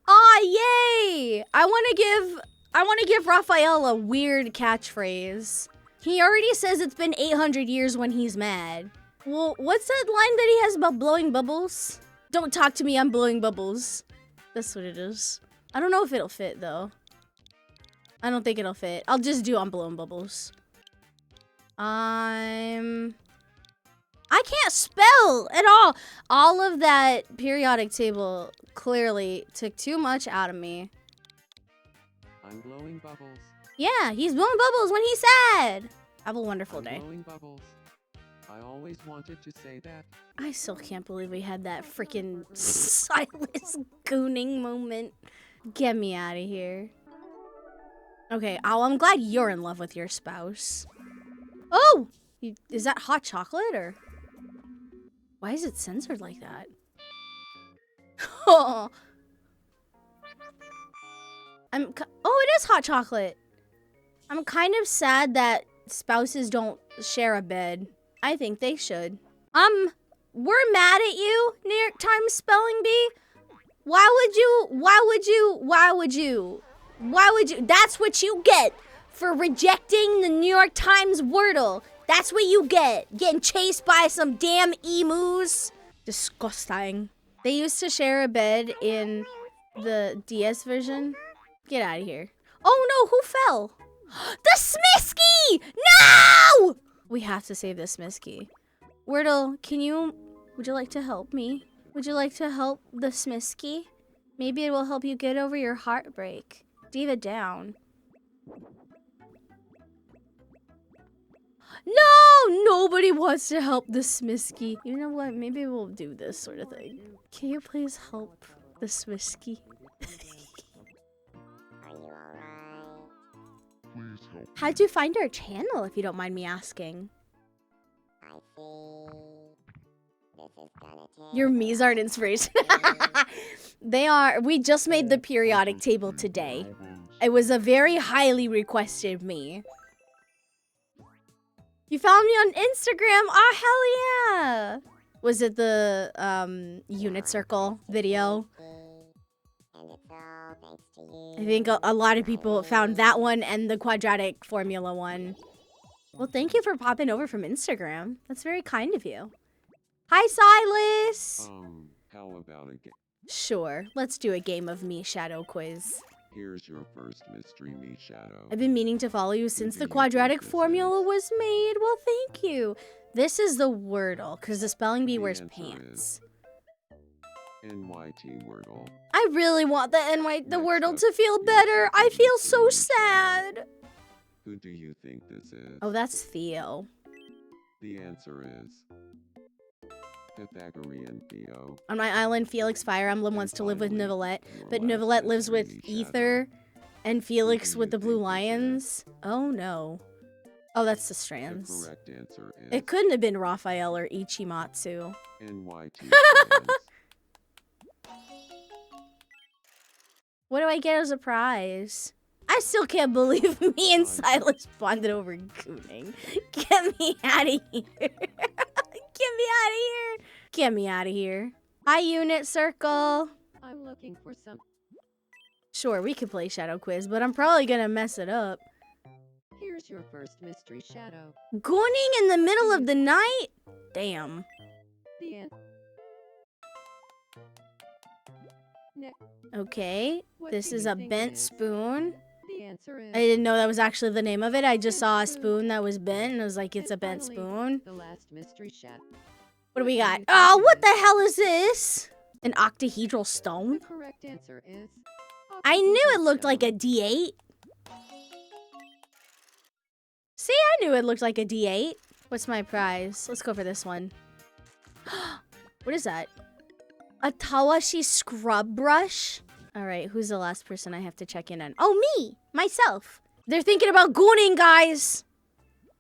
Ah, yay! I want to give Raphael a weird catchphrase. He already says it's been 800 years when he's mad. Well, what's that line that he has about blowing bubbles? Don't talk to me, I'm blowing bubbles. That's what it is. I don't know if it'll fit though. I don't think it'll fit. I'll just do on blown bubbles. I can't spell at all. All of that periodic table clearly took too much out of me. I'm blowing bubbles. Yeah, he's blowing bubbles when he's sad. Have a wonderful I'm day. blowing bubbles. I always wanted to say that. I still can't believe we had that freaking Sylus gooning moment. Get me out of here. Okay, oh, I'm glad you're in love with your spouse. Oh! Is that hot chocolate or? Why is it censored like that? Oh, it is hot chocolate. I'm kind of sad that spouses don't share a bed. I think they should. We're mad at you, New York Times Spelling Bee. Why would you? That's what you get for rejecting the New York Times Wordle. That's what you get. Getting chased by some damn emus. Disgusting. They used to share a bed in the DS version. Get out of here. Oh no, who fell? The Smisky! No! We have to save the Smisky. Wordle, would you like to help me? Would you like to help the Smisky? Maybe it will help you get over your heartbreak. Diva down. No! Nobody wants to help the Smisky. You know what? Maybe we'll do this sort of thing. Can you please help the Smisky? Are you alright? Please help. How'd you find our channel, if you don't mind me asking? I see. This is gonna take. Your Miis aren't inspiration. They are. We just made the periodic table today. It was a very highly requested Mii. You found me on Instagram. Oh, hell yeah. Was it the unit circle video? And it's all thanks to you. I think a lot of people found that one and the quadratic formula one. Well, thank you for popping over from Instagram. That's very kind of you. Hi, Sylus. How about a game? Sure, let's do a game of Mii Shadow quiz. Here's your first mystery me shadow. I've been meaning to follow you since do the you quadratic think this formula is? was made. Well, thank you. This is the Wordle, because the spelling bee The wears answer pants. NYT Wordle. I really want the Next Wordle up, to feel here's better. your I feel second so mystery sad. Who do you think this is? Oh, that's Theo. The answer is Pythagorean Theo. On my island, Felix Fire Emblem wants to live with Finally, Nicolette, your but last Nicolette lives mystery with me Ether and Felix do with you the Blue think this Lions. Oh no. Oh, that's the The strands. correct answer is It couldn't have been Raphael or Ichimatsu. NYT Strands. What do I get as a prize? I still can't believe me and Silas bonded over gooning. Get me out of here. Get me out of here. Get me out of here. Hi, Unit Circle. I'm looking for some. Sure, we could play Shadow Quiz, but I'm probably gonna mess it up. Here's your first mystery shadow. Gooning in the middle of the night? Damn. The end. Next, Okay, what this do is you a think it bent is? spoon. The answer is. I didn't know that was actually the name of it. I just saw a spoon that was bent, and I was like, it's a And bent finally, spoon. The last mystery shadow. What do we do got? you think Oh, it what is? the hell is this? An octahedral The stone? correct answer is. I knew it looked octahedral like a D8. See, I knew it looked like a D8. What's my prize? Let's go for this one. What is that? A Tawashi scrub brush? All right, who's the last person I have to check in on? Oh, me! Myself! They're thinking about gooning, guys!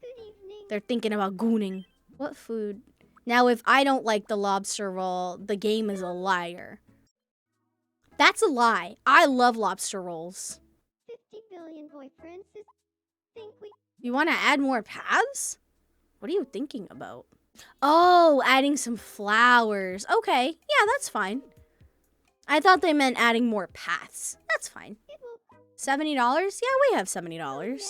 Good evening. They're thinking about gooning. What food? Now, if I don't like the lobster roll, the game is a liar. That's a lie. I love lobster rolls. 50 billion boyfriends think we. You want to add more paths? What are you thinking about? Oh, adding some flowers. Okay, yeah, that's fine. I thought they meant adding more paths. That's fine. $70? Yeah, we have $70.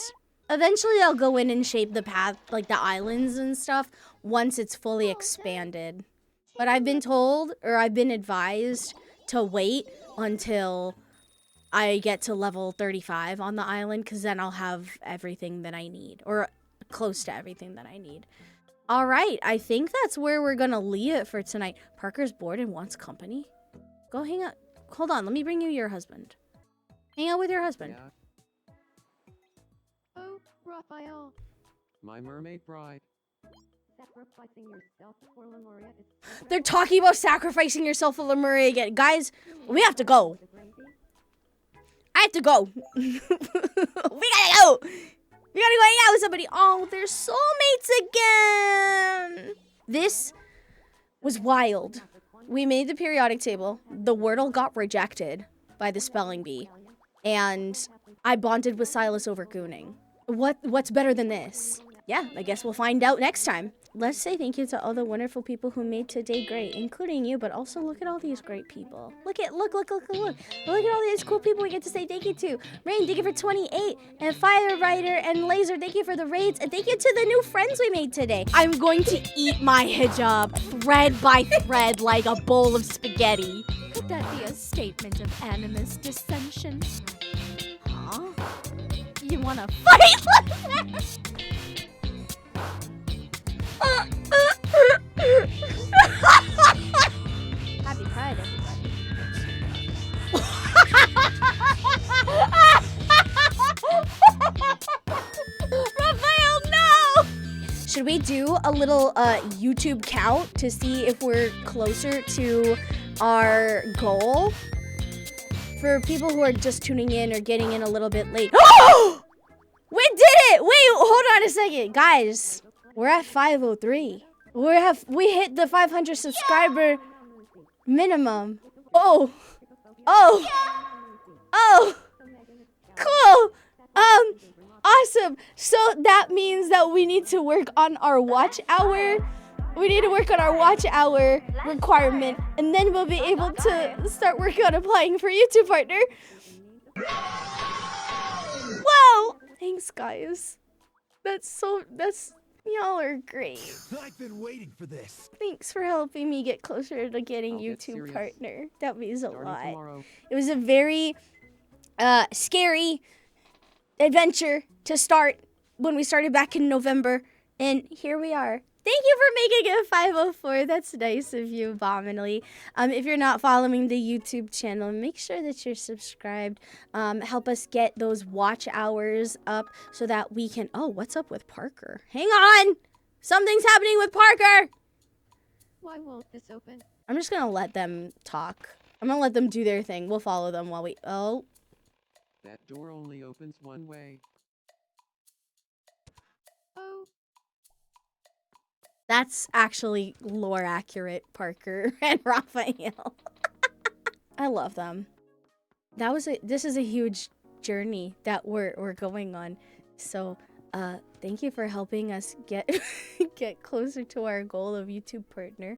Eventually, I'll go in and shape the path, like the islands and stuff, once it's fully expanded. But I've been told, or I've been advised, to wait until I get to level 35 on the island, because then I'll have everything that I need, or close to everything that I need. All right, I think that's where we're gonna leave it for tonight. Parker's bored and wants company. Go hang out. Hold on, let me bring you your husband. Hang out with your husband. Yeah, Oh, Raphael. my mermaid bride. Sacrificing yourself for Lemuria is They're talking about sacrificing yourself for Lemuria again. Guys, we have to go. the gravy. I have to go. We gotta go. We gotta go hang out with somebody. Oh, they're soulmates again. This was wild. We made the periodic table. The Wordle got rejected by the spelling bee. And I bonded with Sylus over gooning. What's better than this? Yeah, I guess we'll find out next time. Let's say thank you to all the wonderful people who made today great, including you, but also look at all these great people. Look at all these cool people we get to say thank you to. Rain, thank you for 28, and Fire Rider and Laser, thank you for the raids, and thank you to the new friends we made today. I'm going to eat my hijab thread by thread like a bowl of spaghetti. Could that be a statement of animus dissension? Huh? You wanna fight like that? Happy Pride, everybody. Raphael, no! Should we do a little YouTube count to see if we're closer to our goal? For people who are just tuning in or getting in a little bit late. Oh! We did it! Wait, hold on a second. Guys, we're at 503. We hit the 500 subscriber minimum. Oh. Cool. Awesome. So that means that we need to work on our watch hour. We need to work on our watch hour requirement, and then we'll be able to start working on applying for YouTube partner. Whoa! Thanks, guys. Y'all are great. I've been waiting for this. Thanks for helping me get closer to getting I'll get YouTube serious. partner. That means a Starting lot. tomorrow. It was a very scary adventure to start when we started back in November, and here we are. Thank you for making it 504. That's nice of you, Abominably. If you're not following the YouTube channel, make sure that you're subscribed. Help us get those watch hours up so that we can... Oh, what's up with Parker? Hang on! Something's happening with Parker! Why won't this open? I'm just going to let them talk. I'm going to let them do their thing. We'll follow them while we... Oh. That door only opens one way. Oh, That's actually lore accurate, Parker and Raphael. I love them. This is a huge journey that we're going on. So, thank you for helping us get get closer to our goal of YouTube partner.